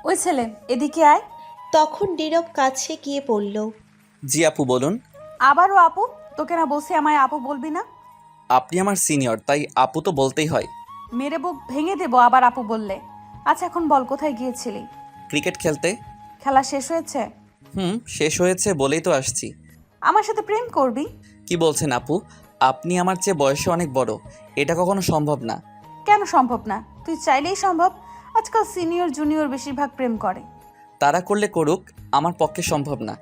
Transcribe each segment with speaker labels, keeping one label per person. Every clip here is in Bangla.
Speaker 1: ওই ছেলে, এদিকে আয়।
Speaker 2: তখন নীরব কাছে গিয়ে বলল,
Speaker 3: জি আপু বলুন।
Speaker 1: আবারও আপু? তোকে না বলছি আমায় আপু বলবি না?
Speaker 3: আপনি আমার সিনিয়র, তাই আপু তো বলতেই হয়।
Speaker 1: মেরে বুক ভেঙে দেবো আবার আপু বললে। আচ্ছা, এখন বল, কোথায় গিয়েছিলি?
Speaker 3: ক্রিকেট খেলতে।
Speaker 1: খেলা শেষ হয়েছে?
Speaker 3: শেষ হয়েছে বলেই তো আসছি।
Speaker 1: আমার সাথে প্রেম করবি?
Speaker 3: কি বলছেন আপু? আপনি আমার চেয়ে বয়সে অনেক বড়, এটা কখনো সম্ভব না।
Speaker 1: কেন সম্ভব না? তুই চাইলেই সম্ভব। আজকাল সিনিয়র জুনিয়র বেশিরভাগ প্রেম করে।
Speaker 3: তারা করলে করুক, আমার পক্ষে সম্ভব না।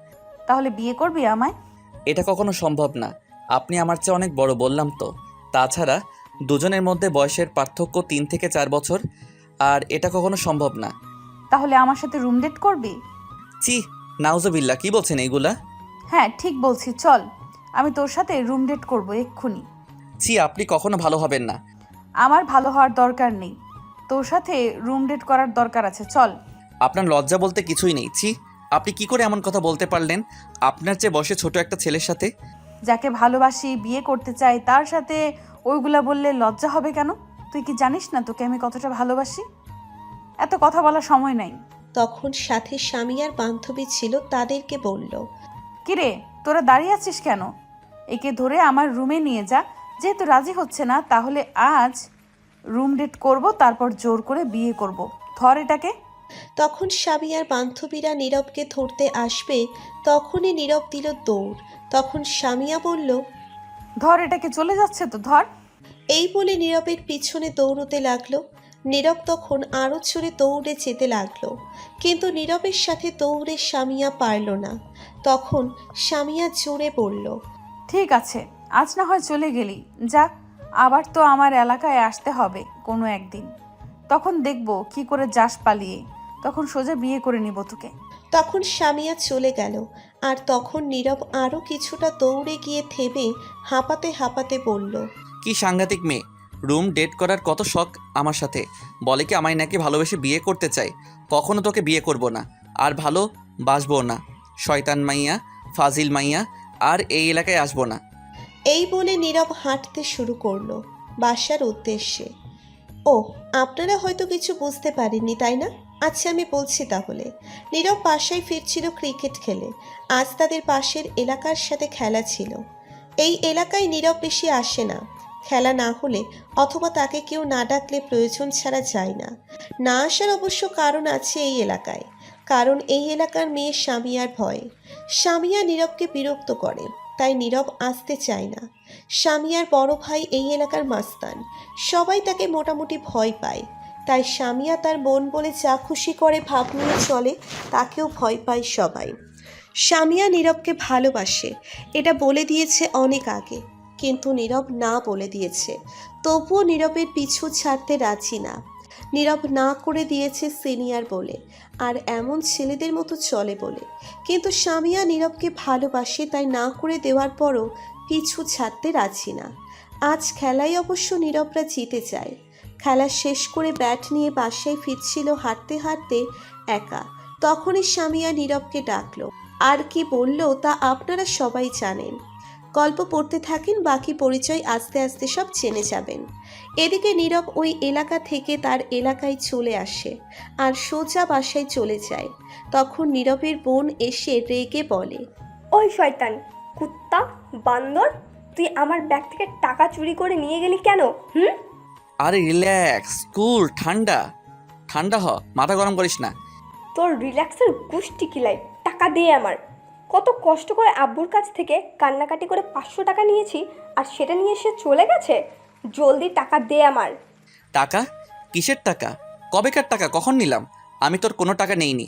Speaker 1: তাহলে বিয়ে করবি আমায়?
Speaker 3: এটা কখনো সম্ভব না। আপনি আমার চেয়ে অনেক বড় বললাম তো। তাছাড়া দুজনের মধ্যে বয়সের পার্থক্য 3 থেকে 4 বছর, আর এটা কখনো সম্ভব না।
Speaker 1: তাহলে আমার সাথে রুম ডেট করবি?
Speaker 3: চি, নাউজুবিল্লাহ, কি বলছেন এইগুলা?
Speaker 1: হ্যাঁ, ঠিক বলছি, চল। আমি তোর সাথে রুম ডেট করবো এক্ষুনি।
Speaker 3: চি, আপনি কখনো ভালো হবেন না।
Speaker 1: আমার ভালো হওয়ার দরকার নেই, তোর সাথে রুম ডেট করার দরকার আছে, চল।
Speaker 3: আপনার লজ্জা বলতে কিছুই নেই। চি, আপনি কি করে এমন কথা বলতে পারলেন আপনার চেয়ে বয়সে ছোট একটা ছেলের সাথে?
Speaker 1: যাকে ভালোবাসি, বিয়ে করতে চাই, তার সাথে ওইগুলা বললে লজ্জা হবে কেন? তুই কি জানিস না তোকে আমি কতটা ভালোবাসি? এত কথা বলার সময় নাই।
Speaker 2: তখন সাথে স্বামী আর বান্ধবী ছিল, তাদেরকে বলল,
Speaker 1: কিরে, তোরা দাঁড়িয়ে আছিস কেন? একে ধরে আমার রুমে নিয়ে যা। যেহেতু রাজি হচ্ছে না, তাহলে আজ রুম ডেট করব, তারপর জোর করে বিয়ে করব। ধর এটাকে।
Speaker 2: তখন স্বামী আর বান্ধবীরা নীরবকে ধরতে আসবে, তখনই নীরব দিল দৌড়। তখন স্বামীয়া বলল,
Speaker 1: ধর এটাকে, চলে যাচ্ছে তো, ধর।
Speaker 2: এই বলে নীরবের পিছনে দৌড়তে লাগলো। নীরব তখন আরও জোরে দৌড়ে যেতে লাগলো, কিন্তু নীরবের সাথে দৌড়ে স্বামীয়া পারল না। তখন স্বামীয়া জোরে বলল,
Speaker 1: ঠিক আছে, আজ না হয় চলে গেলি, যা। আবার তো আমার এলাকায় আসতে হবে কোনো একদিন, তখন দেখব কি করে যাস পালিয়ে। তখন সোজা বিয়ে করে নিব তোকে।
Speaker 2: তখন স্বামীয়া চলে গেল। আর তখন নীরব আরও কিছুটা দৌড়ে গিয়ে থেমে হাঁপাতে হাঁপাতে বলল,
Speaker 3: কি সাংঘাতিক মেয়ে! রুম ডেট করার কত শখ আমার সাথে। বলে কি আমায় নাকি ভালোবেসে বিয়ে করতে চাই। কখনো তোকে বিয়ে করব না, আর ভালো বাসবো না। শয়তান মাইয়া, ফাজিল মাইয়া, আর এই এলাকায় আসবো না।
Speaker 2: এই বলে নীরব হাঁটতে শুরু করলো বাসার উদ্দেশ্যে। ও, আপনারা হয়তো কিছু বুঝতে পারেননি, তাই না? আচ্ছা, আমি বলছি তাহলে। নীরব বাসায় ফিরছিল ক্রিকেট খেলে। আজ তাদের পাশের এলাকার সাথে খেলা ছিল। এই এলাকায় নীরব বেশি আসে না। খেলা না হলে অথবা তাকে কেউ না ডাকলে প্রয়োজন ছাড়া যায় না। না আসার অবশ্য কারণ আছে এই এলাকায়। কারণ এই এলাকার মেয়ে স্বামীয়ার ভয়। স্বামীয়া নীরবকে বিরক্ত করে, তাই নীরব আসতে চায় না। স্বামীয়ার বড় ভাই এই এলাকার মাস্তান। সবাই তাকে মোটামুটি ভয় পায়। তাই স্বামীয়া তার মন বলে যা খুশি করে ভাব নিয়ে চলে, তাকেও ভয় পায় সবাই। স্বামীয়া নীরবকে ভালোবাসে, এটা বলে দিয়েছে অনেক আগে, কিন্তু নীরব না বলে দিয়েছে। তবুও নীরবের পিছু ছাড়তে রাজি না। নীরব না করে দিয়েছে সিনিয়র বলে, আর এমন ছেলেদের মতো চলে বলে। কিন্তু স্বামীয়া নীরবকে ভালোবাসে, তাই না করে দেওয়ার পরও পিছু ছাড়তে রাজি না। আজ খেলায় অবশ্য নীরবরা জিতে যায়। খেলা শেষ করে ব্যাট নিয়ে বাসায় ফিরছিল হাঁটতে হাঁটতে একা। তখনই স্বামীয়া নীরবকে ডাকলো। আর কি বলল তা আপনারা সবাই জানেন। গল্প পড়তে থাকেন, বাকি পরিচয় আস্তে আস্তে সব জেনে যাবেন। এদিকে নীরব ওই এলাকা থেকে তার এলাকায় চলে আসে আর সোজা বাসায় চলে যায়। তখন নীরবের বোন এসে রেগে বলে,
Speaker 4: ওই শয়তান, কুত্তা, বান্দর, তুই আমার ব্যাগ থেকে টাকা চুরি করে নিয়ে গেলি কেন?
Speaker 3: আরে রিল্যাক্স, কুল, ঠান্ডা ঠান্ডা হ, মাথা গরম করিস না।
Speaker 4: তোর রিল্যাক্সের গুষ্টি কিলাই, টাকা দে আমার। কত কষ্ট করে আব্বুর কাছ থেকে কান্নাকাটি করে 500 টাকা নিয়েছি, আর সেটা নিয়ে সে চলে গেছে। জলদি টাকা দে আমার।
Speaker 3: টাকা? কিসের টাকা? কবেকার টাকা? কখন নিলাম? আমি তোর কোনো টাকা নেইনি।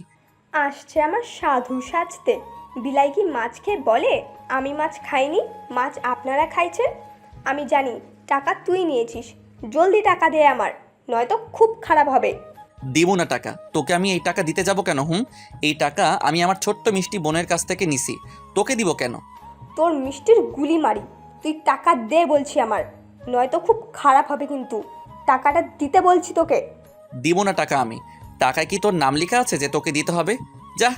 Speaker 4: আসছে আমার সাধু সাজতে। বিলাই কি মাছ খেয়ে বলে আমি মাছ খাইনি, মাছ আপনারা খাইছেন? আমি জানি টাকা তুই নিয়েছিস। জলদি টাকা দে আমার, নয়তো খুব খারাপ হবে।
Speaker 3: দিব না টাকা। তোকে আমি এই টাকা দিতে যাব কেন? এই টাকা আমি আমার ছোট্ট মিষ্টি বোনের কাছ থেকে নিছি, তোকে দিব কেন?
Speaker 4: তোর মিষ্টির গুলি মারি। তুই টাকা দে বলছি আমার, নয়তো খুব খারাপ হবে কিন্তু। টাকাটা দিতে বলছি তোকে।
Speaker 3: দিব না টাকা আমি। টাকায় কি তোর নাম লেখা আছে যে তোকে দিতে হবে? যা,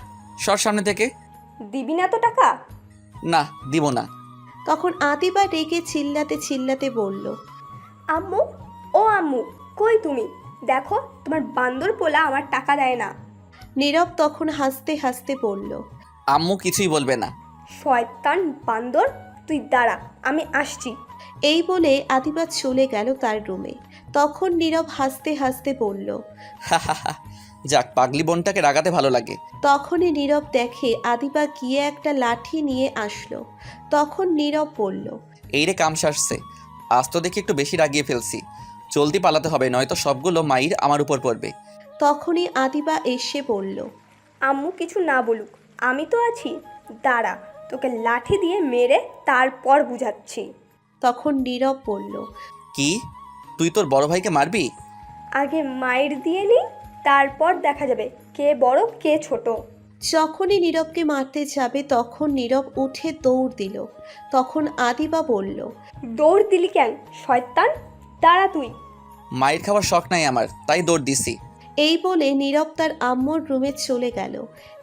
Speaker 3: সর সামনে থেকে।
Speaker 4: দিবি না তো টাকা?
Speaker 3: না, দিব না।
Speaker 2: তখন আদিবা রেগে চিল্লাতে চিল্লাতে বলল,
Speaker 4: আম্মু, ও আম্মু, কই তুমি? দেখো তোমার বান্দর পোলা আমার টাকা দেয় না।
Speaker 2: নীরব তখন হাসতে হাসতে বলল,
Speaker 3: আম্মু কিছুই বলবে না।
Speaker 4: শয়তান বান্দর, তুই দাঁড়া, আমি আসছি।
Speaker 2: এই বলে আদিবা চলে গেল তার রুমে। তখন নীরব হাসতে হাসতে বলল।
Speaker 3: যাক, পাগলি বোনটাকে রাগাতে ভালো লাগে।
Speaker 2: তখনই নীরব দেখে আদিবা গিয়ে একটা লাঠি নিয়ে আসলো। তখন নীরব বলল,
Speaker 3: এই রে কাম সারছে, আজ তো দেখি একটু বেশি রাগিয়ে ফেলছি। জলদি পালাতে হবে, নয়তো সবগুলো মাইর আমার উপর পড়বে।
Speaker 2: তখনই আদিবা এসে বলল,
Speaker 4: আম্মু কিছু না বলুক, আমি তো আছি, দাঁড়া, তোকে লাঠি দিয়ে মেরে তারপর বুঝাচ্ছি।
Speaker 2: তখন নীরব বলল,
Speaker 3: কি, তুই তোর বড় ভাইকে মারবি?
Speaker 4: আগে মাইর দিয়ে নি, তারপর দেখা যাবে কে বড় কে ছোট।
Speaker 2: যখনই নীরবকে মারতে যাবে তখন নীরব উঠে দৌড় দিল। তখন আদিবা বলল,
Speaker 4: দৌড় দিলি কেন শয়তান, দাঁড়া তুই।
Speaker 3: মায়ের খাওয়ার শখ নাই আমার, তাই দৌড় দিছি।
Speaker 2: এই বলে নীরব তার আম্মুর রুমে চলে গেল।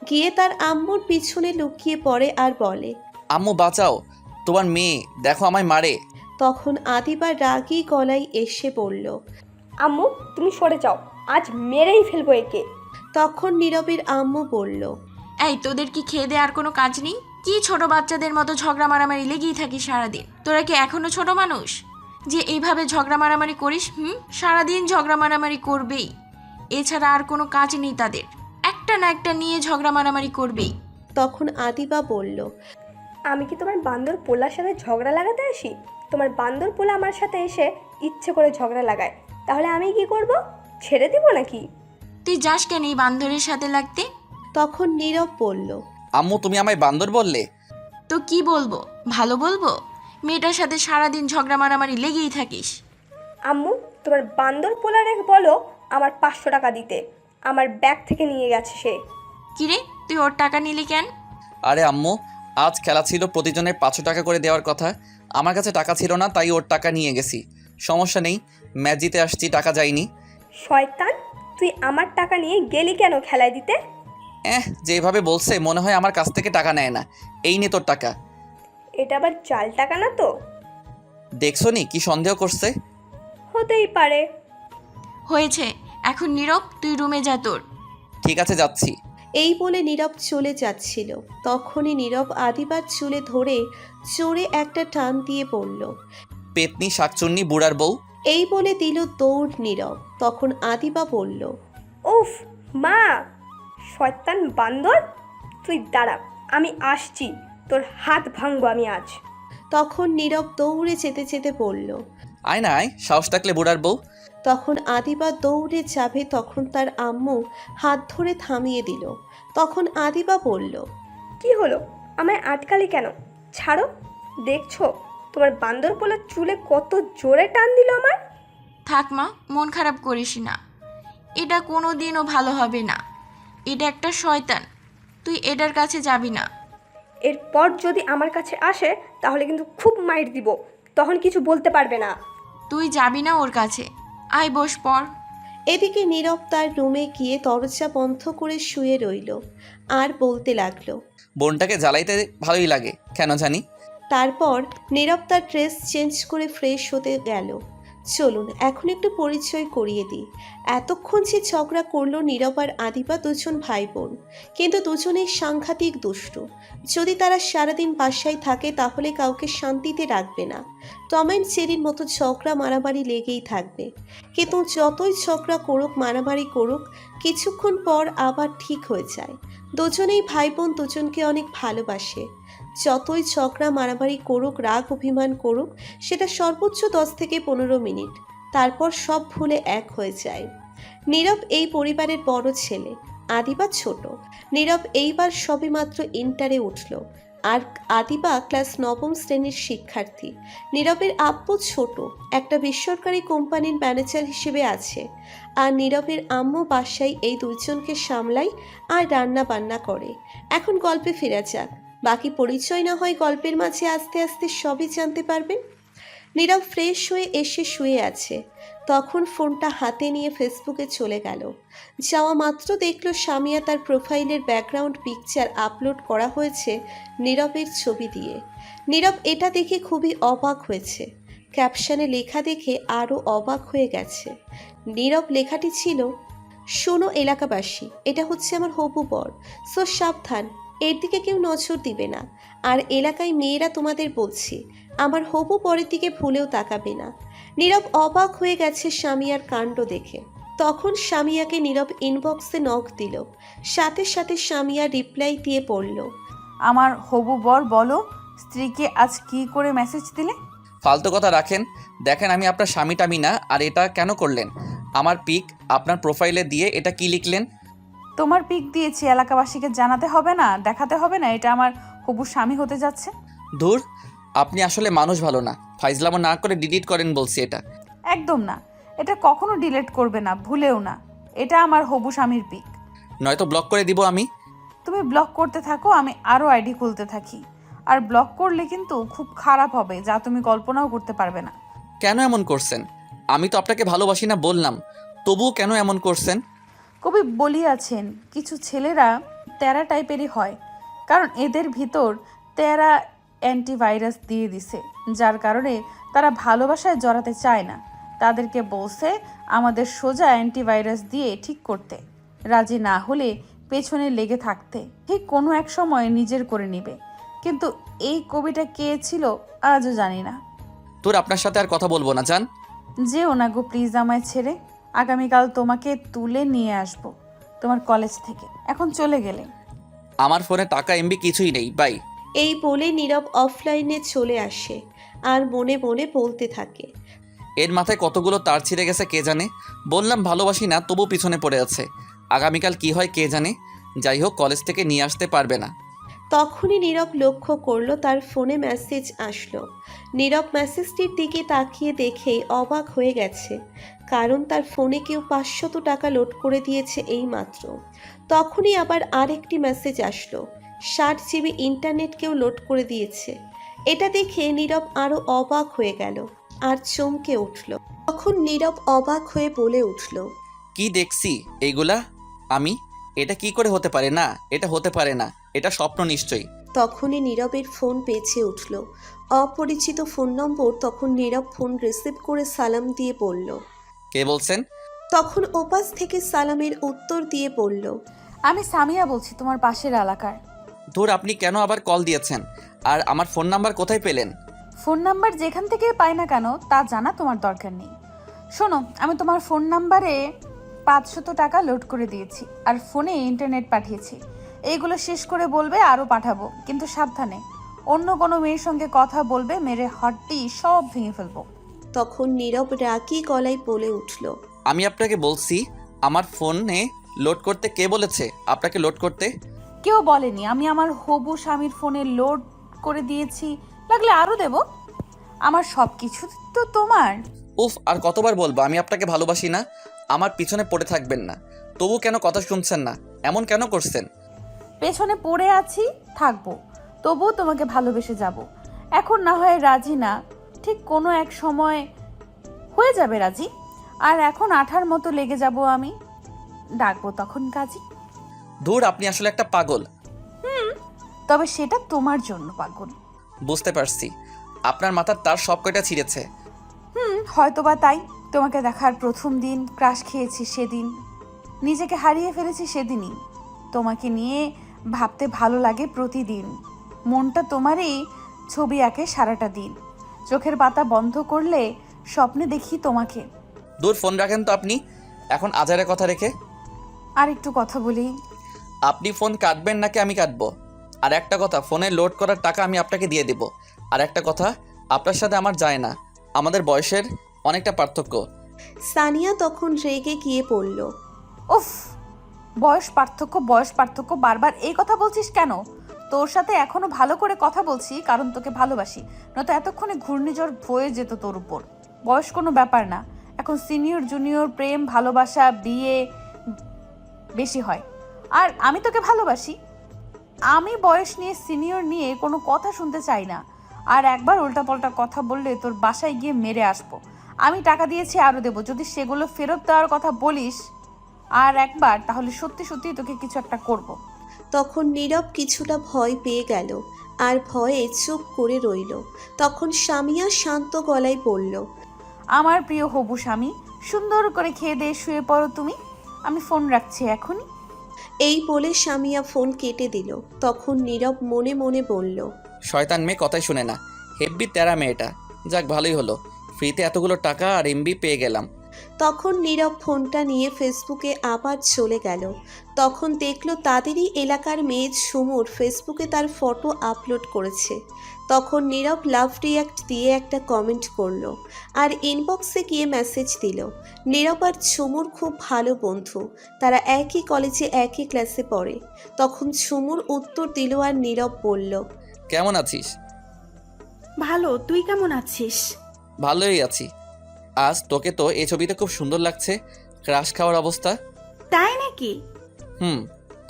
Speaker 2: গিয়ে তার আম্মুর পিছনে লুকিয়ে পড়ে আর বলে,
Speaker 3: আম্মু বাঁচাও, তোমার মেয়ে দেখো আমায় মারে।
Speaker 2: তখন আদিবা রাগী গলায় এসে বলল।
Speaker 4: আম্মু তুমি সরে যাও, আজ মেরেই ফেলবো একে।
Speaker 2: তখন নীরবের আম্মু বলল,
Speaker 1: এই তোদের কি খেয়ে দে আর কোনো কাজ নেই? কি ছোট বাচ্চাদের মতো ঝগড়া মারামারি লেগেই থাকিস সারাদিন? তোরা কি এখনো ছোট মানুষ যে এইভাবে ঝগড়া মারামারি করিস? সারাদিন ঝগড়া মারামারি করবেই, এছাড়া আর কোনো কাজ নেই তাদের। একটা না একটা নিয়ে ঝগড়া মারামারি করবেই।
Speaker 2: তখন আদিবা বলল,
Speaker 4: আমি কি তোমার বান্দর পোলার সাথে ঝগড়া লাগাতে আসি? তোমার বান্দর পোলা আমার সাথে এসে ইচ্ছে করে ঝগড়া লাগায়, তাহলে আমি কি করব? ছেড়ে দিব নাকি?
Speaker 1: তুই যাস কেন এই বান্দরের সাথে লাগতে?
Speaker 2: তখন নীরব বলল,
Speaker 3: আম্মু তুমি আমায় বান্দর বললে?
Speaker 1: তো কি বলবো, ভালো বলবো? মেয়েটার সাথে সারাদিন ঝগড়া মারামারি লেগেই থাকিস।
Speaker 4: আম্মু তোমার বান্দর পোলারে বলো আমার 500 টাকা দিতে, আমার ব্যাগ থেকে নিয়ে গেছে সে।
Speaker 1: কিরে, তুই ওর টাকা নিলি কেন?
Speaker 3: আরে আম্মু, আজ খেলা ছিল, প্রতিজনের 500 টাকা করে দেওয়ার কথা। আমার কাছে টাকা ছিল না, তাই ওর টাকা নিয়ে গেছি। সমস্যা নেই, ম্যাচ জিতে আসছি, টাকা যায়নি।
Speaker 4: শয়তান, তুই আমার টাকা নিয়ে গেলি কেন খেলায় দিতে?
Speaker 3: যেভাবে বলছে মনে হয় আমার কাছ থেকে টাকা নেয় না। এই নে তোর টাকা।
Speaker 4: এটা আবার জাল টাকা না তো?
Speaker 3: দেখছো নি কি সন্দেহ করছে?
Speaker 4: হতেই পারে।
Speaker 1: হয়েছে, এখন নীরব তুই রুমে যা তোর।
Speaker 3: ঠিক আছে, যাচ্ছি।
Speaker 2: এই বলে নীরব চলে যাচ্ছিল। তখনই নীরব আদিবার চুলে ধরে জোরে একটা টান দিয়ে বলল,
Speaker 3: পেতনি শাকচুন্নি বুড়ার বউ।
Speaker 2: এই বলে দিল দৌড় নীরব। তখন আদিবা বলল,
Speaker 4: উফ মা, শয়তান বান্দর, তুই দাঁড়া, আমি আসছি, তোর হাত ভাঙবো আমি আজ।
Speaker 2: তখন নীরব দৌড়ে যেতে যেতে বলল।
Speaker 3: আয় না আয়, সাহস থাকলে বুড়ার বউ।
Speaker 2: তখন আদিবা দৌড়ে যাবে, তখন তার আম্মু হাত ধরে থামিয়ে দিল। তখন আদিবা বলল,
Speaker 4: কি হলো, আমায় আটকালি কেন? ছাড়ো, দেখছো তোমার বান্দর পোলার চুলে কত জোরে টান দিল আমার।
Speaker 1: থাক মা, মন খারাপ করিস না, এটা কোনো দিনও ভালো হবে না। এটা একটা শয়তান, তুই এটার কাছে যাবি না।
Speaker 4: এরপর যদি আমার কাছে আসে তাহলে কিন্তু খুব মাইর দিব, তখন কিছু বলতে পারবে না।
Speaker 1: তুই যাবি না ওর কাছে, আয় বস পর।
Speaker 2: এদিকে নীরব তার রুমে গিয়ে দরজা বন্ধ করে শুয়ে রইল আর বলতে লাগলো।
Speaker 3: বোনটাকে জ্বালাইতে ভালোই লাগে কেন জানি।
Speaker 2: তারপর নীরব তার ড্রেস চেঞ্জ করে ফ্রেশ হতে গেল। চলুন এখন একটু পরিচয় করিয়ে দিই। এতক্ষণ যে ঝগড়া করলো নীরব আর আদিবা দুজন ভাই বোন, কিন্তু দুজনেই সাংঘাতিক দুষ্টু। যদি তারা সারাদিন বাসায় থাকে তাহলে কাউকে শান্তিতে রাখবে না। টম অ্যান্ড জেরির মতো ঝগড়া মারামারি লেগেই থাকবে। কিন্তু যতই ঝগড়া করুক মারামারি করুক, কিছুক্ষণ পর আবার ঠিক হয়ে যায়। দুজনেই ভাই বোন দুজনকে অনেক ভালোবাসে। যতই ঝগড়া মারামারি করুক, রাগ অভিমান করুক, সেটা সর্বোচ্চ 10 থেকে 15 মিনিট, তারপর সব ভুলে এক হয়ে যায়। নীরব এই পরিবারের বড় ছেলে, আদিবা ছোট। নীরব এইবার সবেমাত্র ইন্টারে উঠল, আর আদিবা ক্লাস 9ম শ্রেণীর শিক্ষার্থী। নীরবের আব্বু ছোট একটা বেসরকারি কোম্পানির ম্যানেজার হিসেবে আছে, আর নীরবের আম্মু বাসায় এই দুইজনকে সামলায় আর রান্না বান্না করে। এখন গল্পে ফেরা যাক। বাকি পরিচয় না হয় গল্পের মাঝে আস্তে আস্তে সবই জানতে পারবেন। নীরব ফ্রেশ হয়ে এসে শুয়ে আছে। তখন ফোনটা হাতে নিয়ে ফেসবুকে চলে গেল। যাওয়া মাত্র দেখলো সামিয়া তার প্রোফাইলের ব্যাকগ্রাউন্ড পিকচার আপলোড করা হয়েছে নীরবের ছবি দিয়ে। নীরব এটা দেখে খুবই অবাক হয়েছে। ক্যাপশনে লেখা দেখে আরও অবাক হয়ে গেছে। নীরব লেখাটি ছিল, শোনো এলাকাবাসী, এটা হচ্ছে আমার হবু বর, সো সাবধান, এর দিকে কেউ নজর দিবে না। আর এলাকায় মেয়েরা তোমাদের বলছি, আমার হবু বরের দিকে ভুলেও তাকাবে না। নীরব অবাক হয়ে গেছে স্বামীয়ার কাণ্ড দেখে। তখন স্বামীয়াকে নীরব ইনবক্সে নক দিল, সাথে সাথে স্বামীয়া রিপ্লাই দিয়ে পড়ল,
Speaker 5: আমার হবু বর বলো, স্ত্রীকে আজ কি করে মেসেজ দিলে?
Speaker 3: ফালতু কথা রাখেন। দেখেন আমি আপনার স্বামী টামি না। আর এটা কেন করলেন? আমার পিক আপনার প্রোফাইলে দিয়ে এটা কি লিখলেন?
Speaker 5: তোমার পিক দিয়েছি, এলাকাবাসীকে জানাতে হবে না, দেখাতে হবে না এটা আমার হবু স্বামী হতে যাচ্ছে?
Speaker 3: ধুর, আপনি আসলে মানুষ ভালো না। ফাইজলামো না করে ডিলিট করেন বলছি এটা।
Speaker 5: একদম না, এটা কখনো ডিলিট করবে না, ভুলেও না। এটা আমার হবু স্বামীর পিক।
Speaker 3: নয়তো ব্লক করে দিব আমি।
Speaker 5: তুমি ব্লক করতে থাকো, আমি আরও আইডি খুলতে থাকি। আর ব্লক করলে কিন্তু খুব খারাপ হবে, যা তুমি কল্পনাও করতে পারবে না।
Speaker 3: কেন এমন করছেন? আমি তো আপনাকে ভালোবাসি না বললাম, তবুও কেন এমন করছেন?
Speaker 5: কবি বলিয়াছেন, কিছু ছেলেরা তেরা টাইপেরই হয়, কারণ এদের ভিতর তেরা অ্যান্টিভাইরাস দিয়ে দিছে, যার কারণে তারা ভালোবাসায় জড়াতে চায় না। তাদেরকে বলছে আমাদের সোজা অ্যান্টিভাইরাস দিয়ে ঠিক করতে, রাজি না হলে পেছনে লেগে থাকতে, ঠিক কোনো এক সময় নিজের করে নিবে। কিন্তু এই কবিটা কে ছিল আজও জানি না।
Speaker 3: তোর আপনার সাথে আর কথা বলবো না, জান।
Speaker 5: যেও না গো প্লিজ আমায় ছেড়ে। আগামীকাল তোমাকে তুলে নিয়ে আসব তোমার কলেজ থেকে, এখন চলে গেলে।
Speaker 3: আমার ফোনে টাকা এমবি কিছুই নেই, বাই।
Speaker 2: এই বলে নীরব অফলাইনে চলে আসে আর মনে মনে বলতে থাকে,
Speaker 3: এর মাথায় কতগুলো তার ছিঁড়ে গেছে কে জানে। বললাম ভালোবাসি না, তবু পিছনে পড়ে আছে। আগামীকাল কি হয় কে জানে। যাই হোক, কলেজ থেকে নিয়ে আসতে পারবে না।
Speaker 2: তখনই নীরব লক্ষ্য করলো তার ফোনে মেসেজ আসলো। নীরব মেসেজটির দিকে তাকিয়ে দেখেই অবাক হয়ে গেছে, কারণ তার ফোনে কেউ 500 টাকা লোড করে দিয়েছে এই মাত্র। তখনই আবার আরেকটি মেসেজ আসলো, 60 জিবি ইন্টারনেট কেউ লোড করে দিয়েছে। এটা দেখে নীরব আরও অবাক হয়ে গেল আর চমকে উঠল। তখন নীরব অবাক হয়ে বলে উঠল,
Speaker 3: কি দেখছি এইগুলা আমি? এটা কি করে হতে পারে? না, এটা হতে পারে না, এটা স্বপ্ন নিশ্চয়ই।
Speaker 2: তখনই নীরবের ফোন বেজে উঠল। অপরিচিত ফোন নম্বর। তখন নীরব ফোন রিসিভ করে সালাম দিয়ে বলল।
Speaker 3: কে বলছেন?
Speaker 2: তখন ওপাশ থেকে সালামের উত্তর দিয়ে বলল,
Speaker 5: আমি সামিয়া বলছি, তোমার পাশের এলাকার।
Speaker 3: ধুর, আপনি কেন আবার কল দিয়েছেন? আর আমার ফোন নাম্বার কোথায় পেলেন?
Speaker 5: ফোন নাম্বার যেখান থেকে পাই না কেন তা জানা তোমার দরকার নেই। শোনো, আমি তোমার ফোন নাম্বারে 500 টাকা লোড করে দিয়েছি আর ফোনে ইন্টারনেট পাঠিয়েছি। এইগুলো শেষ করে বলবে আরও পাঠাবো, কিন্তু সাবধানে। অন্য কোনো মেয়ের সঙ্গে কথা বলবে, মেরে হাড্ডি সব ভেঙে ফেলবো।
Speaker 2: তখন নীরব রাগী গলায় বলে উঠল,
Speaker 3: আমি আপনাকে বলছি আমার ফোনে লোড করতে। কে বলেছে আপনাকে লোড করতে?
Speaker 5: কেউ বলেনি, আমি আমার হবু স্বামীর ফোনে লোড করে দিয়েছি, লাগলে আরও দেব। আমার সব কিছু তো তোমার।
Speaker 3: উফ, আর কতবার বলবো আমি আপনাকে ভালোবাসি না? আমার পিছনে পড়ে থাকবেন না। তবু কেন কথা শুনছেন না? এমন কেন করছেন?
Speaker 5: পেছনে পড়ে আছি, থাকবো, তবুও তোমাকে ভালোবেসে যাব। এখন না হয় রাজি না, ঠিক কোনো এক সময় হয়ে যাবে রাজি। আর এখন আঠার মতো লেগে যাব আমি, ডাকবো তখন কাজী।
Speaker 3: ধুর, আপনি আসলে একটা পাগল।
Speaker 5: তবে সেটা তোমার জন্য পাগল।
Speaker 3: বুঝতে পারছি, আপনার মাথার তার সব কয়টা ছিঁড়েছে।
Speaker 5: হয়তোবা তাই। তোমাকে দেখার প্রথম দিন ক্রাশ খেয়েছি সেদিন, নিজেকে হারিয়ে ফেলেছি সেদিনই। তোমাকে নিয়ে ভাবতে ভালো লাগে প্রতিদিন, মনটা তোমারই ছবি আঁকে সারাটা দিন। চোখের পাতা বন্ধ করলে স্বপ্নে দেখি তোমাকে।
Speaker 3: দূর, ফোন রাখেন তো আপনি এখন আজারে কথা রেখে।
Speaker 5: আর একটু কথা বলি।
Speaker 3: আপনি ফোন কাটবেন নাকি আমি কাটবো? আর একটা কথা, ফোনে লোড করার টাকা আমি আপনাকে দিয়ে দেব। আর একটা কথা, আপনার সাথে আমার যায় না, আমাদের বয়সের অনেকটা পার্থক্য।
Speaker 2: সানিয়া তখন রেগে গিয়ে বলল,
Speaker 5: উফ, বয়স পার্থক্য বারবার এই কথা বলছিস কেন? তোর সাথে এখনো ভালো করে কথা বলছি কারণ তোকে ভালোবাসি, নয়তো এতক্ষণে ঘূর্ণিঝড় বয়ে যেত তোর উপর। বয়স কোনো ব্যাপার না, এখন সিনিয়র জুনিয়র প্রেম ভালোবাসা বিয়ে বেশি হয়। আর আমি তোকে ভালোবাসি। আমি বয়স নিয়ে সিনিয়র নিয়ে কোনো কথা শুনতে চাই না। আর একবার উল্টাপাল্টা কথা বললে তোর বাসায় গিয়ে মেরে আসবো। আমি টাকা দিয়েছি, আরও দেবো। যদি সেগুলো ফেরত দেওয়ার কথা বলিস আর একবার, তাহলে সত্যি সত্যি তোকে কিছু একটা করব।
Speaker 2: তখন নীরব কিছুটা ভয় পেয়ে গেল আর ভয়ে চুপ করে রইল। তখন স্বামীয়া শান্ত গলায় বলল,
Speaker 5: আমার প্রিয় হবু স্বামী, সুন্দর করে খেয়ে দিয়ে শুয়ে পড়ো তুমি। আমি ফোন রাখছি এখনই।
Speaker 2: এই বলে সামিয়া ফোন কেটে দিল। তখন নীরব মনে মনে বলল,
Speaker 3: শয়তান মেয়ে কথাই শুনে না, হেব্বি তেরা মেয়েটা। যাক ভালোই হলো, ফ্রিতে এতগুলো টাকা আর এমবি পেয়ে গেলাম।
Speaker 2: তখন নীরব ফোনটা নিয়ে ফেসবুকে আবার চলে গেল। তখন দেখলো তাদেরই এলাকার মেয়ে ঝুমুর ফেসবুকে তার ফটো আপলোড করেছে। তখন নীরব লাভ রিয়াক্ট দিয়ে একটা কমেন্ট করলো আর ইনবক্সে গিয়ে মেসেজ দিল। নীরব আর ঝুমুর খুব ভালো বন্ধু, তারা একই কলেজে একই ক্লাসে পড়ে। তখন ঝুমুর উত্তর দিল আর নীরব বলল,
Speaker 3: কেমন আছিস?
Speaker 6: ভালো, তুই কেমন আছিস?
Speaker 3: ভালোই আছি। আজ তোকে তো এই ছবিতে খুব সুন্দর লাগছে, ক্রাশ খাওয়ার অবস্থা।
Speaker 6: তাই নাকি?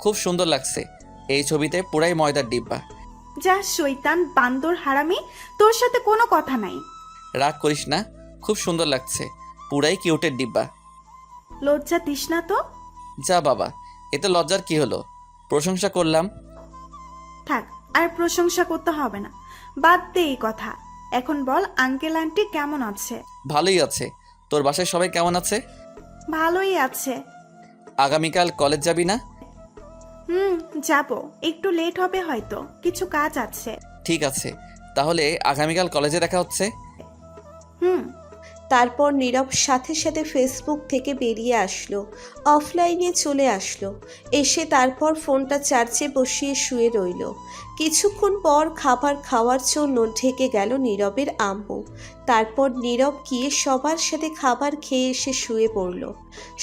Speaker 3: খুব সুন্দর লাগছে এই ছবিতে, পুরাই ময়দার ডিব্বা।
Speaker 6: যা শয়তান বান্দর হারামি, তোর সাথে কোনো কথা নাই।
Speaker 3: রাগ করিস না, খুব সুন্দর লাগছে, পুরাই কিউটের ডিব্বা।
Speaker 6: লজ্জা দিস না তো।
Speaker 3: যা বাবা, এতে লজ্জার কি হলো, প্রশংসা করলাম।
Speaker 6: থাক, আর প্রশংসা করতে হবে না, বাদ দে এই কথা। এখন বল আঙ্কেল আন্টি কেমন আছে?
Speaker 3: ভালোই আছে। তোর বাসায় সবাই কেমন আছে?
Speaker 6: ভালোই আছে।
Speaker 3: আগামীকাল কলেজ যাবি না?
Speaker 6: যাব, একটু লেট হবে হয়তো, কিছু কাজ আছে।
Speaker 3: ঠিক আছে, তাহলে আগামীকাল কলেজে দেখা হচ্ছে।
Speaker 6: হুম।
Speaker 2: তারপর নীরব সাথে সাথে ফেসবুক থেকে বেরিয়ে আসলো, অফলাইনে চলে আসলো। এসে তারপর ফোনটা চার্জে বসিয়ে শুয়ে রইল। কিছুক্ষণ পর খাবার খাওয়ার জন্য ঢেকে গেল নীরবের আম্মু। তারপর নীরব গিয়ে সবার সাথে খাবার খেয়ে এসে শুয়ে পড়ল।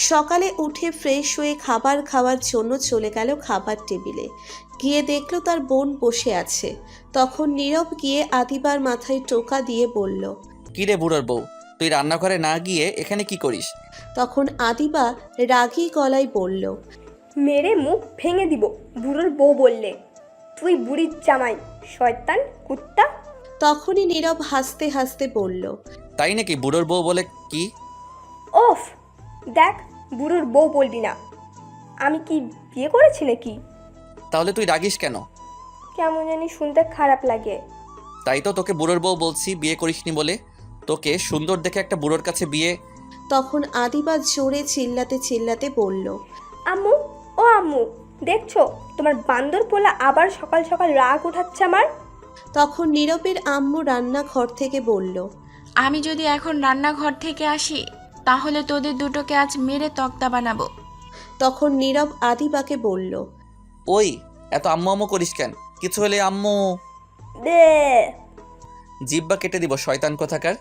Speaker 2: সকালে উঠে ফ্রেশ হয়ে খাবার খাওয়ার জন্য চলে গেল খাবার টেবিলে। গিয়ে দেখলো তার বোন বসে আছে। তখন নীরব গিয়ে আদিবার মাথায় টোকা দিয়ে বলল,
Speaker 3: কিরে বুড়োর বউ, তুই রান্নাঘরে না গিয়ে এখানে কি করিস?
Speaker 2: তখন আদিবা রাগী গলায় বলল,
Speaker 4: মেরে মুখ ভেঙে দিব বুড়োর বউ বললে। তুই বুড়ির জামাই, শয়তান কুত্তা।
Speaker 2: তখনই নীরব হাসতে হাসতে বলল,
Speaker 3: তাই নাকি? বুড়োর বউ বলে কি?
Speaker 4: ওফ, দেখ, বুড়োর বউ বলবি না। আমি কি বিয়ে করেছি নাকি?
Speaker 3: তাহলে তুই রাগিস কেন?
Speaker 4: কেমন জানি শুনতে খারাপ লাগে।
Speaker 3: তাই তো তোকে বুড়োর বউ বলছি, বিয়ে করিসনি বলে। তোকে সুন্দর দেখে একটা বুড়োর কাছে বিয়ে।
Speaker 2: তখন আদিবা জোরে চিল্লাতে চিল্লাতে বলল,
Speaker 4: আম্মু, ও আম্মু, দেখছো তোমার বান্দর পোলা আবার সকাল সকাল রাগ উঠাচ্ছে আমার।
Speaker 2: তখন নীরবের আম্মু রান্নাঘর থেকে বলল,
Speaker 1: আমি যদি এখন রান্নাঘর থেকে আসি তাহলে তোদের দুটোকে আজ মেরে তক্তা বানাবো।
Speaker 2: তখন নীরব আদিবাকে বলল,
Speaker 3: ওই এত আম্মু আম্মু করিস কেন? কিছু হলে আম্মু
Speaker 4: দে।
Speaker 3: জিব্বা কেটে দিব, শয়তান কোথাকার।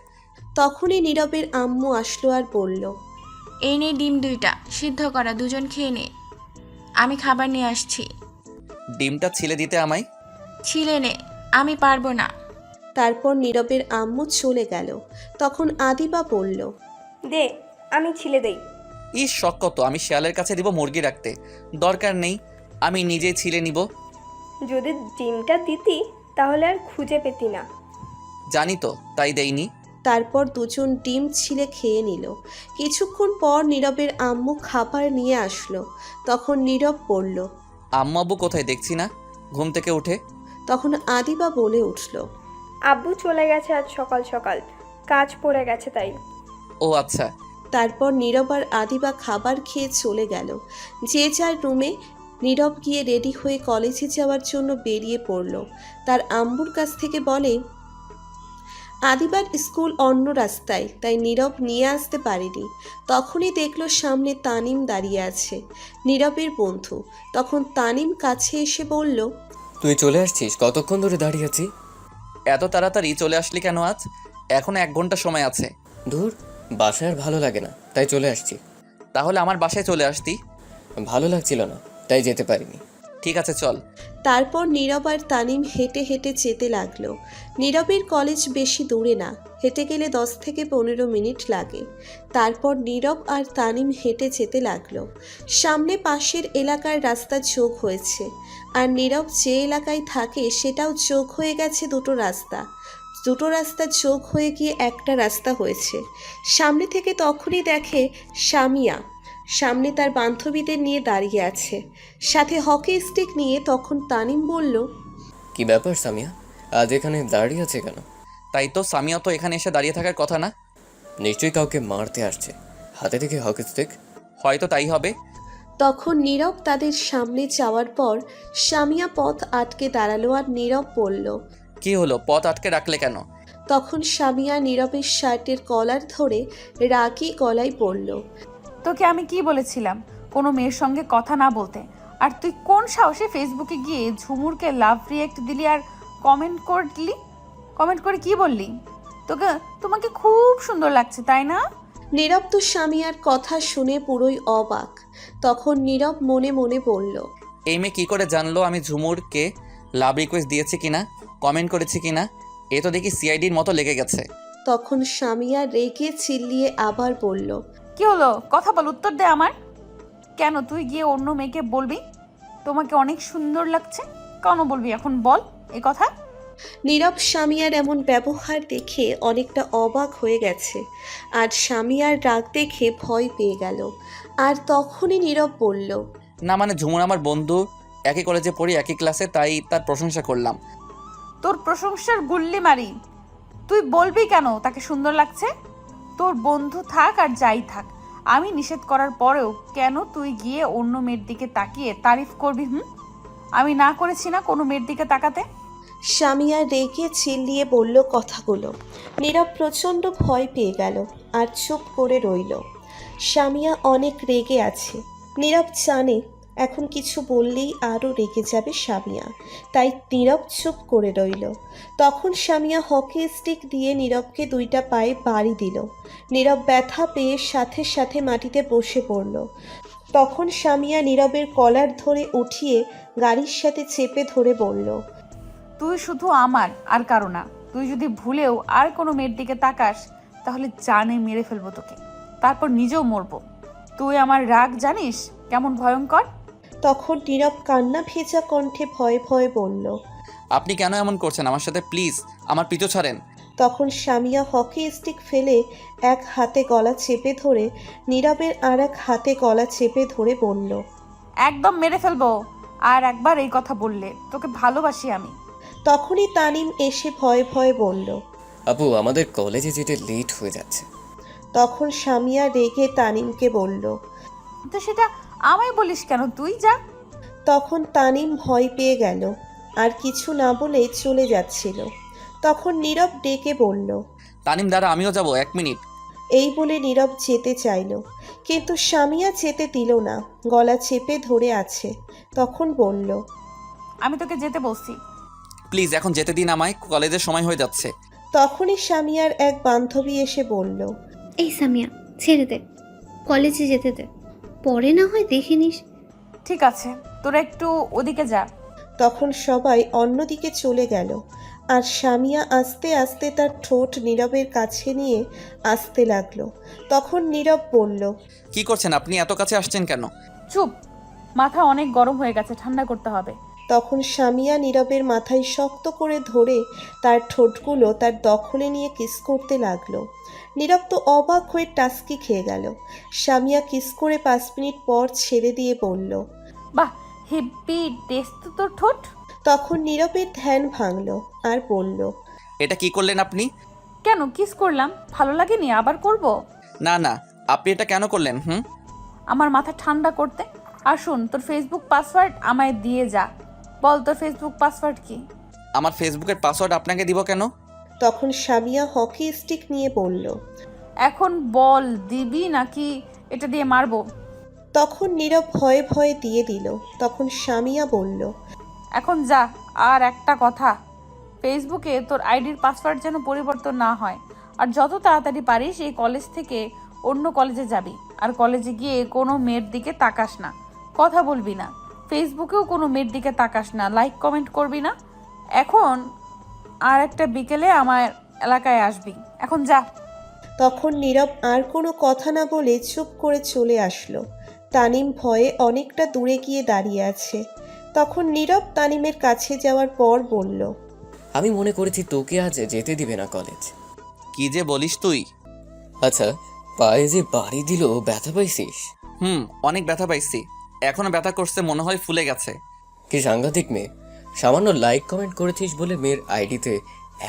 Speaker 2: তখনই নীরবের আম্মু আসলো আর বলল,
Speaker 1: এই নে ডিম দুইটা সিদ্ধ করা, দুজন খেয়ে নে, আমি খাবার নিয়ে আসছি।
Speaker 3: ডিমটা ছিলে দিতে আমায়।
Speaker 1: ছিলে নে, আমি পারবো না।
Speaker 2: তারপর নীরবের আম্মু চলে গেল। তখন আদিবা বলল,
Speaker 4: দে, আমি ছিলে দেই।
Speaker 3: শখ কত, আমি শিয়ালের কাছে দিব মুরগি রাখতে, দরকার নেই, আমি নিজেই ছিলে নিব।
Speaker 4: যদি ডিমটা দিতি তাহলে আর খুঁজে পেতি না।
Speaker 3: জানি তো, তাই দেইনি।
Speaker 2: তারপর দুজন ডিম ছিলে খেয়ে নিল। কিছুক্ষণ পর নীরবের আম্মু খাবার নিয়ে আসলো। তখন নীরব বলল,
Speaker 3: আম্মু আব্বু কোথায় দেখছি না ঘুম থেকে উঠে।
Speaker 2: তখন আদিবা বলে উঠল,
Speaker 4: আব্বু চলে গেছে আজ সকাল সকাল, কাজ পড়ে গেছে তাই।
Speaker 3: ও আচ্ছা।
Speaker 2: তারপর নীরব আর আদিবা খাবার খেয়ে চলে গেল। যে যার রুমে। নীরব গিয়ে রেডি হয়ে কলেজে যাওয়ার জন্য বেরিয়ে পড়ল। তার আম্মুর কাছ থেকে বলে, আদিবার স্কুল অন্য রাস্তায়, তাই নীরব নিয়ে আসতে পারেনি। তখনই দেখল সামনে তানিম দাঁড়িয়ে আছে, নীরবের বন্ধু। তখন তানিম কাছে এসে বলল,
Speaker 7: তুই চলে আসছিস? কতক্ষণ ধরে দাঁড়িয়ে আছি।
Speaker 3: এত তাড়াতাড়ি চলে আসলি কেন আজ? এখনো 1 ঘন্টা সময় আছে।
Speaker 7: ধুর, বাসায় আর ভালো লাগে না, তাই চলে আসছি।
Speaker 3: তাহলে আমার বাসায় চলে আসতি।
Speaker 7: ভালো লাগছিল না, তাই যেতে পারিনি।
Speaker 3: ঠিক আছে চল।
Speaker 2: তারপর নীরব আর তানিম হেঁটে হেঁটে যেতে লাগলো। নীরবের কলেজ বেশি দূরে না, হেঁটে গেলে 10 থেকে 15 মিনিট লাগে। তারপর নীরব আর তানিম হেঁটে যেতে লাগলো। সামনে পাশের এলাকার রাস্তা যোগ হয়েছে, আর নীরব যে এলাকায় থাকে সেটাও যোগ হয়ে গেছে দুটো রাস্তা। দুটো রাস্তা যোগ হয়ে গিয়ে একটা রাস্তা হয়েছে। সামনে থেকে তখনই দেখে সামিয়া সামনে তার বান্ধবীদের নিয়ে দাঁড়িয়ে আছে, সাথে হকি স্টিক নিয়ে। তখন তানিম বলল,
Speaker 7: কি ব্যাপার সামিয়া, আজ এখানে দাঁড়িয়ে আছে কেন?
Speaker 3: তাই তো, সামিয়া তো এখানে এসে দাঁড়িয়ে থাকার কথা না।
Speaker 7: নিশ্চয়ই কাউকে মারতে আসছে, হাতে থেকে হকি স্টিক।
Speaker 3: হয়তো তাই হবে।
Speaker 2: তখন নীরব তাদের সামনে যাওয়ার পর সামিয়া পথ আটকে দাঁড়ালো আর নীরব বলল।
Speaker 3: কি হলো, পথ আটকে রাখলে কেন?
Speaker 2: তখন সামিয়া নীরবের শার্টের কলার ধরে রাগী গলায় বলল।
Speaker 5: তোকে আমি কি বলেছিলাম কোনো মেয়ের সঙ্গে কথা না বলতে? আর তুই কোন সাহসে ফেসবুকে গিয়ে ঝুমুরকে লাভ রিয়েক্ট দিলি আর কমেন্ট করলি? কমেন্ট করে কি বললি? তোমাকে খুব সুন্দর লাগছে, তাই না?
Speaker 2: নীরব তো সামিয়ার কথা শুনে পুরোই অবাক। তখন নীরব মনে মনে বলল।
Speaker 3: এই মেয়ে কী করে জানলো আমি ঝুমুরকে লাভ রিকোয়েস্ট দিয়েছি কিনা, কমেন্ট করেছি কিনা? এ তো দেখি সিআইডির মতো লেগে গেছে।
Speaker 2: তখন সামিয়া রেগে চিল্লিয়ে আবার বলল।
Speaker 5: কি হলো, কথা বল, উত্তর দে আমার। কেন তুই গিয়ে অন্য মেয়েকে বলবি তোমাকে অনেক সুন্দর লাগছে? কেন বলবি এখন বল এ কথা?
Speaker 2: নীরব সামিয়ার এমন ব্যবহার দেখে অনেকটা অবাক হয়ে গেছে আর সামিয়ার রাগ দেখে ভয় পেয়ে গেল। আর তখনই নীরব বলল।
Speaker 3: না মানে ঝুমুর আমার বন্ধু, একই কলেজে পড়ি, একই ক্লাসে, তাই তার প্রশংসা করলাম।
Speaker 5: তোর প্রশংসার গুল্লি মারি। তুই বলবি কেন তাকে সুন্দর লাগছে? তোর বন্ধু থাক আর যাই থাক, আমি নিষেধ করার পরেও কেন তুই গিয়ে অন্য মেয়ের দিকে তাকিয়ে তারিফ করবি? আমি না করেছি না কোনো মেয়ের দিকে তাকাতে?
Speaker 2: সামিয়া রেগে চিল্লিয়ে বলল কথাগুলো। নীরব প্রচণ্ড ভয় পেয়ে গেল আর চুপ করে রইল। সামিয়া অনেক রেগে আছে। নীরব জানে এখন কিছু বললেই আরও রেগে যাবে সামিয়া, তাই নীরব চুপ করে রইল। তখন সামিয়া হকি স্টিক দিয়ে নীরবকে দুইটা পায়ে বাড়ি দিল। নীরব ব্যথা পেয়ে সাথে সাথে মাটিতে বসে পড়ল। তখন সামিয়া নীরবের কলার ধরে উঠিয়ে গাড়ির সাথে চেপে ধরে বলল।
Speaker 5: তুই শুধু আমার আর কারো না। তুই যদি ভুলেও আর কোনো মেয়ের দিকে তাকাস তাহলে জানে মেরে ফেলবো তোকে, তারপর নিজেও মরবো। তুই আমার রাগ জানিস কেমন ভয়ঙ্কর?
Speaker 2: তখন নীরব কান্না ভেজা কণ্ঠে ভয়ে ভয়ে বলল।
Speaker 3: আপনি কেন এমন করছেন আমার সাথে? প্লিজ আমার পিছু ছাড়েন।
Speaker 2: তখন সামিয়া হকি স্টিক ফেলে এক হাতে গলা চেপে ধরে নীরবের আর এক হাতে গলা চেপে ধরে বলল।
Speaker 5: একদম মেরে ফেলবো আর একবার এই কথা বললে। তোকে ভালোবাসি আমি।
Speaker 2: তখনই তানিম এসে ভয়ে ভয়ে বলল।
Speaker 7: আপু, আমাদের কলেজে যেতে লেট হয়ে যাচ্ছে।
Speaker 2: তখন সামিয়া রেগে তানিমকে বলল।
Speaker 5: তো সেটা আমায় বলিস কেন? তুই যা।
Speaker 2: তখন তানিম ভয় পেয়ে গেল আর কিছু না বলে চলে যাচ্ছিল। তখন নীরব ডেকে বলল।
Speaker 3: তানিম দাঁড়া, আমিও যাব, 1 মিনিট।
Speaker 2: এই বলে নীরব যেতে চাইল, কিন্তু সামিয়া যেতে দিল না, গলা চেপে ধরে আছে। তখন বলল।
Speaker 5: আমি তোকে যেতে বলছি।
Speaker 3: প্লিজ এখন যেতে দিন আমায়, কলেজের সময় হয়ে যাচ্ছে।
Speaker 2: তখনই সামিয়ার এক বান্ধবী এসে বলল।
Speaker 8: এই সামিয়া, ছেড়ে দে, কলেজে যেতে দে, পরে না হয় দেখে নিস।
Speaker 5: ঠিক আছে, তোরা একটু ওদিকে যা।
Speaker 2: তখন সবাই অন্যদিকে চলে গেল আর সামিয়া আস্তে আস্তে তার ঠোঁট নীরবের কাছে নিয়ে আসতে লাগলো। তখন নীরব বলল।
Speaker 3: কি করছেন আপনি? এত কাছে আসছেন কেন?
Speaker 5: চুপ, মাথা অনেক গরম হয়ে গেছে, ঠান্ডা করতে হবে।
Speaker 2: তখন সামিয়া নীরবের মাথায় শক্ত করে ধরে তার ঠোঁটগুলো তার দখলে নিয়ে কিস করতে লাগলো। নীরব তো অবাক হয়ে টাস্কি খেয়ে গেল। সামিয়া কিস করে 5 মিনিট পর ছেড়ে দিয়ে বলল।
Speaker 5: বাহ, হেব্বি টেস্ট তো তোর ঠোঁট।
Speaker 2: তখন নীরবের ধ্যান ভাঙল আর বলল।
Speaker 3: এটা কি করলেন আপনি?
Speaker 5: কেন, কিস করলাম, ভালো লাগেনি? আবার করব?
Speaker 3: না না, আপনি এটা কেন করলেন?
Speaker 5: আমার মাথা ঠান্ডা করতে। আর শোন, তোর ফেসবুক পাসওয়ার্ড আমায় দিয়ে যা। বল তোর ফেসবুক পাসওয়ার্ড কি?
Speaker 3: আমার ফেসবুকের পাসওয়ার্ড আপনাকে দিব কেন?
Speaker 2: তখন সামিয়া হকি স্টিক নিয়ে বলল।
Speaker 5: এখন বল, দিবি নাকি এটা দিয়ে মারবো?
Speaker 2: তখন নীরব ভয়ে ভয়ে দিয়ে দিল। তখন সামিয়া বলল।
Speaker 5: এখন যা। আর একটা কথা, ফেসবুকে তোর আইডির পাসওয়ার্ড যেন পরিবর্তন না হয়। আর যত তাড়াতাড়ি পারিস এই কলেজ থেকে অন্য কলেজে যাবি। আর কলেজে গিয়ে কোনো মেয়ের দিকে তাকাস না, কথা বলবি না, ফেসবুকেও কোনো মেয়ের দিকে তাকাস না, লাইক কমেন্ট করবি না। এখন আর একটা বিকেলে আমার এলাকায় আসবি। এখন যা।
Speaker 2: তখন নীরব আর কোনো কথা না বলে চুপ করে চলে আসলো। তানিম ভয়ে অনেকটা দূরে গিয়ে দাঁড়িয়ে আছে। তখন নীরব তানিমের কাছে যাওয়ার পর বলল।
Speaker 7: আমি মনে করেছি তোকে আজ যেতে দিবে না কলেজ।
Speaker 3: কি যে বলিস তুই?
Speaker 7: আচ্ছা, পায়ে যে বাড়ি দিল, ব্যথা পাইছিস?
Speaker 3: অনেক ব্যথা পাইছি, এখনো ব্যথা করছে, মনে হয় ফুলে গেছে।
Speaker 7: কি সাংঘাতিক মেয়ে! সামান্য লাইক কমেন্ট করেছিস বলে মেয়ের আইডিতে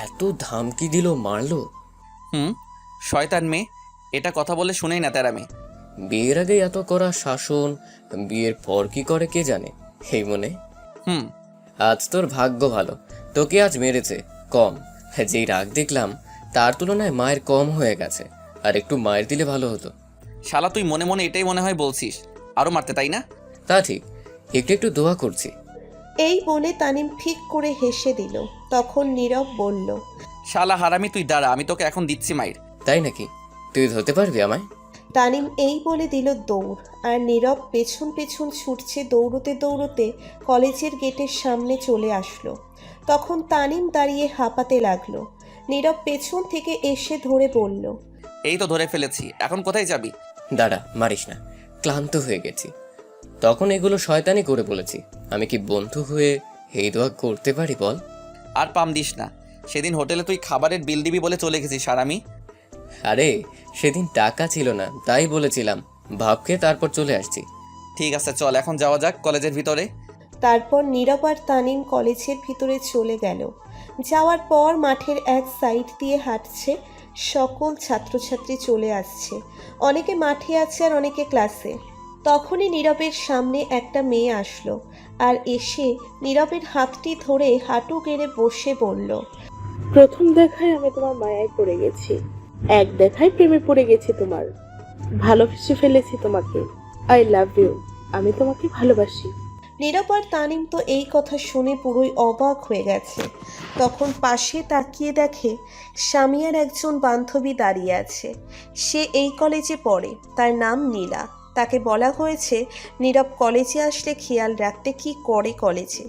Speaker 7: এত ধামকি দিল, মারলো।
Speaker 3: শয়তান মেয়ে, এটা কথা বলে শুনেই না তেরা মেয়ে।
Speaker 7: বিয়ের আগে এত করা শাসন, বিয়ের পর কি করে কে জানে। এই মনে
Speaker 3: হুম।
Speaker 7: আজ তোর ভাগ্য ভালো, তোকে আজ মেরেছে কম। যেই রাগ দেখলাম তার তুলনায় মায়ের কম হয়ে গেছে। আর একটু মায়ের দিলে ভালো হতো।
Speaker 3: শালা তুই মনে মনে এটাই মনে হয় বলছিস, আরও মারতে তাই না?
Speaker 7: তা ঠিক, একটু একটু দোয়া করছি।
Speaker 2: এই বলে তানিম ফিক করে হেসে দিল। তখন নীরব বলল,
Speaker 3: শালা হারামি তুই দাঁড়া, আমি তোকে এখন দিচ্ছি মাইর।
Speaker 7: তাই নাকি? তুই ধরতে পারবি আমায়?
Speaker 2: তানিম এই বলে দিল দৌড়। আর নীরব পেছন পেছন ছুটছে দৌড়তে দৌড়তে কলেজের গেটের সামনে চলে আসলো। তখন তানিম দাঁড়িয়ে হাঁপাতে লাগলো। নীরব পেছন থেকে এসে ধরে বলল,
Speaker 3: এই তো ধরে ফেলেছি, এখন কোথায় যাবি?
Speaker 7: দাঁড়া, মারিস না, ক্লান্ত হয়ে গেছি। তখন এগুলো শয়তানি করে বলেছি। আমি কি বন্ধু হয়ে এই দোয়া করতে পারি বল?
Speaker 3: আর পাম দিস না, সেদিন হোটেলে তুই খাবারের বিল দিবি বলে চলে গেছিস হারামি।
Speaker 7: আরে সেদিন টাকা ছিল না, তাই বলেছিলাম ভাবকে, তারপর চলে আসছি।
Speaker 3: ঠিক আছে চল এখন যাওয়া যাক কলেজের ভিতরে।
Speaker 2: তারপর নীরব আর তানিম কলেজের ভিতরে চলে গেল। যাওয়ার পর মাঠের এক সাইড দিয়ে হাঁটছে, সকল ছাত্রছাত্রী চলে আসছে। অনেকে মাঠে আছে আর অনেকে ক্লাসে। তখনই নীরবের সামনে একটা মেয়ে আসলো আর এসে নীরবের হাতটি ধরে হাঁটু গেড়ে বসে বলল,
Speaker 9: প্রথম দেখায় আমি তোমার মায়ায় পড়ে গেছি, এক দেখায় প্রেমে পড়ে গেছি তোমার, ভালোবেসে ফেলেছি তোমাকে। আই লাভ ইউ, আমি তোমাকে ভালোবাসি।
Speaker 2: নীরব আর তানিম তো এই কথা শুনে পুরোই অবাক হয়ে গেছে। তখন পাশে তাকিয়ে দেখে সামিয়ার একজন বান্ধবী দাঁড়িয়ে আছে। সে এই কলেজে পড়ে, তার নাম নীলা। তাকে বলা হয়েছে নীরব কলেজে আসলে খেয়াল রাখতে কি করে কলেজে।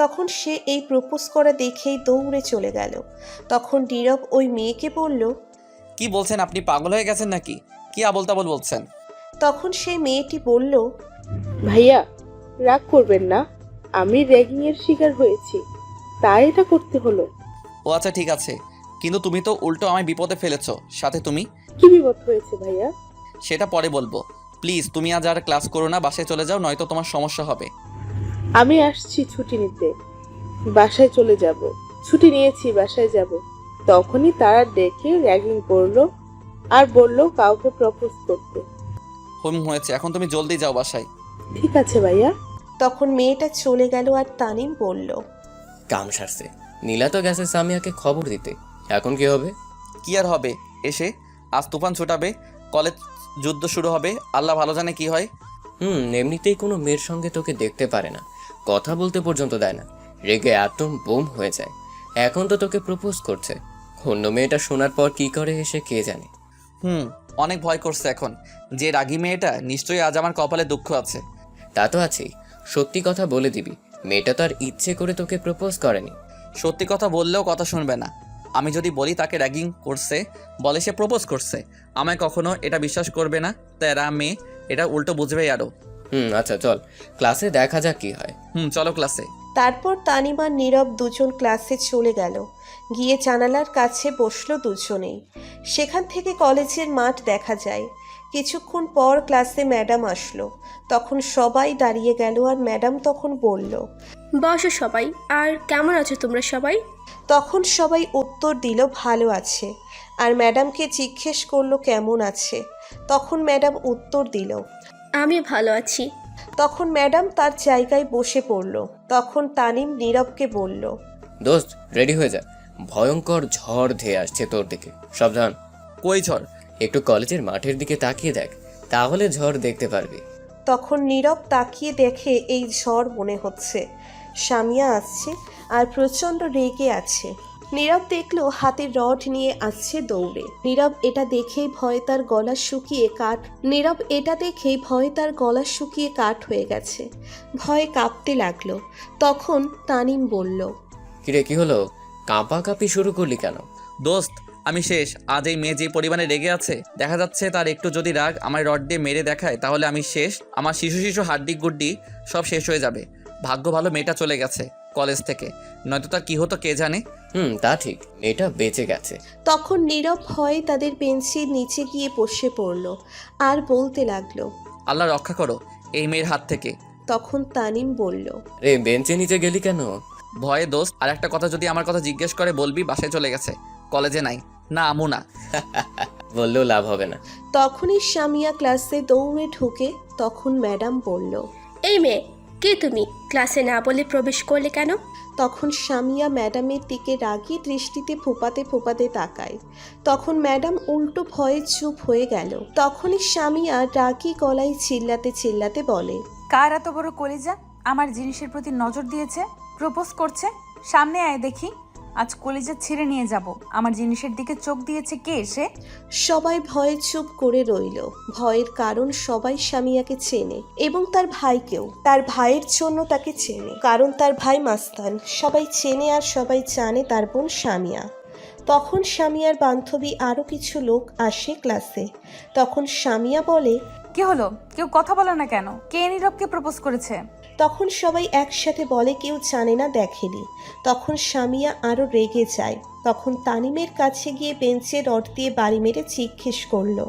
Speaker 2: তখন সে এই প্রপোজ করা দেখেই দৌড়ে চলে গেল। তখন নীরব ওই মেয়েকে বলল,
Speaker 3: কি বলছেন আপনি, পাগল হয়ে গেছেন নাকি? কি আবোল তাবোল বলছেন?
Speaker 2: তখন সেই মেয়েটি বলল,
Speaker 9: ভাইয়া রাগ করবেন না, আমি র্যাগিং এর শিকার হয়েছি, তাই এটা করতে হলো।
Speaker 3: ও আচ্ছা ঠিক আছে, কিন্তু তুমি তো উল্টো আমায় বিপদে ফেলেছো। সাথে তুমি
Speaker 9: কি বিপদ হয়েছে ভাইয়া?
Speaker 3: সেটা পরে বলবো। প্লিজ তুমি আজ আর ক্লাস করো না, বাসায় চলে যাও, নয়তো তোমার সমস্যা হবে।
Speaker 9: আমি আসছি ছুটি নিতে, বাসায় চলে যাব। ছুটি নিয়েছি, বাসায় যাব। তখনই তারা দেখে র্যাগিং করলো আর বলল কাউকে প্রপোজ করতে।
Speaker 3: হয়েছে, এখন তুমি জলদি যাও বাসায়।
Speaker 9: ঠিক আছে ভাইয়া।
Speaker 2: তখন মেয়েটা চলে গেল আর তানিম বলল,
Speaker 7: কাম সারছে। নীলা তো গেছে সামিয়াকে খবর দিতে, এখন কি হবে?
Speaker 3: কি আর হবে, এসে আজ তুফান ছুটাবে, কলেজ যুদ্ধ শুরু হবে, আল্লাহ ভালো জানে কি হয়।
Speaker 7: এমনিতেই কোনো মেয়ের সঙ্গে তোকে দেখতে পারে না, কথা বলতে পর্যন্ত দেয় না, রেগে অ্যাটম বোম হয়ে যায়। এখন তো তোকে প্রপোজ করছে, অন্য মেয়েটা শোনার পর কি করে এসে কে জানে।
Speaker 3: অনেক ভয় করছে এখন, যে রাগী মেয়েটা নিশ্চয়ই আজ আমার কপালে দুঃখ আছে।
Speaker 7: তা তো আছেই। সত্যি কথা বলে দিবি, মেয়েটা তো আর ইচ্ছে করে তোকে প্রপোজ করেনি।
Speaker 3: সত্যি কথা বললেও কথা শুনবে না। আমি যদি বলি তাকে র্যাগিং করছে, বলে সে প্রপোজ করছে, আমায় কখনো এটা বিশ্বাস করবে না। তারা মেয়ে এটা উল্টো বুঝবেই আরো।
Speaker 7: আচ্ছা চল, ক্লাসে দেখা যাক কি হয়।
Speaker 3: চলো ক্লাসে।
Speaker 2: তারপর তানিম আর নীরব দুজন ক্লাসে চলে গেল। গিয়ে জানালার কাছে বসলো দুজনেই। সেখান থেকে কলেজের মাঠ দেখা যায়। কিছুক্ষণ পর ক্লাসে ম্যাডাম আসলো। তখন সবাই দাঁড়িয়ে গেল আর ম্যাডাম তখন বলল,
Speaker 10: বসো সবাই। আর কেমন আছো তোমরা সবাই?
Speaker 2: তখন সবাই উত্তর দিল ভালো আছে। আর ম্যাডামকে জিজ্ঞেস করলো কেমন আছে। তখন ম্যাডাম উত্তর দিল,
Speaker 10: আমি ভালো আছি।
Speaker 2: তখন ম্যাডাম তার জায়গায় বসে পড়ল। তখন তানিম নীরবকে বলল,
Speaker 7: দোস্ত রেডি হয়ে যা, ভয়ঙ্কর ঝড় ধেয়ে আসছে তোর দিকে, সাবধান।
Speaker 3: কই ঝড়?
Speaker 7: একটু কলেজের মাঠের দিকে তাকিয়ে দেখ, তাহলে ঝড় দেখতে পারবি।
Speaker 2: তখন নীরব তাকিয়ে দেখে এই ঝড় মনে হচ্ছে সামিয়া আসছে আর প্রচণ্ড রেগে আছে। নীরব দেখলো হাতে রড নিয়ে আসছে দৌড়ে। নীরব এটা দেখেই ভয়ে তার গলা শুকিয়ে কাঠ হয়ে গেছে। ভয়ে কাঁপতে লাগলো। তখন তানিম বলল,
Speaker 7: কিরে কি হলো, কাঁপাকাঁপি শুরু করলি কেন?
Speaker 3: দোস্ত আমি শেষ। আজ এই মেয়ে যে পরিমাণে রেগে আছে, দেখা যাচ্ছে তার একটু যদি রাগ আমার রড দিয়ে মেরে দেখায় তাহলে আমি শেষ। আমার শিশু হাড্ডি গুড্ডি সব শেষ হয়ে যাবে। ভাগ্য ভালো মেয়েটা চলে গেছে কলেজ থেকে, নয়তো তার কি হতো কে জানে।
Speaker 7: তা ঠিক, মেয়েটা বেঁচে গেছে।
Speaker 2: তখন নীরব ভয়ে তাদের বেঞ্চের নিচে গিয়ে বসে পড়ল আর বলতে লাগলো,
Speaker 3: আল্লাহ রক্ষা করো এই মেয়ের হাত থেকে।
Speaker 2: তখন তানিম বলল,
Speaker 7: রে বেঞ্চে নিচে গেলি কেন?
Speaker 3: ভয়ে দোস্ত। আর একটা কথা যদি আমার কথা জিজ্ঞেস করে বলবি বাসায় চলে গেছে, কলেজে নাই। না আমু না।
Speaker 7: বললেও লাভ হবে না।
Speaker 2: তখনই সামিয়া ক্লাসে দৌড়ে ঢুকে। তখন ম্যাডাম বলল।
Speaker 10: এই মেয়ে, কে তুমি? ক্লাসে না বলে প্রবেশ করলে কেন?
Speaker 2: তখন সামিয়া ম্যাডামের দিকে রাগী দৃষ্টিতে ফোপাতে ফোপাতে তাকায়। তখন ম্যাডাম উল্টো ভয়ে চুপ হয়ে গেল। তখনই সামিয়া রাগী গলায় চিল্লাতে চিল্লাতে বলে।
Speaker 5: কার এত বড় কলিজা আমার জিনিসের প্রতি নজর দিয়েছে, প্রপোজ করছে? সামনে আয় দেখি, আজ কলিজা ছিঁড়ে নিয়ে যাব। আমার জিনিসের দিকে চোখ দিয়েছে কে সে?
Speaker 2: সবাই ভয়ে চুপ করে রইল। ভয়ের কারণ সবাই সামিয়াকে চেনে এবং তার ভাইকেও। তার ভাইয়ের জন্য তাকে চেনে, কারণ তার ভাই মাস্তান। সবাই চেনে আর সবাই জানে তার বোন সামিয়া। তখন সামিয়ার বান্ধবী আরও কিছু লোক আসে ক্লাসে। তখন সামিয়া বলে।
Speaker 5: কি হলো? কেউ কথা বলে না কেন? কে নীরবকে প্রপোজ করেছে?
Speaker 2: তখন সবাই একসাথে বলে কেউ জানে না, দেখেনি। তখন সামিয়া আরও রেগে যায়। তখন তানিমের কাছে গিয়ে বেঞ্চে রড দিয়ে বাড়ি মেরে জিজ্ঞেস করলো।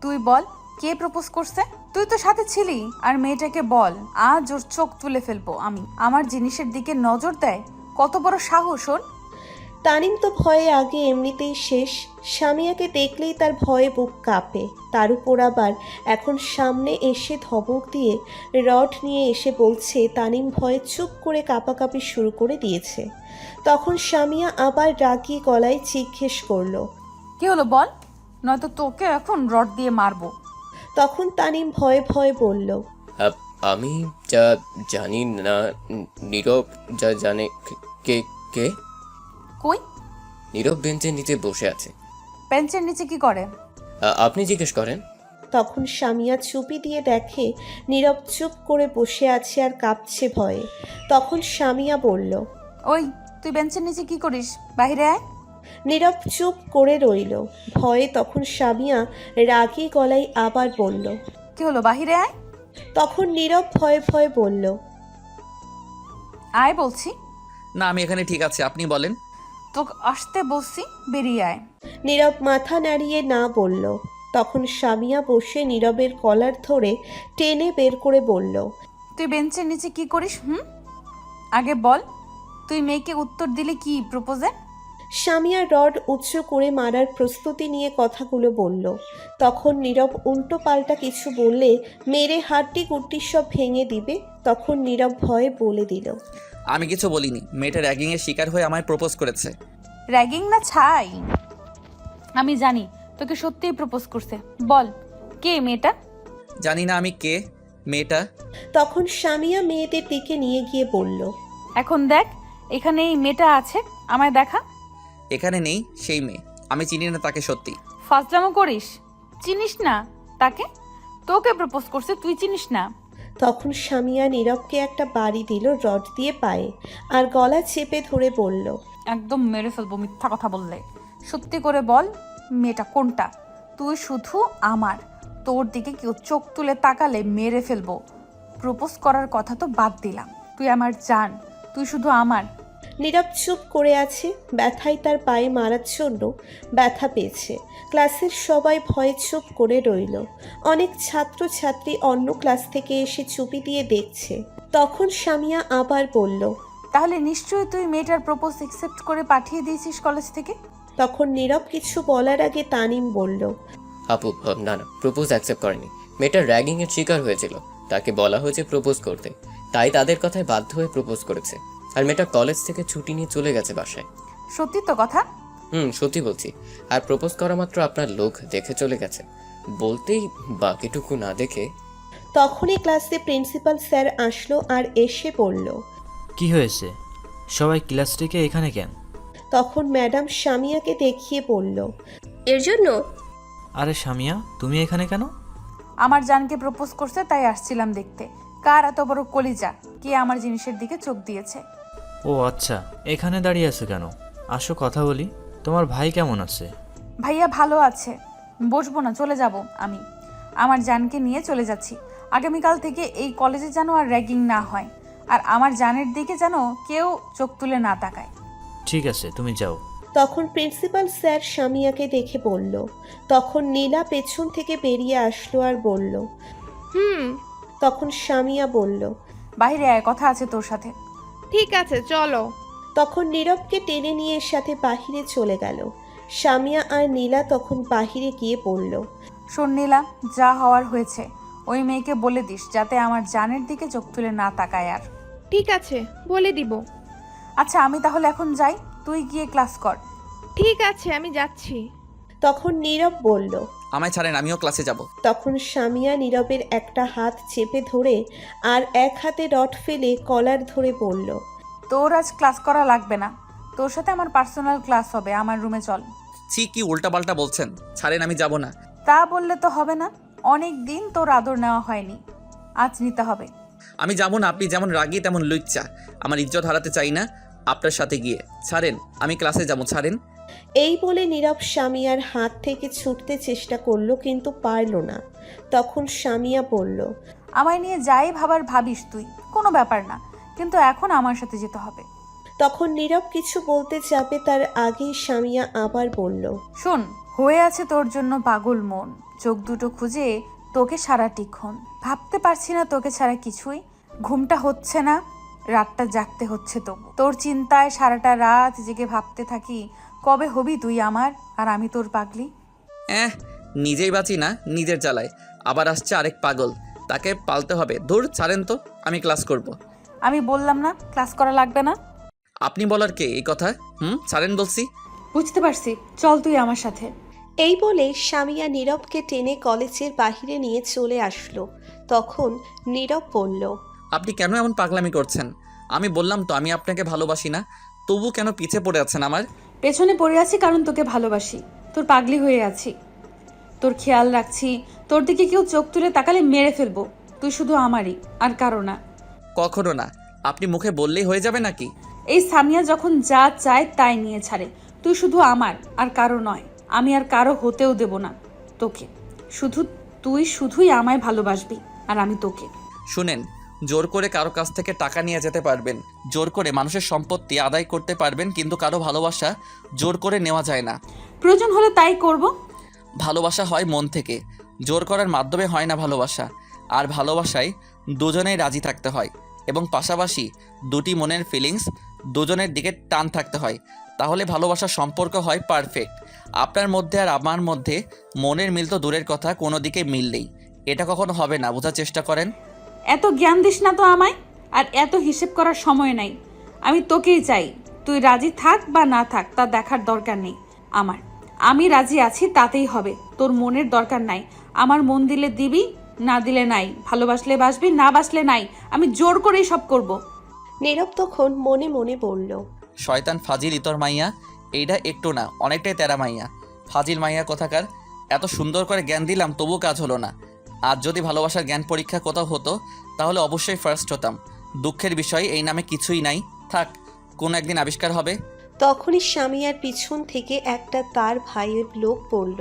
Speaker 5: তুই বল, কে প্রপোজ করছে? তুই তো সাথে ছিলি। আর মেয়েটাকে বল, আজ ওর চোখ তুলে ফেলবো আমি। আমার জিনিসের দিকে নজর দেয়, কত বড় সাহস ওর!
Speaker 2: তানিম তো ভয়ে আগে এমনিতেই শেষ। সামিয়াকে দেখলেই তার ভয়ে বুক কাঁপে। তার উপর আবার এখন সামনে এসে ধমক দিয়ে রড নিয়ে এসে বলছে। তানিম ভয়ে চুপ করে কাঁপাকাঁপি শুরু করে দিয়েছে। তখন সামিয়া আবার রাগী গলায় জিজ্ঞেস করলো।
Speaker 5: কি হলো বল, নয়তো তোকে এখন রড দিয়ে মারবো।
Speaker 2: তখন তানিম ভয়ে ভয়ে বলল।
Speaker 7: আমি যা জানি না, নীরব যা জানে। কে কে?
Speaker 5: কই?
Speaker 7: নীরব বেঞ্চের নিচে বসে আছে।
Speaker 5: বেঞ্চের নিচে কি করে?
Speaker 7: আপনি জিজ্ঞেস করেন।
Speaker 2: তখন সামিয়া চুপি দিয়ে দেখে নীরব চুপ করে বসে আছে আর কাঁপছে ভয়ে। তখন সামিয়া বলল।
Speaker 5: ওই, তুই বেঞ্চের নিচে কি করিস? বাইরে আয়।
Speaker 2: নীরব চুপ করে রইল ভয়ে। তখন সামিয়া রাগী গলায় আবার বলল।
Speaker 5: কি হলো, বাহিরে আয়।
Speaker 2: তখন নীরব ভয়ে ভয়ে বলল।
Speaker 5: আয় বলছি।
Speaker 3: না, আমি এখানে ঠিক আছে, আপনি বলেন।
Speaker 5: তোকে আসতে বলছি, বেরিয়ে আয়।
Speaker 2: নীরব মাথা নাড়িয়ে না বলল। তখন সামিয়া বসে নীরবের কলার ধরে টেনে বের করে বলল।
Speaker 5: তুই বেঞ্চের নিচে কি করিস? আগে বল, তুই মেয়েকে উত্তর দিলে কি প্রপোজে?
Speaker 2: সামিয়া রড উঁচু করে মারার প্রস্তুতি নিয়ে কথাগুলো বলল। তখন নীরব উল্টো পাল্টা কিছু বললে মেরে হাড্ডি গুড্ডি সব ভেঙে দিবে। তখন নীরব ভয়ে বলে দিল।
Speaker 3: আমি কিছু বলিনি। মেয়েটা র্যাগিংয়ের শিকার হয়ে আমায় প্রপোজ করেছে।
Speaker 5: র্যাগিং না ছাই, আমি জানি তোকে সত্যিই প্রপোজ করছে। বল, কে মেয়েটা?
Speaker 3: জানি না আমি কে। মেয়েটা।
Speaker 2: তখন সামিয়া মেয়েদের দিকে নিয়ে গিয়ে বলল।
Speaker 5: এখন দেখ, এখানে এই মেয়েটা আছে, আমায় দেখা।
Speaker 3: এখানে নেই সেই মেয়ে। আমি চিনি না তাকে সত্যি।
Speaker 5: ফাজলামো করিস? চিনিস না তাকে? তোকে প্রপোজ করছে, তুই চিনিস না?
Speaker 2: তখন সামিয়া নীরবকে একটা বাড়ি দিল রড দিয়ে পায়ে আর গলা চেপে ধরে বলল।
Speaker 5: একদম মেরে ফেলবো মিথ্যা কথা বললে। সত্যি করে বল, মেয়েটা কোনটা? তুই শুধু আমার। তোর দিকে কেউ চোখ তুলে তাকালে মেরে ফেলবো। প্রপোজ করার কথা তো বাদ দিলাম, তুই আমার জান, তুই শুধু আমার।
Speaker 2: নীরব চুপ করে আছে। ব্যথায় তার পায়ে মারার জন্য ব্যথা পেয়েছে। ক্লাসের সবাই ভয়ে চুপ করে রইল। অনেক ছাত্র ছাত্রী অন্য ক্লাস থেকে এসে চুপি দিয়ে দেখছে। তখন সামিয়া আবার বলল।
Speaker 5: তাহলে নিশ্চয়ই তুই মেয়েটার প্রপোজ অ্যাকসেপ্ট করে পাঠিয়ে দিয়েছিস কলেজ থেকে?
Speaker 2: তখন নীরব কিছু বলার আগে তানিম বলল।
Speaker 7: আপু না না, প্রপোজ অ্যাকসেপ্ট করেনি। মেয়েটা র্যাগিংয়ের শিকার হয়েছিল, তাকে বলা হয়েছে প্রপোজ করতে, তাই তাদের কথায় বাধ্য হয়ে প্রপোজ করেছে। আর মেয়েটা কলেজ থেকে ছুটি নিয়ে চলে গেছে বাসায়।
Speaker 5: সত্যি তো কথা?
Speaker 7: সত্যি বলছি। আর প্রপোজ করা মাত্র আপনার লোক দেখে চলে গেছে, বলতেই বাকিটুকু না দেখে।
Speaker 2: তখনই ক্লাসে প্রিন্সিপাল স্যার আসলো আর এসে বলল।
Speaker 11: কি হয়েছে, সবাই ক্লাস থেকে এখানে কেন?
Speaker 2: তখন ম্যাডাম সামিয়াকে দেখিয়ে বলল।
Speaker 10: এর জন্য?
Speaker 11: আরে সামিয়া, তুমি এখানে কেন?
Speaker 5: আমার জানকে প্রপোজ করছে, তাই আসছিলাম দেখতে কার এত বড় কলিজা, কে আমার জিনিসের দিকে চোখ দিয়েছে।
Speaker 11: ও আচ্ছা, এখানে দাঁড়িয়ে আছো কেন? আসো কথা বলি। তোমার ভাই কেমন আছে?
Speaker 5: ভাইয়া ভালো আছে। বসবো না, চলে যাব আমি। আমার জানকে নিয়ে চলে যাচ্ছি। আগামীকাল থেকে এই কলেজে যেন আর র্যাগিং না হয়, আর আমার জানের দিকে যেন কেউ চোখ তুলে না তাকায়।
Speaker 11: ঠিক আছে, তুমি যাও।
Speaker 2: তখন প্রিন্সিপাল স্যার সামিয়াকে দেখে বলল। তখন নীলা পেছন থেকে বেরিয়ে আসলো আর বলল। তখন সামিয়া বলল।
Speaker 5: বাইরে আয়, কথা আছে তোর সাথে।
Speaker 6: ঠিক আছে, চলো।
Speaker 2: তখন নীরবকে টেনে নিয়ে সাথে বাহিরে চলে গেল। সামিয়া আর নীলা তখন বাহিরে গিয়ে পড়ল।
Speaker 5: শোন নীলা, যা হওয়ার হয়েছে। ওই মেয়েকে বলে দিস যাতে আমার জানের দিকে চোখ তুলে না তাকায় আর।
Speaker 12: ঠিক আছে, বলে দিব।
Speaker 5: আচ্ছা, আমি তাহলে এখন যাই, তুই গিয়ে ক্লাস কর।
Speaker 12: ঠিক আছে, আমি যাচ্ছি।
Speaker 2: তখন নীরব বলল।
Speaker 3: আমায় ছাড়েন, আমিও ক্লাসে যাব।
Speaker 2: তখন সামিয়া নীরবের একটা হাত চেপে ধরে আর এক হাতে রড ফেলে কলার ধরে বলল।
Speaker 5: তোর আজ ক্লাস করা লাগবে না, তোর সাথে আমার পার্সোনাল ক্লাস হবে। আমার রুমে চল।
Speaker 3: ছি, কি উল্টাপাল্টা বলছেন, ছাড়েন, আমি যাব না।
Speaker 5: তা বললে তো হবে না, অনেক দিন তোর আদর নেওয়া হয়নি, আজ নিতে হবে।
Speaker 3: আমি যাব না, আপনি যেমন রাগী তেমন লুচ্চা। আমার ইজ্জত হারাতে চাই না আপনার সাথে গিয়ে। ছাড়েন, আমি ক্লাসে যাব, ছাড়েন।
Speaker 2: এই বলে নীরব সামিয়ার হাত থেকে ছুটতে চেষ্টা করলো, কিন্তু পারল না। তখন সামিয়া বলল।
Speaker 5: আমায় নিয়ে যাই ভাবার ভাবিস তুই, কোনো ব্যাপার না, কিন্তু এখন আমার সাথে যেতে হবে।
Speaker 2: তখন নীরব কিছু বলতে যাবে তার আগেই সামিয়া আবার বলল।
Speaker 5: শোন, হয়ে আছে তোর জন্য পাগল মন, চোখ দুটো খুঁজে তোকে সারাটিক্ষণ ভাবতে পারছি না তোকে ছাড়া কিছুই। ঘুমটা হচ্ছে না, রাতটা জাগতে হচ্ছে তবু তোর চিন্তায় সারাটা রাত জেগে ভাবতে থাকি কবে হবি তুই আমার আর আমি তোর পাগলি।
Speaker 3: নিজেই বাঁচি না নিজের জ্বালায়, আবার আসছে আরেক পাগল, তাকে পালতে হবে। দূর, ছাড়েন তো, আমি ক্লাস করব।
Speaker 5: আমি বললাম না ক্লাস করা লাগবে না?
Speaker 3: আপনি বলার কে এই কথা? ছাড়েন বলছি।
Speaker 5: বুঝতে পারছি, চল তুই আমার সাথে।
Speaker 2: এই বলে সামিয়া নীরবকে টেনে কলেজের বাহিরে নিয়ে চলে আসলো। তখন নীরব বলল।
Speaker 3: আপনি কেন এমন পাগলামি করছেন? আমি বললাম তো আমি আপনাকে ভালোবাসি না, তবু কেন পিছে পড়ে আছেন আমার?
Speaker 5: পেছনে পড়ে আছি কারণ তোকে ভালোবাসি, তোর পাগলি হয়ে আছি, তোর খেয়াল রাখছি। তোর দিকে কেউ চোখ তুলে তাকালে মেরে ফেলবো। তুই শুধু আমারই, আর কারো না।
Speaker 3: কখনো না। আপনি মুখে বললেই হয়ে যাবে নাকি?
Speaker 5: এই সামিয়া যখন যা চায় তাই নিয়ে ছাড়ে। তুই শুধু আমার, আর কারো নয়। আমি আর কারো হতেও দেব না তোকে। তুই শুধুই আমায় ভালোবাসবি, আর আমি তোকে।
Speaker 3: শুনেন, জোর করে কারো কাছ থেকে টাকা নিয়ে যেতে পারবেন, জোর করে মানুষের সম্পত্তি আদায় করতে পারবেন, কিন্তু কারো ভালোবাসা জোর করে নেওয়া যায় না।
Speaker 5: প্রয়োজন হলে তাই করব।
Speaker 3: ভালোবাসা হয় মন থেকে, জোর করার মাধ্যমে হয় না ভালোবাসা। আর ভালোবাসায় দুজনেই রাজি থাকতে হয়, এবং পাশাপাশি দুটি মনের ফিলিংস দুজনের দিকে টান থাকতে হয়, তাহলে ভালোবাসার সম্পর্ক হয় পারফেক্ট। আপনার মধ্যে আর আমার মধ্যে মনের মিল তো দূরের কথা, কোনো দিকে মিল নেই। এটা কখনো হবে না, বোঝার চেষ্টা করেন।
Speaker 5: এত জ্ঞান দিস না তো আমায়, আর এত হিসেব করার সময় নাই। আমি তোকেই চাই, তুই রাজি থাক বা না থাক তা দেখার দরকার নেই আমার। আমি রাজি আছি, তাতেই হবে। তোর মনের দরকার নাই। আমার মন দিলে দিবি, না দিলে নাই। ভালোবাসলে বাসবি, না বাসলে নাই। আমি জোর করেই সব করব।
Speaker 2: নীরব তখন মনে মনে বলল।
Speaker 3: শয়তান ফাজিল ইতর মাইয়া, এইটা একটু না অনেকটাই তেরা মাইয়া। ফাজিল মাইয়া কোথাকার। এত সুন্দর করে জ্ঞান দিলাম তবু কাজ হলো না। আর যদি ভালোবাসার জ্ঞান পরীক্ষা কোথাও হতো তাহলে অবশ্যই ফার্স্ট হতাম। দুঃখের বিষয় এই নামে কিছুই নাই, থাক, কোনো একদিন আবিষ্কার হবে।
Speaker 2: তখনই সামিয়ার পিছন থেকে একটা তার ভাইয়ের লোক বলল।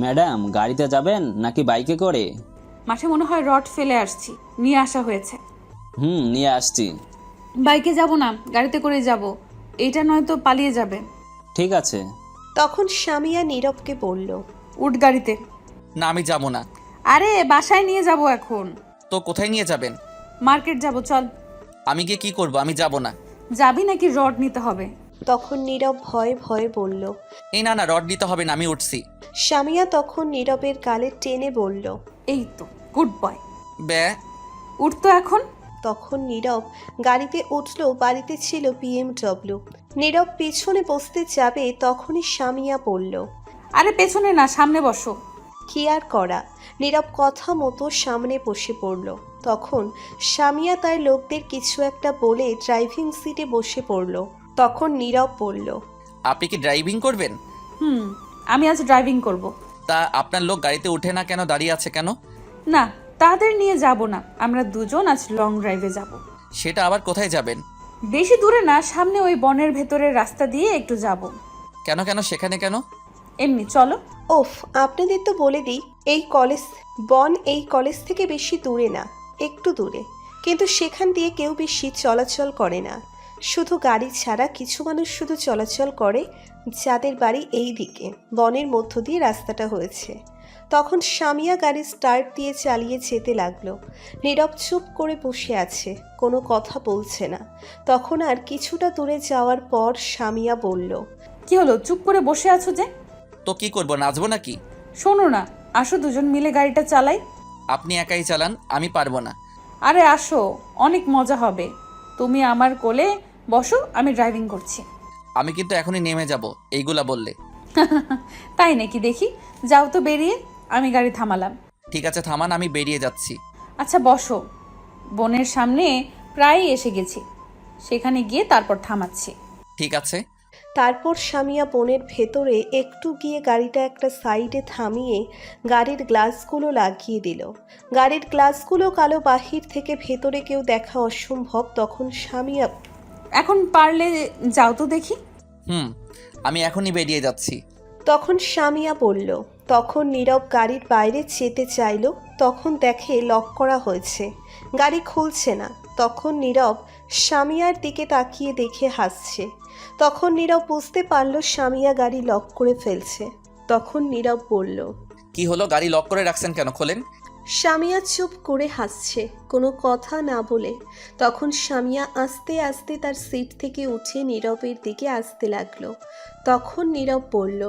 Speaker 13: ম্যাডাম, গাড়িতে যাবেন নাকি বাইকে করে?
Speaker 5: মাঠে মনে হয় রড ফেলে আসছি, নিয়ে আসা হয়েছে।
Speaker 13: নিয়ে আসছি।
Speaker 5: বাইকে যাব না, গাড়িতে করে যাব। এইটা নয়তো পালিয়ে যাবে।
Speaker 13: ঠিক আছে।
Speaker 2: তখন সামিয়া নীরবকে বলল।
Speaker 5: উঠ গাড়িতে।
Speaker 3: না, আমি যাব না।
Speaker 5: আরে বাসায় নিয়ে যাব এখন।
Speaker 3: তো কোথায় নিয়ে যাবেন?
Speaker 5: মার্কেট যাব, চল।
Speaker 3: আমি গিয়ে কি করব? আমি যাব না।
Speaker 5: যাবি নাকি রড নিতে হবে?
Speaker 2: তখন নীরব ভয়ে ভয়ে বলল।
Speaker 3: এই না, রড নিতে হবে না, আমি উঠছি।
Speaker 2: সামিয়া তখন নীরবের গালে টেনে বলল।
Speaker 5: এই তো গুড বয়।
Speaker 3: বে
Speaker 5: উঠতো এখন।
Speaker 2: তখন নীরব গাড়িতে উঠল। বাড়িতে ছিল BMW। নীরব পেছনে বসতে যাবে, তখনই সামিয়া বলল।
Speaker 5: আরে পেছনে না, সামনে বসো।
Speaker 2: কি আর করা, নীরব কথা মতো সামনে বসে পড়ল। তখন সামিয়া তার লোকদের কিছু একটা বলে ড্রাইভিং সিটে বসে পড়ল। তখন নীরব বলল।
Speaker 3: আপনি কি ড্রাইভিং করবেন?
Speaker 5: আমি আজ ড্রাইভিং করব।
Speaker 3: তা আপনার লোক গাড়িতে উঠে না কেন, দাঁড়িয়ে আছে কেন?
Speaker 5: না, তাদের নিয়ে যাব না। আমরা দুজন আজ লং ড্রাইভে যাব।
Speaker 3: সেটা আবার কোথায় যাবেন?
Speaker 5: বেশি দূরে না, সামনে ওই বনের ভেতরের রাস্তা দিয়ে একটু যাব।
Speaker 3: কেন কেন সেখানে কেন?
Speaker 5: এমনি, চলো।
Speaker 2: ওফ, আপনাদের তো বলে দিই, এই কলেজ থেকে বেশি দূরে না, একটু দূরে, কিন্তু সেখান দিয়ে কেউ বেশি চলাচল করে না। শুধু গাড়ি ছাড়া কিছু মানুষ শুধু চলাচল করে, যাদের বাড়ি এই দিকে। বনের মধ্য দিয়ে রাস্তাটা হয়েছে। তখন সামিয়া গাড়ি স্টার্ট দিয়ে চালিয়ে যেতে লাগলো। নীরব চুপ করে বসে আছে, কোনো কথা বলছে না। তখন আর কিছুটা দূরে যাওয়ার পর সামিয়া বলল।
Speaker 5: কি হলো, চুপ করে বসে আছো যে?
Speaker 3: তো কি করব, নাচবো নাকি?
Speaker 5: শোনো না, আসো দুজন মিলে গাড়িটা চালাই।
Speaker 3: আপনি একাই চালান, আমি পারবো না।
Speaker 5: আরে আসো, অনেক মজা হবে। তুমি আমার কোলে বসো, আমি ড্রাইভিং করছি।
Speaker 3: আমি কিন্তু এখনই নেমে যাব এইগুলা বললে।
Speaker 5: তাই নাকি? দেখি, যাও তো বেরিয়ে। আমি গাড়ি থামালাম।
Speaker 3: ঠিক আছে থামান, আমি বেরিয়ে যাচ্ছি।
Speaker 5: আচ্ছা বসো, বোনের সামনে প্রায় এসে গেছি, সেখানে গিয়ে তারপর থামাচ্ছি।
Speaker 3: ঠিক আছে।
Speaker 2: তারপর স্বামীয়া বনের ভেতরে একটু গিয়ে গাড়িটা একটা সাইডে থামিয়ে গাড়ির গ্লাসগুলো লাগিয়ে দিল। গাড়ির গ্লাসগুলো কালো, বাহির থেকে ভেতরে কেউ দেখা অসম্ভব। তখন স্বামীয়া
Speaker 5: এখন পারলে যাও তো দেখি।
Speaker 3: আমি এখনই বেরিয়ে যাচ্ছি।
Speaker 2: তখন স্বামীয়া বলল। তখন নীরব গাড়ির বাইরে যেতে চাইল, তখন দেখে লক করা হয়েছে, গাড়ি খুলছে না। তখন নীরব স্বামীয়ার দিকে তাকিয়ে দেখে হাসছে। তখন নীরব বুঝতে পারল স্বামীয়া গাড়ি লক করে ফেলছে। তখন নীরব বলল,
Speaker 3: কি হলো, গাড়ি লক করে রাখছেন কেন, খোলেন।
Speaker 2: স্বামীয়া চুপ করে হাসছে, কোনো কথা না বলে। তখন স্বামীয়া আস্তে আস্তে তার সিট থেকে উঠে নীরবের দিকে আসতে লাগলো। তখন নীরব বলল,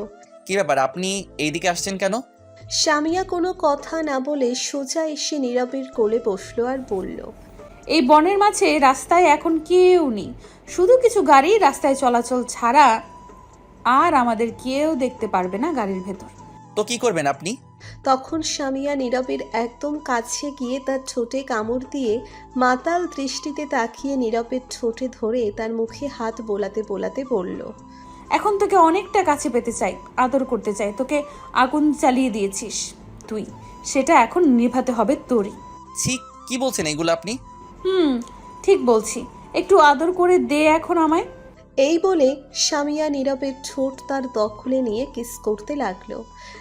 Speaker 3: কি ব্যাপার, আপনি এইদিকে আসছেন কেন?
Speaker 2: স্বামীয়া কোনো কথা না বলে সোজা এসে নীরবের কোলে বসলো আর বলল,
Speaker 5: এই বনের মাঝে রাস্তায় এখন কেউ নেই, শুধু কিছু গাড়ি রাস্তায় চলাচল ছাড়া, আর আমাদের কেউ দেখতে পারবে না গাড়ির ভেতর।
Speaker 3: তো কি করবেন আপনি?
Speaker 2: তখন স্বামীয়া নীরবের একদম কাছে গিয়ে তার ঠোঁটে কামড় দিয়ে মাতাল দৃষ্টিতে তাকিয়ে নীরবের ঠোঁটে ধরে তার মুখে হাত বোলাতে বোলাতে বলল,
Speaker 5: এখন তোকে অনেকটা কাছে পেতে চাই, আদর করতে চাই। তোকে আগুন জ্বালিয়ে দিয়েছিস তুই, সেটা এখন নিভাতে হবে তোরই।
Speaker 3: ছি, কি বলছেন এগুলো আপনি?
Speaker 5: ঠিক বলছি, একটু আদর করে দে এখন আমায়।
Speaker 2: এই বলে স্বামীয়া নীরবের ঠোঁট তার দখলে নিয়ে কিস করতে লাগলো।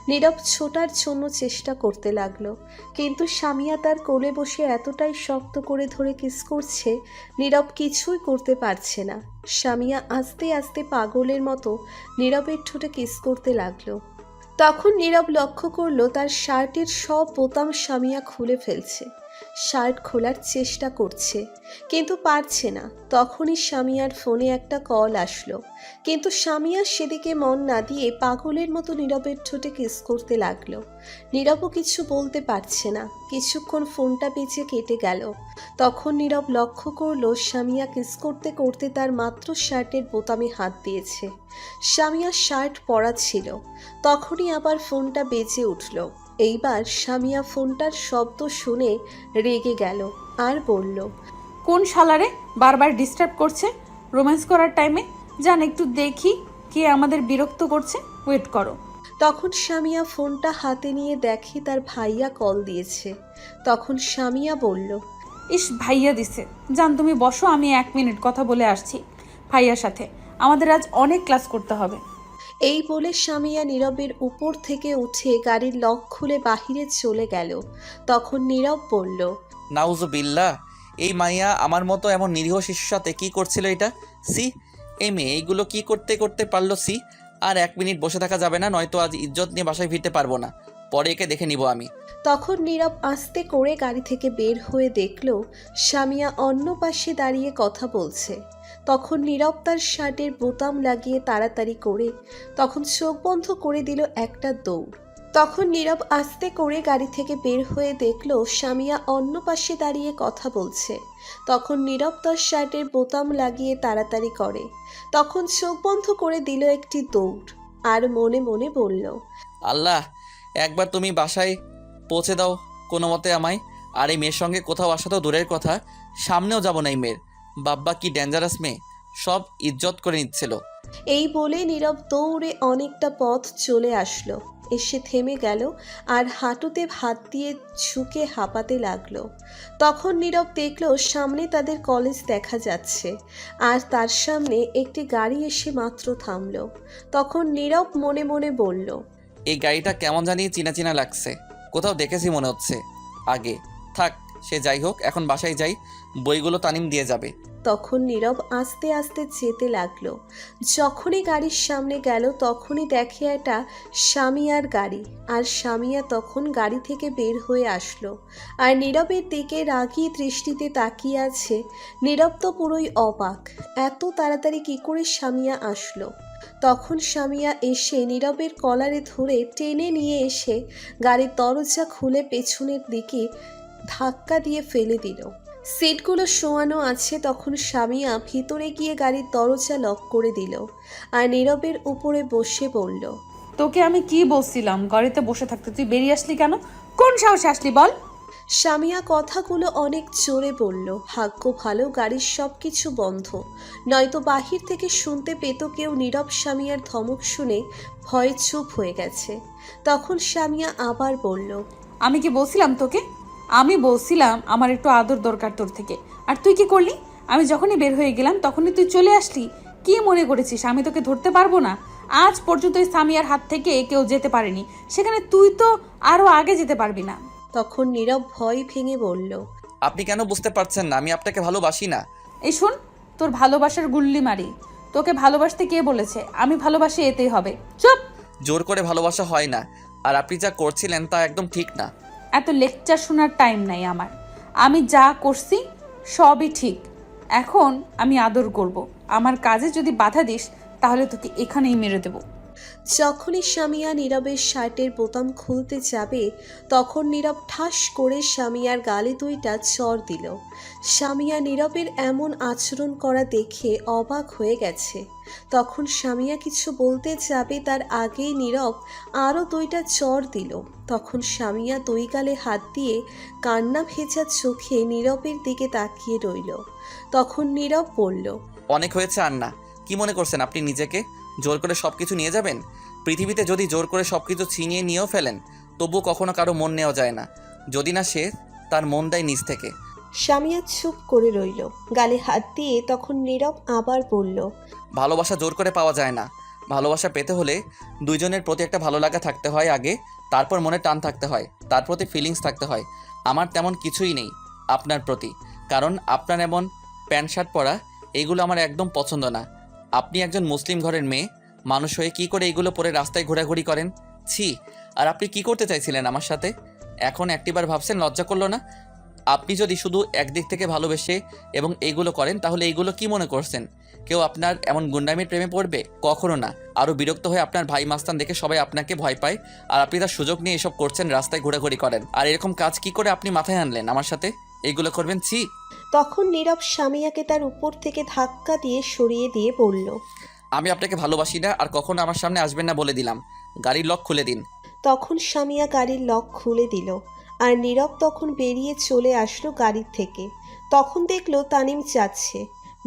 Speaker 2: নীরব ছোটার জন্য চেষ্টা করতে লাগলো, কিন্তু স্বামীয়া তার কোলে বসে এতটাই শক্ত করে ধরে কিস করছে, নীরব কিছুই করতে পারছে না। স্বামীয়া আস্তে আস্তে পাগলের মতো নীরবের ঠোঁটে কিস করতে লাগলো। তখন নীরব লক্ষ্য করলো তার শার্টের সব বোতাম স্বামীয়া খুলে ফেলছে। শার্ট খোলার চেষ্টা করছে, কিন্তু পারছে না। তখনই স্বামীয়ার ফোনে একটা কল আসলো, কিন্তু স্বামীয়া সেদিকে মন না দিয়ে পাগলের মতো নীরবের ঠোঁটে কিস করতে লাগলো। নীরবও কিছু বলতে পারছে না। কিছুক্ষণ ফোনটা বেঁচে কেটে গেল। তখন নীরব লক্ষ্য করলো স্বামীয়া কিস করতে করতে তার মাত্র শার্টের বোতামে হাত দিয়েছে। স্বামীয়া শার্ট পরা ছিল। তখনই আবার ফোনটা বেজে উঠল। এইবার স্বামীয়া ফোনটার শব্দ শুনে রেগে গেল আর বলল,
Speaker 5: কোন শালারে বারবার ডিস্টার্ব করছে রোম্যান্স করার টাইমে? জান একটু দেখি কে আমাদের বিরক্ত করছে, ওয়েট করো।
Speaker 2: তখন স্বামীয়া ফোনটা হাতে নিয়ে দেখে তার ভাইয়া কল দিয়েছে। তখন স্বামীয়া বলল,
Speaker 5: ইস, ভাইয়া দিছে। জান তুমি বসো, আমি 1 মিনিট কথা বলে আসছি ভাইয়ার সাথে, আমাদের আজ অনেক ক্লাস করতে হবে।
Speaker 2: এই বলে স্বামীয়া নীরবের উপর থেকে উঠে গাড়ির লক খুলে বাহিরে চলে গেল। তখন নীরব বলল,
Speaker 3: নাউজুবিল্লাহ, এই মাইয়া আমার মতো এমন নিরীহ শিশুর সাথে কি করছিল এটা? সি, এই মেয়ে এইগুলো কি করতে করতে পারলো? সি, আর 1 মিনিট বসে থাকা যাবে না, নয়তো আজ ইজ্জত নিয়ে বাসায় ফিরতে পারবো না। পরে একে দেখে নিব আমি।
Speaker 2: তখন নীরব আস্তে করে গাড়ি থেকে বের হয়ে দেখল স্বামীয়া অন্য পাশে দাঁড়িয়ে কথা বলছে। তখন নীরব তার শার্টের বোতাম লাগিয়ে তাড়াতাড়ি করে তখন চোখ বন্ধ করে দিল একটা দৌড়। তখন নীরব আস্তে করে গাড়ি থেকে বের হয়ে দেখল স্বামীয়া অন্য পাশে দাঁড়িয়ে কথা বলছে। তখন নীরব তার শার্টের বোতাম লাগিয়ে তাড়াতাড়ি করে তখন চোখ বন্ধ করে দিল একটি দৌড় আর মনে মনে বলল,
Speaker 3: আল্লাহ, একবার তুমি বাসায় পৌঁছে দাও কোনো মতে আমায়। আর এই মেয়ের সঙ্গে কোথাও আসা তো দূরের কথা, সামনেও যাব না। এই মেয়ের বাব্বা কি ডেঞ্জারাস মেয়ে, সব ইজ্জত করে নিচ্ছিল।
Speaker 2: এই বলে নীরব দৌড়ে অনেকটা পথ চলে আসলো, এসে থেমে গেল আর হাঁটুতে হাত দিয়ে ঝুঁকে হাঁপাতে লাগলো। তখন নীরব দেখল সামনে তাদের কলেজ দেখা যাচ্ছে আর তার সামনে একটি গাড়ি এসে মাত্র থামলো। তখন নীরব মনে মনে বলল,
Speaker 3: এই গাড়িটা কেমন জানি চিনা চিনা লাগছে, কোথাও দেখেছি মনে হচ্ছে আগে। থাক, সে যাই হোক, এখন বাসায় যাই, বইগুলো তানিম দিয়ে যাবে।
Speaker 2: তখন নীরব আস্তে আস্তে যেতে লাগলো। যখনই গাড়ির সামনে গেল তখনই দেখে একটা স্বামীয়ার গাড়ি, আর স্বামীয়া তখন গাড়ি থেকে বের হয়ে আসলো আর নীরবের দিকে রাগী দৃষ্টিতে তাকিয়ে আছে। নীরব তো পুরোই অবাক, এত তাড়াতাড়ি কি করে স্বামীয়া আসলো। তখন স্বামীয়া এসে নীরবের কলারে ধরে টেনে নিয়ে এসে গাড়ির দরজা খুলে পেছনের দিকে ধাক্কা দিয়ে ফেলে দিল। সিটগুলো শোয়ানো আছে। তখন স্বামীয়া ভিতরে গিয়ে গাড়ির দরজা লক করে দিল আর নীরবের উপরে বসে বলল,
Speaker 5: তোকে আমি কি বলছিলাম গাড়িতে বসে থাকতে, তুই বেরিয়ে আসলি কেন? কোন সাহসে আসলি বল?
Speaker 2: স্বামীয়া কথাগুলো অনেক জোরে বলল। ভাগ্য ভালো গাড়ির সব কিছু বন্ধ, নয়তো বাহির থেকে শুনতে পেত কেউ। নীরব স্বামীয়ার ধমক শুনে ভয়ে চুপ হয়ে গেছে। তখন স্বামীয়া আবার বলল,
Speaker 5: আমি কি বলছিলাম তোকে? আমি বলছিলাম আমার একটু আদর দরকার তোর থেকে, আর তুই কি করলি? আমি যখনই বের হয়ে গেলাম তখনই তুই চলে আসলি। কি মনে করেছিস আমি তোকে ধরতে পারবো না? আজ পর্যন্ত এই সামিয়ার হাত থেকে কেউ যেতে পারেনি, সেখানে তুই তো আরো আগে যেতে পারবি না।
Speaker 2: তখন নীরব ভয় ভেঙে বলল,
Speaker 3: আপনি কেন বুঝতে পারছেন না আমি আপনাকে ভালোবাসি না?
Speaker 5: এই শোন, তোর ভালোবাসার গুল্লি মারি। তোকে ভালোবাসতে কে বলেছে? আমি ভালোবাসি, এতেই হবে। চুপ।
Speaker 3: জোর করে ভালোবাসা হয় না, আর আপনি যা করছিলেন তা একদম ঠিক না।
Speaker 5: এত লেকচার শোনার টাইম নাই আমার। আমি যা করছি সবই ঠিক। এখন আমি আদর করব। আমার কাজে যদি বাধা দিস তাহলে তোকে এখানেই মেরে দেব।
Speaker 2: যখনই স্বামীয়া নীরবের শার্টের বোতাম খুলতে যাবে তখন নীরব ঠাস করে স্বামীয়ার গালে দুইটা চড় দিল। স্বামীয়া নীরবের এমন আচরণ করা দেখে অবাক হয়ে গেছে। তখন স্বামীয়া কিছু বলতে যাবে তার আগেই নীরব আরও দুইটা চড় দিল। তখন স্বামীয়া দুই গালে হাত দিয়ে কান্না ভেজা চোখে নীরবের দিকে তাকিয়ে রইল। তখন নীরব বলল,
Speaker 3: অনেক হয়েছে আর না। কি মনে করছেন আপনি নিজেকে? জোর করে সব কিছু নিয়ে যাবেন? পৃথিবীতে যদি জোর করে সব কিছু ছিনিয়ে নিয়েও ফেলেন তবুও কখনো কারো মন নেওয়া যায় না, যদি না সে তার মন দেয় নিজ থেকে।
Speaker 2: স্বামীয়া চুপ করে রইল, গালে হাত দিয়ে। তখন নীরব আবার বলল,
Speaker 3: ভালোবাসা জোর করে পাওয়া যায় না। ভালোবাসা পেতে হলে দুইজনের প্রতি একটা ভালো লাগা থাকতে হয় আগে, তারপর মনে টান থাকতে হয়, তার প্রতি ফিলিংস থাকতে হয়। আমার তেমন কিছুই নেই আপনার প্রতি, কারণ আপনার এমন প্যান্ট শার্ট পরা এগুলো আমার একদম পছন্দ না। আপনি একজন মুসলিম ঘরের মেয়ে মানুষ হয়ে কি করে এগুলো পরে রাস্তায় ঘোরাঘুরি করেন? ছি! আর আপনি কি করতে চাইছিলেন আমার সাথে? এখন একটিবার ভাবছেন লজ্জা করলো না? আপনি যদি শুধু একদিক থেকে ভালোবেসে এবং এইগুলো করেন তাহলে এইগুলো কি মনে করছেন কেউ আপনার এমন গুন্ডামির প্রেমে পড়বে? কখনো না। আরও বিরক্ত হয়ে আপনার ভাই মাস্তান দেখে সবাই আপনাকে ভয় পায়, আর আপনি তার সুযোগ নিয়ে এসব করছেন, রাস্তায় ঘোরাঘুরি করেন। আর এরকম কাজ কি করে আপনি মাথায় আনলেন আমার সাথে এইগুলো করবেন? ছি!
Speaker 2: তখন নীরব স্বামীয়াকে তার উপর থেকে ধাক্কা দিয়ে সরিয়ে দিয়ে বলল,
Speaker 3: আমি আপনাকে ভালোবাসি না, আর কখনো আমার সামনে আসবেন না বলে দিলাম। গাড়ির লক খুলে দিন।
Speaker 2: তখন স্বামীয়া গাড়ির লক খুলে দিল আর নীরব তখন বেরিয়ে চলে আসলো গাড়ির থেকে। তখন দেখলো তানিম যাচ্ছে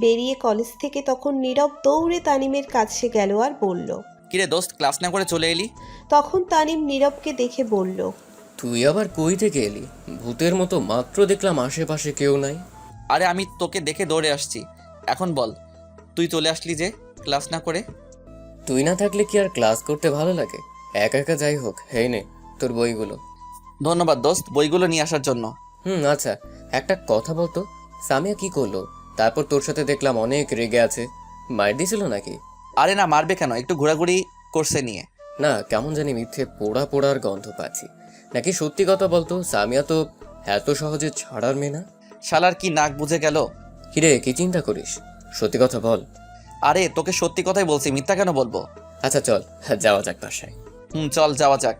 Speaker 2: বেরিয়ে কলেজ থেকে। তখন নীরব দৌড়ে তানিমের কাছে গেল আর বলল,
Speaker 3: কিরে দোস্ত, ক্লাস না করে চলে এলি?
Speaker 2: তখন তানিম নীরবকে দেখে বলল,
Speaker 7: তুই আবার কই থেকে এলি? ভূতের মতো মাত্র দেখলাম আশেপাশে কেউ নাই।
Speaker 3: আরে আমি তোকে দেখে দৌড়ে আসছি। এখন বল, তুই চলে আসলি যে ক্লাস না করে?
Speaker 7: তুই না থাকলে কি আর ক্লাস করতে ভালো লাগে? একা একা যাই হোক, হেই নে তোর বইগুলো।
Speaker 3: ধন্যবাদ দোস্ত বইগুলো নিয়ে আসার জন্য।
Speaker 7: আচ্ছা, একটা কথা বলতো, সামিয়া কি করলো? তারপর তোর সাথে দেখলাম অনেক রেগে আছে। মার দিয়েছিল নাকি?
Speaker 3: আরে না, মারবে কেন, একটু ঘোরাঘুরি করছে নিয়ে।
Speaker 7: না, কেমন জানি মিথ্যে পোড়া পোড়ার গন্ধ পাচ্ছি। নাকি সত্যি কথা বলতো, সামিয়া তো এত সহজে ছাড়ার মেয়ে না।
Speaker 3: শালার কি নাক বুঝে গেল?
Speaker 7: কিরে, কি চিন্তা করিস? সত্যি কথা বল।
Speaker 3: আরে তোকে সত্যি কথাই বলছি, মিথ্যা কেন বলবো?
Speaker 7: আচ্ছা চল যাওয়া যাক বাসায়।
Speaker 3: চল যাওয়া যাক।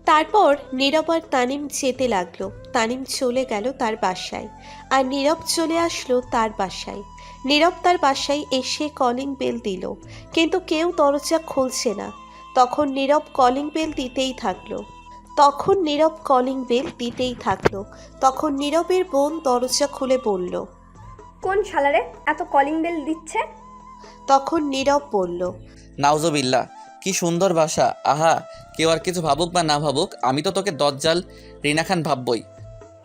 Speaker 2: তারপর নীরব আর তানিম যেতে লাগলো। তানিম চলে গেল তার বাসায় আর নীরব চলে আসলো তার বাসায়। নীরব তার বাসায় এসে কলিং বেল দিল, কিন্তু কেউ দরজা খুলছে না। তখন নীরব কলিং বেল দিতেই থাকলো। তখন নীরবের বোন দরজা খুলে বলল,
Speaker 4: কোন শালারে এত কলিং বেল দিচ্ছে?
Speaker 2: তখন নীরব বলল,
Speaker 3: নাউজুবিল্লাহ, কি সুন্দর ভাষা। আহা, কেউ আর কিছু ভাবুক বা না ভাবুক, আমি তো তোকে দজ্জাল রিনা খান ভাববই।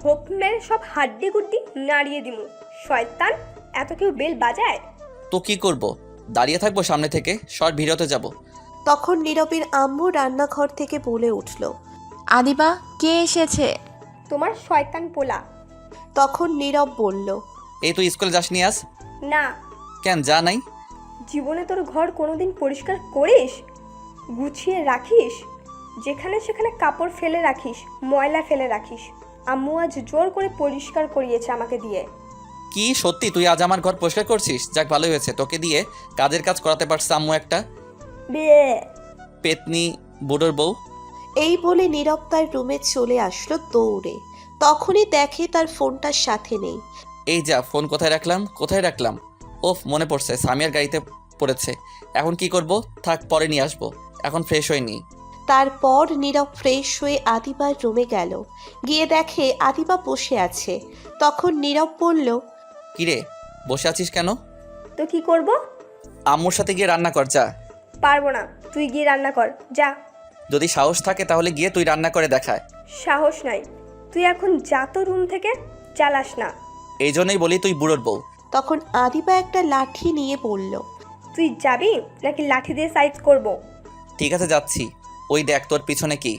Speaker 4: হোপ মেরে সব হাড্ডি গুড্ডি নাড়িয়ে দিমু। শয়তান, এত কেউ বেল বাজায়?
Speaker 3: তো কি করব? দাঁড়িয়ে থাকবো সামনে থেকে? শর্ট ভিডিওতে যাব।
Speaker 2: তখন নীরবের আম্মু রান্নাঘর থেকে বলে উঠল,
Speaker 1: আদিবা, কে এসেছে?
Speaker 4: তোমার শয়তান পোলা।
Speaker 2: তখন নীরব বলল,
Speaker 3: এই তুই স্কুলে যাসনি আজ?
Speaker 4: না।
Speaker 3: কেন যা নাই?
Speaker 4: জীবনে তোর ঘর কোনোদিন পরিষ্কার করিস? গুছিয়ে রাখিস? যেখানে সেখানে কাপড় ফেলে রাখিস, ময়লা ফেলে রাখিস। আম্মু আজ জোর করে পরিষ্কার করিয়েছে আমাকে দিয়ে।
Speaker 3: কি সত্যি তুই আজ আমার ঘর পরিষ্কার করছিস? যাক ভালোই হয়েছে, তোকে দিয়ে কাজের কাজ করাতে পারছে আম্মু একটা।
Speaker 4: বিয়ে।
Speaker 3: পেতনি বুড়োর বউ।
Speaker 2: এই বলে নীরব তার রুমে চলে আসলো দৌড়ে। তখনই দেখে তার ফোনটার সাথে নেই।
Speaker 3: এই যা, ফোন কোথায় রাখলাম কোথায় রাখলাম। ওফ, মনে পড়ছে, সামিয়ার গাড়িতে পড়েছে। এখন কি করব? থাক, পরে নিয়ে আসবো, এখন ফ্রেশ হয়ে নিই।
Speaker 2: তারপর নীরব ফ্রেশ হয়ে আদিবার রুমে গেল। গিয়ে দেখে আদিবা বসে আছে। তখন নীরব বলল,
Speaker 3: কিরে, বসে আছিস কেন?
Speaker 4: তো কি করব?
Speaker 3: আম্মুর সাথে গিয়ে রান্না কর, যা।
Speaker 4: পারবো না, তুই গিয়ে রান্না কর, যা।
Speaker 3: যদি সাহস থাকে তাহলে গিয়ে তুই রান্না করে দেখায়।
Speaker 4: সাহস নাই, তুই এখন যা তো রুম থেকে, চালাস না।
Speaker 3: এই জন্যই বলি তুই বুড়োর বউ।
Speaker 2: তখন আদিবা একটা লাঠি নিয়ে বলল,
Speaker 4: তুই যাবি নাকি লাঠি দিয়ে সাইজ করব?
Speaker 3: ঠিক আছে, যাচ্ছি। ওই দেখ তোর পিছনে কি।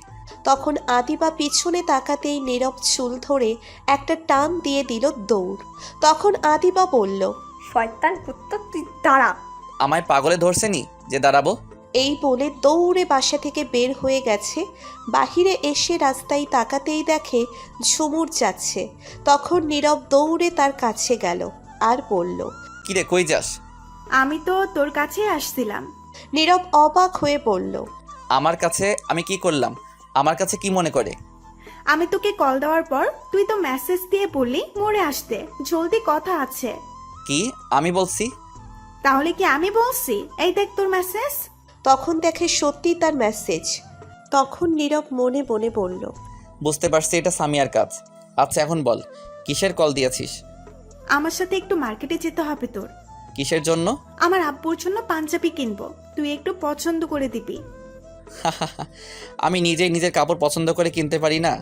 Speaker 2: তখন আদিবা পিছনে তাকাতেই নীরব চুল ধরে একটা টান দিয়ে দিল দৌড়। তখন আদিবা বলল,
Speaker 4: শয়তান পুত্র, তুই দাঁড়া।
Speaker 3: আমায় পাগলে ধরছে নি যে দাঁড়াবো?
Speaker 2: এই বলে দৌড়ে বাসা থেকে বের হয়ে গেছে। বাহিরে এসে রাস্তায় তাকাতেই দেখে ঝুমুর যাচ্ছে। তখন নীরব দৌড়ে তার কাছে গেল আর বলল,
Speaker 3: কিরে, কই যাস?
Speaker 6: আমি তো তোর কাছে আসছিলাম।
Speaker 2: নীরব অবাক হয়ে বলল,
Speaker 3: আমার কাছে আমি কি করলাম? আমার কাছে কি মনে করে?
Speaker 6: আমি তোকে কল দেওয়ার পর তুই তো মেসেজ দিয়ে বললি মোড়ে আসতে, জলদি কথা আছে।
Speaker 3: কি আমি বলছি?
Speaker 6: তাহলে কি আমি বলছি? এই দেখ তোর মেসেজ।
Speaker 2: তখন দেখে সত্যি তার মেসেজ। তখন নীরব মনে মনে বলল,
Speaker 3: বুঝতে পারছি এটা সামিয়ার কাজ। আচ্ছা এখন বল, কিসের কল দিয়েছিস?
Speaker 6: আমার সাথে একটু মার্কেটে যেতে হবে তোর।
Speaker 3: কিসের জন্য?
Speaker 6: আমার আব্বুর জন্য পাঞ্জাবি কিনবো, তুই একটু পছন্দ করে দিবি।
Speaker 3: আমি নিজেই নিজের কাপড় পছন্দ করে কিনতে পারি না?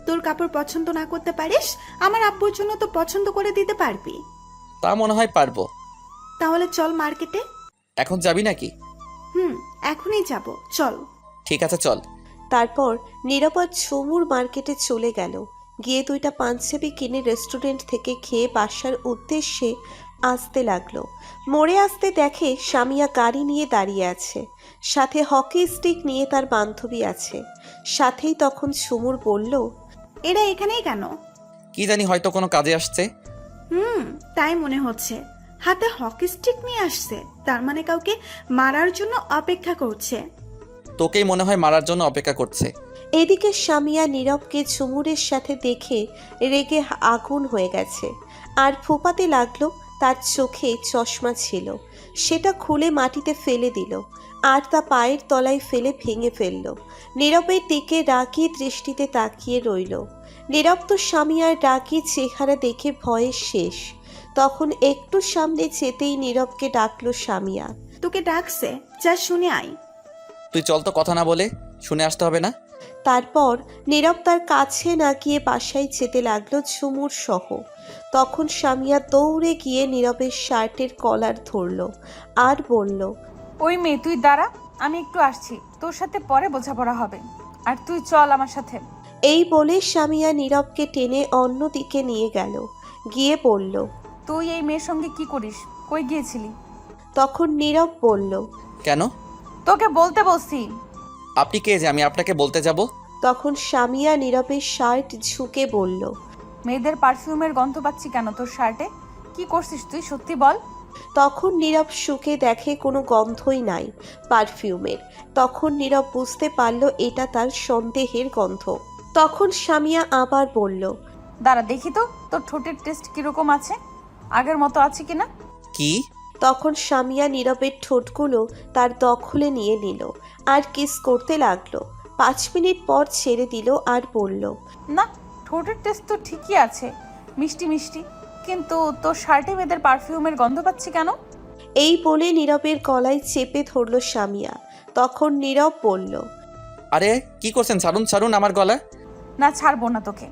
Speaker 6: তোর কাপড় পছন্দ না করতে পারিস, আমার আব্বুর জন্য তো পছন্দ করে দিতে পারবি।
Speaker 3: তা মনে হয় পারবো।
Speaker 6: তাহলে চল মার্কেটে।
Speaker 3: এখন যাবি নাকি?
Speaker 6: এখনই যাব, চল।
Speaker 3: ঠিক আছে, চল।
Speaker 2: তারপর নীরব আর ঝুমুর মার্কেটে চলে গেল। গিয়ে দুইটা পাঞ্জাবি কিনে রেস্টুরেন্ট থেকে খেয়ে বাসার উদ্দেশ্যে আসতে লাগলো। মোড়ে আসতে দেখে সামিয়া গাড়ি নিয়ে দাঁড়িয়ে আছে, সাথে হকি স্টিক নিয়ে তার বান্ধবী আছে। সাথেই তখন ঝুমুর বলল,
Speaker 6: এরা এখানেই কেন?
Speaker 3: কি জানি, হয়তো কোনো কাজে আসছে।
Speaker 6: তাই মনে হচ্ছে। হাতে হকি স্টিক নিয়ে আসছে, তার মানে কাউকে মারার জন্য অপেক্ষা করছে।
Speaker 3: তোকেই মনে হয় মারার জন্য অপেক্ষা করছে।
Speaker 2: এদিকে সামিয়া নীরবকে ঝুমুরের সাথে দেখে রেগে আগুন হয়ে গেছে আর ফুপাতে লাগলো। তার চোখে চশমা ছিল, সেটা খুলে মাটিতে ফেলে দিল আর তা পায়ের তলায় ফেলে ভেঙে ফেলল। নীরবের দিকে রাগী দৃষ্টিতে তাকিয়ে রইল। নীরব তো সামিয়ার রাগী চেহারা দেখে ভয়ে শেষ। তখন একটু সামনে যেতেই নীরবকে ডাকলো সামিয়া।
Speaker 6: তোকে ডাকছে, যা শুনে আয়।
Speaker 3: তুই চল তো, কথা না বলে শুনে আসতে হবে না?
Speaker 2: তারপর নীরব তার কাছে না গিয়ে বাসায় যেতে লাগলো ঝুমুর সহ। তখন সামিয়া দৌড়ে গিয়ে নীরবের শার্টের কলার ধরলো আর বলল,
Speaker 5: ওই মেয়ে তুই দাঁড়া, আমি একটু আসছি, তোর সাথে পরে বোঝাপড়া হবে, আর তুই চল আমার সাথে।
Speaker 2: এই বলে সামিয়া নীরবকে টেনে অন্য দিকে নিয়ে গেল। গিয়ে বলল,
Speaker 5: তুই এই মেয়ের সঙ্গে কি করিস, কই গিয়েছিলি?
Speaker 2: তখন নীরব বলল,
Speaker 3: কেন?
Speaker 5: তোকে বলতে বলছি।
Speaker 3: আপনি কে যে আমি আপনাকে বলতে যাব?
Speaker 2: তখন সামিয়া নীরবের শার্ট ঝুঁকে বলল,
Speaker 5: মেয়েদের পারফিউমের গন্ধ পাচ্ছি কেন তোর শার্টে? কি করছিস তুই, সত্যি বল।
Speaker 2: তখন নীরব শুকে দেখে কোনো গন্ধই নাই পারফিউমের। তখন নীরব বুঝতে পারল এটা তার সন্দেহের গন্ধ। তখন সামিয়া আবার বলল,
Speaker 5: দাঁড়া দেখি তো তোর ঠোঁটের টেস্ট কিরকম আছে, আগের মতো আছে কিনা।
Speaker 3: কি?
Speaker 2: তখন সামিয়া নীরবের ঠোঁটগুলো তার দখলে নিয়ে নিল আর কিস করতে লাগলো। 5 মিনিট পর ছেড়ে দিল আর বলল,
Speaker 5: না, ঠোঁটের টেস্ট তো ঠিকই আছে, মিষ্টি মিষ্টি, কিন্তু তোর শার্টে মেয়েদের পারফিউমের গন্ধ পাচ্ছি কেন?
Speaker 2: এই বলে নীরবের গলায় চেপে ধরল সামিয়া। তখন নীরব বলল,
Speaker 3: আরে কি করছেন? ছাড়ুন ছাড়ুন আমার গলা।
Speaker 5: না, ছাড়বো না তোকে।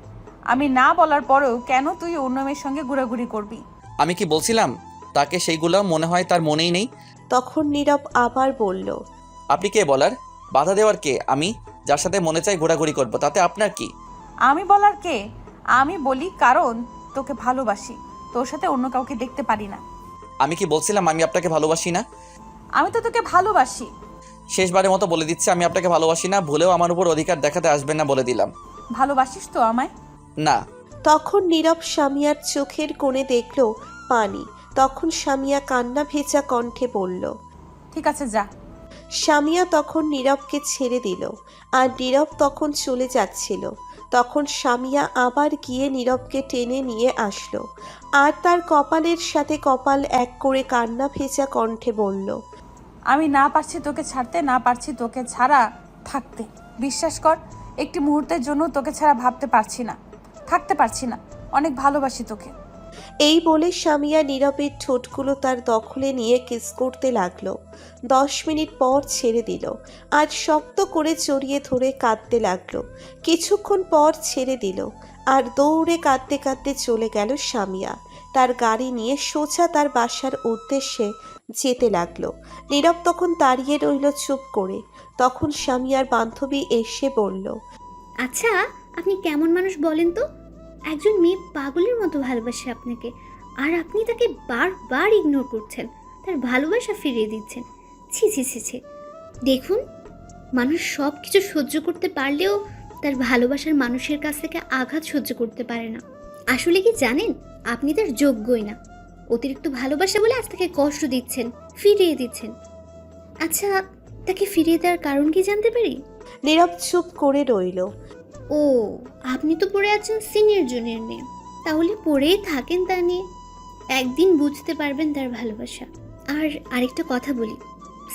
Speaker 5: আমি না বলার পরেও কেন তুই অন্য মেয়ের সঙ্গে ঘোরাঘুরি করবি?
Speaker 3: আমি কি বলছিলাম তাকে সেইগুলো মনে হয় তার মনেই নেই।
Speaker 2: তখন নীরব আবার বলল,
Speaker 3: আপনি কে বলার? বাধা দেওয়ার কে? আমি যার সাথে মনে চাই ঘোরাঘুরি করব, তাতে আপনার কি?
Speaker 5: আমি বলার কে? আমি বলি কারণ তোকে ভালোবাসি, তোর সাথে অন্য কাউকে দেখতে পারি না।
Speaker 3: আমি কি বলছিলাম আমি আপনাকে ভালোবাসি না?
Speaker 5: আমি তো তোকে ভালোবাসি।
Speaker 3: শেষবারের মতো বলে দিচ্ছি, আমি আপনাকে ভালোবাসি না। ভুলেও আমার উপর অধিকার দেখাতে আসবেন না, বলে দিলাম।
Speaker 5: ভালোবাসিস তো আমায়?
Speaker 3: না।
Speaker 2: তখন নীরব সামিয়ার চোখের কোণে দেখল পানি। তখন সামিয়া কান্না ভেজা কণ্ঠে বলল,
Speaker 5: ঠিক আছে যা।
Speaker 2: সামিয়া তখন নীরবকে ছেড়ে দিল আর নীরব তখন চলে যাচ্ছিল। তখন সামিয়া আবার গিয়ে নীরবকে টেনে নিয়ে আসলো আর তার কপালের সাথে কপাল এক করে কান্না ভেজা কণ্ঠে বলল,
Speaker 5: আমি না পারছি তোকে ছাড়তে, না পারছি তোকে ছাড়া থাকতে। বিশ্বাস কর, একটি মুহূর্তের জন্য তোকে ছাড়া ভাবতে পারছি না, থাকতে পারছি না। অনেক ভালোবাসি তোকে।
Speaker 2: এই বলে সামিয়া নীরবের ঠোঁটগুলো তার দখলে নিয়ে কিস করতে লাগলো। 10 মিনিট পর ছেড়ে দিল আর শক্ত করে জড়িয়ে ধরে কাঁদতে লাগলো। কিছুক্ষণ পর ছেড়ে দিল আর দৌড়ে কাঁদতে কাঁদতে চলে গেল সামিয়া। তার গাড়ি নিয়ে সোজা তার বাসার উদ্দেশ্যে যেতে লাগলো। নীরব তখন দাঁড়িয়ে রইল চুপ করে। তখন সামিয়ার বান্ধবী এসে বলল,
Speaker 8: আচ্ছা, আপনি কেমন মানুষ বলেন তো? একজন মেয়ে পাগলের মতো ভালোবাসে আপনাকে, আর আপনি তাকে বারবার ইগনোর করছেন, তার ভালোবাসা ফিরিয়ে দিচ্ছেন। ছি ছি ছি ছি। দেখুন, মানুষ সব কিছু সহ্য করতে পারলেও তার ভালোবাসার মানুষের কাছ থেকে আঘাত সহ্য করতে পারে না। আসলে কি জানেন, আপনি তার যোগ্যই না। অতিরিক্ত ভালোবাসা বলে আজ তাকে কষ্ট দিচ্ছেন, ফিরিয়ে দিচ্ছেন। আচ্ছা, তাকে ফিরিয়ে দেওয়ার কারণ কি জানতে পারি?
Speaker 2: নীরব চুপ করে রইল।
Speaker 8: ও, আপনি তো পড়ে আছেন সিনিয়র জুনিয়র নিয়ে, তাহলে পড়েই থাকেন তা নিয়ে। একদিন বুঝতে পারবেন তার ভালোবাসা। আর আরেকটা কথা বলি,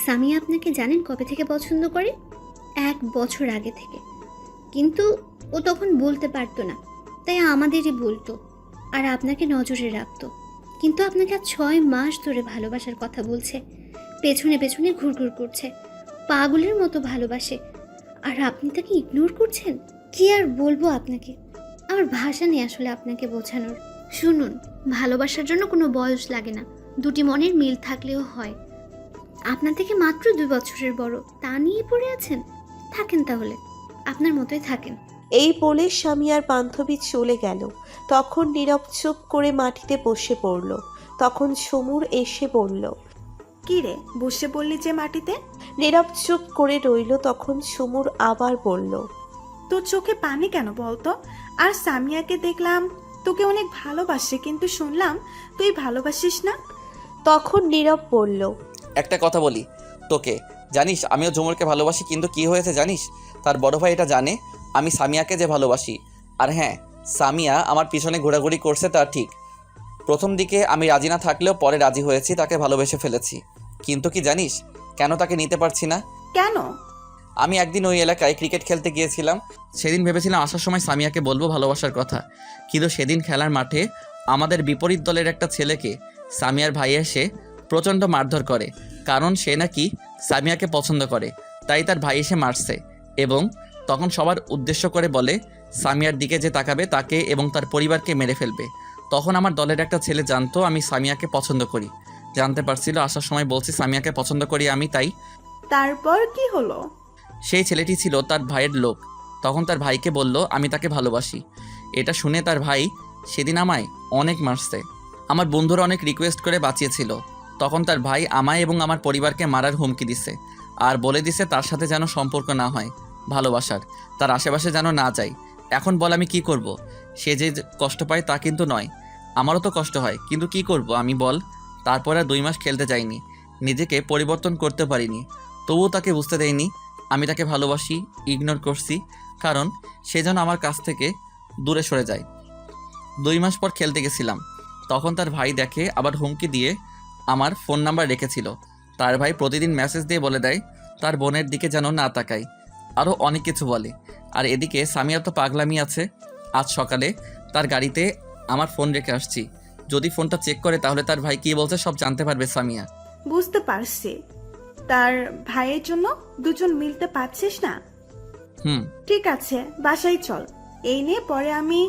Speaker 8: সামিয়া আপনাকে জানেন কবে থেকে পছন্দ করে? 1 বছর আগে থেকে। কিন্তু ও তখন বলতে পারতো না, তাই আমাদেরই বলতো আর আপনাকে নজরে রাখতো। কিন্তু আপনাকে আজ 6 মাস ধরে ভালোবাসার কথা বলছে, পেছনে পেছনে ঘুরঘুর করছে, পাগলের মতো ভালোবাসে, আর আপনি তাকে ইগনোর করছেন। কি আর বলবো আপনাকে, আমার ভাষা নেই আসলে আপনাকে বোঝানোর। শুনুন, ভালোবাসার জন্য কোনো বয়স লাগে না, দুটি মনের মিল থাকলেও হয়। আপনার থেকে মাত্র 2 বছরের বড়, তা নিয়ে পড়ে আছেন? থাকেন তাহলে, আপনার মতোই থাকেন।
Speaker 2: এই বলে সামিয়ার বান্ধবী চলে গেল। তখন নীরব চুপ করে মাটিতে বসে পড়ল। তখন সমুর এসে বলল,
Speaker 6: কি রে, বসে পড়লি যে মাটিতে?
Speaker 2: নীরব চুপ করে রইল। তখন সমুর আবার বলল,
Speaker 6: তোর চোখে পানি কেন বলতো? আর সামিয়াকে দেখলাম তোকে অনেক ভালোবাসে, কিন্তু শুনলাম তুই ভালোবাসিস না।
Speaker 2: তখন নীরব বলল,
Speaker 3: একটা কথা বলি তোকে, জানিস আমিও ঝুমুরকে ভালোবাসি, কিন্তু কি হয়েছে জানিস? তার বড় ভাই এটা জানে আমি সামিয়াকে যে ভালোবাসি। আর হ্যাঁ, সামিয়া আমার পিছনে ঘোরাঘুরি করছে তা ঠিক। প্রথম দিকে আমি রাজি না থাকলেও পরে রাজি হয়েছি, তাকে ভালোবেসে ফেলেছি। কিন্তু কি জানিস কেন তাকে নিতে পারছি না?
Speaker 6: কেন?
Speaker 3: আমি একদিন ওই এলাকায় ক্রিকেট খেলতে গিয়েছিলাম। সেদিন ভেবেছিলাম আসার সময় সামিয়াকে বলবো ভালোবাসার কথা, কিন্তু সেদিন খেলার মাঠে আমাদের বিপরীত দলের একটা ছেলেকে সামিয়ার ভাই এসে প্রচণ্ড মারধর করে, কারণ সে নাকি সামিয়াকে পছন্দ করে, তাই তার ভাই এসে মারছে এবং তখন সবার উদ্দেশ্য করে বলে সামিয়ার দিকে যে তাকাবে তাকে এবং তার পরিবারকে মেরে ফেলবে। তখন আমার দলের একটা ছেলে জানতো আমি সামিয়াকে পছন্দ করি, জানতে পারছিল আসার সময় বলছি সামিয়াকে পছন্দ করি আমি, তাই।
Speaker 6: তারপর কি হলো?
Speaker 3: সেই ছেলেটি ছিল তার ভাইয়ের লোক। তখন তার ভাইকে বলল আমি তাকে ভালোবাসি। এটা শুনে তার ভাই সেদিন আমায় অনেক মারছে। আমার বন্ধুরা অনেক রিকোয়েস্ট করে বাঁচিয়েছিল। তখন তার ভাই আমায় এবং আমার পরিবারকে মারার হুমকি দিছে আর বলে দিছে তার সাথে যেন সম্পর্ক না হয় ভালোবাসার, তার আশেপাশে যেন না যাই। এখন বল আমি কি করব? সে যে কষ্ট পায় তা কিন্তু নয়, আমারও তো কষ্ট হয়, কিন্তু কি করব আমি বল? তারপর আর 2 মাস খেলতে যাইনি, নিজেকে পরিবর্তন করতে পারিনি, তবুও তাকে বুঝতে দেয়নি আমি তাকে ভালোবাসি, ইগনোর করছি, কারণ সে যেন আমার কাছ থেকে দূরে সরে যায়। 2 মাস পর খেলতে গেছিলাম, তখন তার ভাই দেখে আবার হুমকি দিয়ে আমার ফোন নাম্বার রেখেছিল। তার ভাই প্রতিদিন মেসেজ দিয়ে বলে দেয় তার বোনের দিকে যেন না তাকাই, আরও অনেক কিছু বলে। আর এদিকে সামিয়ার তো পাগলামি আছে। আজ সকালে তার গাড়িতে আমার ফোন রেখে আসছি, যদি ফোনটা চেক করে তাহলে তার ভাই কী বলছে সব জানতে পারবে সামিয়া।
Speaker 6: বুঝতে পারছি, তার ভাইয়ের জন্য দুজন মিলতে পারছিস না। ঠিক আছে, বাসায় চল, এই নিয়ে পরে আমি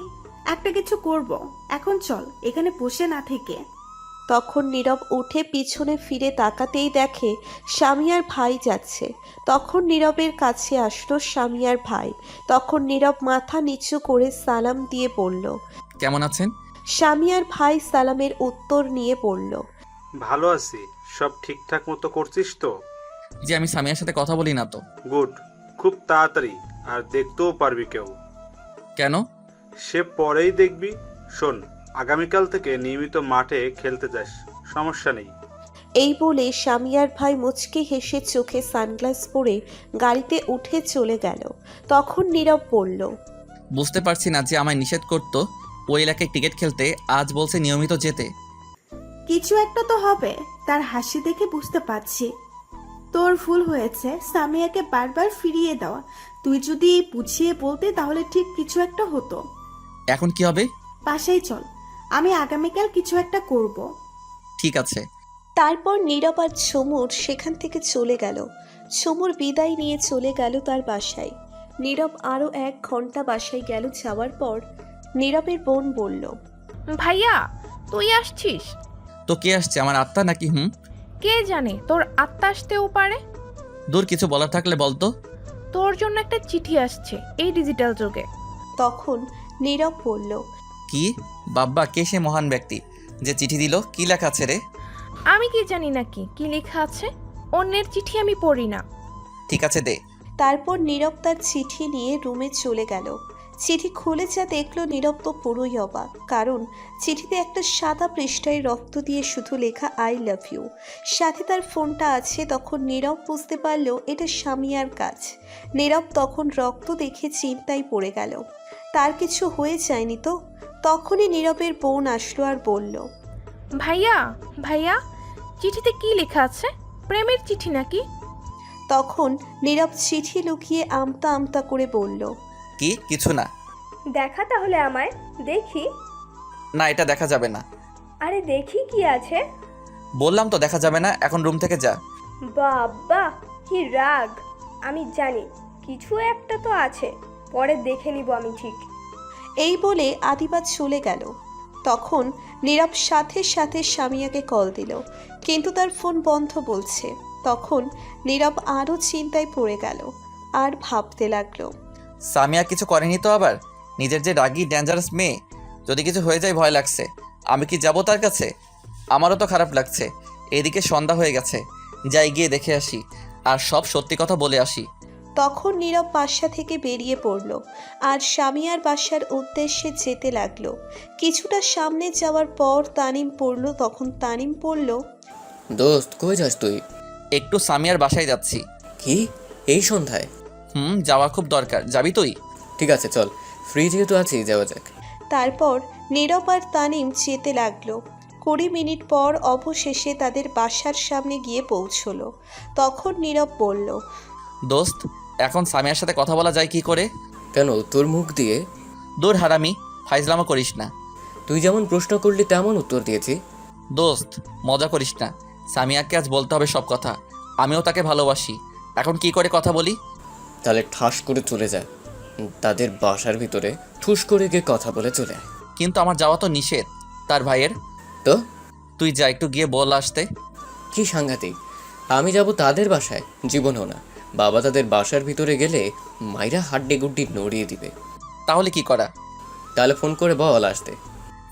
Speaker 6: একটা কিছু করব। এখন চল, এখানে বসে না থেকে।
Speaker 2: তখন নীরব উঠে পিছনে ফিরে তাকাতেই দেখে সামিয়ার ভাই যাচ্ছে। তখন নীরবের কাছে আসলো সামিয়ার ভাই। তখন নীরব মাথা নিচু করে সালাম দিয়ে বলল,
Speaker 3: কেমন আছেন?
Speaker 2: সামিয়ার ভাই সালামের উত্তর নিয়ে বলল,
Speaker 14: ভালো আছি। সব ঠিকঠাক মতো করছিস তো?
Speaker 3: যে আমি সামিয়ার সাথে কথা বলি না তো।
Speaker 14: গুড, খুব তাড়াতাড়ি, আর দেখতেও পারবি কেউ।
Speaker 3: কেন?
Speaker 14: সে পরেই দেখবি। শোন, আগামীকাল থেকে নিয়মিত মাঠে খেলতে যাস, সমস্যা নেই।
Speaker 2: এই বলে সামিয়ার ভাই মুচকি হেসে চোখে সানগ্লাস পরে গাড়িতে উঠে চলে গেল। তখন নীরব বলল,
Speaker 3: বুঝতে পারছি না যে আমায় নিষেধ করতো ওই এলাকায় ক্রিকেট খেলতে, আজ বলছে নিয়মিত যেতে।
Speaker 6: কিছু একটা তো হবে, তার হাসি দেখে বুঝতে পারছি। তোর ভুল হয়েছে সামিয়াকে বারবার ফিরিয়ে দেওয়া। তুই যদি বুঝিয়ে বলতে তাহলে ঠিক কিছু একটা হতো।
Speaker 3: এখন কি হবে?
Speaker 6: বাসায় চল, আমি আগামীকাল কিছু একটা করব।
Speaker 3: ঠিক আছে।
Speaker 2: তারপর নীরব আর ঝুমুর সেখান থেকে চলে গেল। ঝুমুর বিদায় নিয়ে চলে গেল তার বাসায়। নীরব আরও 1 ঘন্টা বাসায় গেল। যাওয়ার পর নীরবের বোন বলল,
Speaker 12: ভাইয়া তুই আসছিস?
Speaker 3: তো কে আসছে, আমার আত্মা নাকি?
Speaker 12: কে জানে, তোর আত্মা আসতেও পারে।
Speaker 3: দূর, কিছু বলার থাকলে বলতো।
Speaker 12: তোর জন্য একটা চিঠি আসছে এই ডিজিটাল যুগে।
Speaker 2: তখন নীরব বলল,
Speaker 3: কি? বাব্বা, কে সে মহান ব্যক্তি যে চিঠি দিল? কি লেখা আছে রে?
Speaker 12: আমি কি জানি নাকি কি লেখা আছে? অন্যের চিঠি আমি পড়ি না।
Speaker 3: ঠিক আছে, দে।
Speaker 2: তারপর নীরব তার চিঠি নিয়ে রুমে চলে গেল। চিঠি খুলে যা দেখলো, নীরব তো পুরোই অবাক। কারণ চিঠিতে একটা সাদা পৃষ্ঠায় রক্ত দিয়ে শুধু লেখা আই লাভ ইউ। সাথে তার ফোনটা আছে। তখন নীরব বুঝতে পারল এটা সামিয়ার কাজ। নীরব তখন রক্ত দেখে চিন্তায় পড়ে গেল, তার কিছু হয়ে যায়নি তো? তখনই নীরবের বোন আসলো আর বলল,
Speaker 12: ভাইয়া ভাইয়া চিঠিতে কি লেখা আছে? প্রেমের চিঠি নাকি?
Speaker 2: তখন নীরব চিঠি লুকিয়ে আমতা আমতা করে বলল,
Speaker 3: কি? কিছু না।
Speaker 4: দেখা তাহলে আমায়, দেখি।
Speaker 3: না, এটা দেখা যাবে না।
Speaker 4: আরে দেখি কি আছে।
Speaker 3: বললাম তো দেখা যাবে না, এখন রুম থেকে যা।
Speaker 4: বাবা কি রাগ! আমি জানি কিছু একটা তো আছে, পরে দেখে নিব আমি ঠিক।
Speaker 2: এই বলে আদিবা চলে গেল। তখন নীরব সাথে সাথে সামিয়াকে কল দিল, কিন্তু তার ফোন বন্ধ বলছে। তখন নীরব আরও চিন্তায় পড়ে গেল আর ভাবতে লাগলো,
Speaker 3: সামিয়া কিছু করেনি তো আবার? নিজের যে রাগী ডেঞ্জারাস মেয়ে, যদি কিছু হয়ে যায় ভয় লাগছে। আমি কি যাব তার কাছে? আমারও তো খারাপ লাগছে। এদিকে সন্ধ্যা হয়ে গেছে, যাই গিয়ে দেখে আসি আর সব সত্যি কথা বলে আসি।
Speaker 2: তখন নীরব বাসা থেকে বেরিয়ে পড়ল আর সামিয়ার বাসার উদ্দেশ্যে যেতে লাগলো। কিছুটা সামনে যাওয়ার পর তানিম পড়ল। তখন তানিম পড়ল,
Speaker 7: দোস্ত কই যাস তুই?
Speaker 3: একটু সামিয়ার বাসায় যাচ্ছি।
Speaker 7: কি এই সন্ধ্যায়?
Speaker 3: যাওয়া খুব দরকার। যাবি তুই?
Speaker 7: ঠিক আছে চল, ফ্রি যেহেতু আছি যাওয়া যাক।
Speaker 2: তারপর নীরব আর তানিম যেতে লাগলো। 20 মিনিট পর অবশেষে তাদের বাসার সামনে গিয়ে পৌঁছলো। তখন নীরব বলল,
Speaker 3: দোস্ত, এখন সামিয়ার সাথে কথা বলা যায় কি করে?
Speaker 7: কেন, তোর মুখ দিয়ে?
Speaker 3: দূর হারামি, ফাইজলামো করিস না।
Speaker 7: তুই যেমন প্রশ্ন করলি তেমন উত্তর দিয়েছি।
Speaker 3: দোস্ত, মজা করিস না। সামিয়াকে আজ বলতে হবে সব কথা। আমিও তাকে ভালোবাসি। এখন কি করে কথা বলি?
Speaker 7: তাহলে ঠাস করে চলে যায় তাদের বাসার ভিতরে, ঠুস করে গিয়ে কথা বলে চলে আয়।
Speaker 3: কিন্তু আমার যাওয়া তো নিষেধ তার ভাইয়ের।
Speaker 7: তো
Speaker 3: তুই যা, একটু গিয়ে বল আসতে।
Speaker 7: কি সাংঘাতিক! আমি যাব তাদের বাসায়? জীবনও না। বাবা তাদের বাসার ভিতরে গেলে মাইরা হাড্ডি গুড্ডি নড়িয়ে দিবে।
Speaker 3: তাহলে কি করা?
Speaker 7: তাহলে ফোন করে বল আসতে।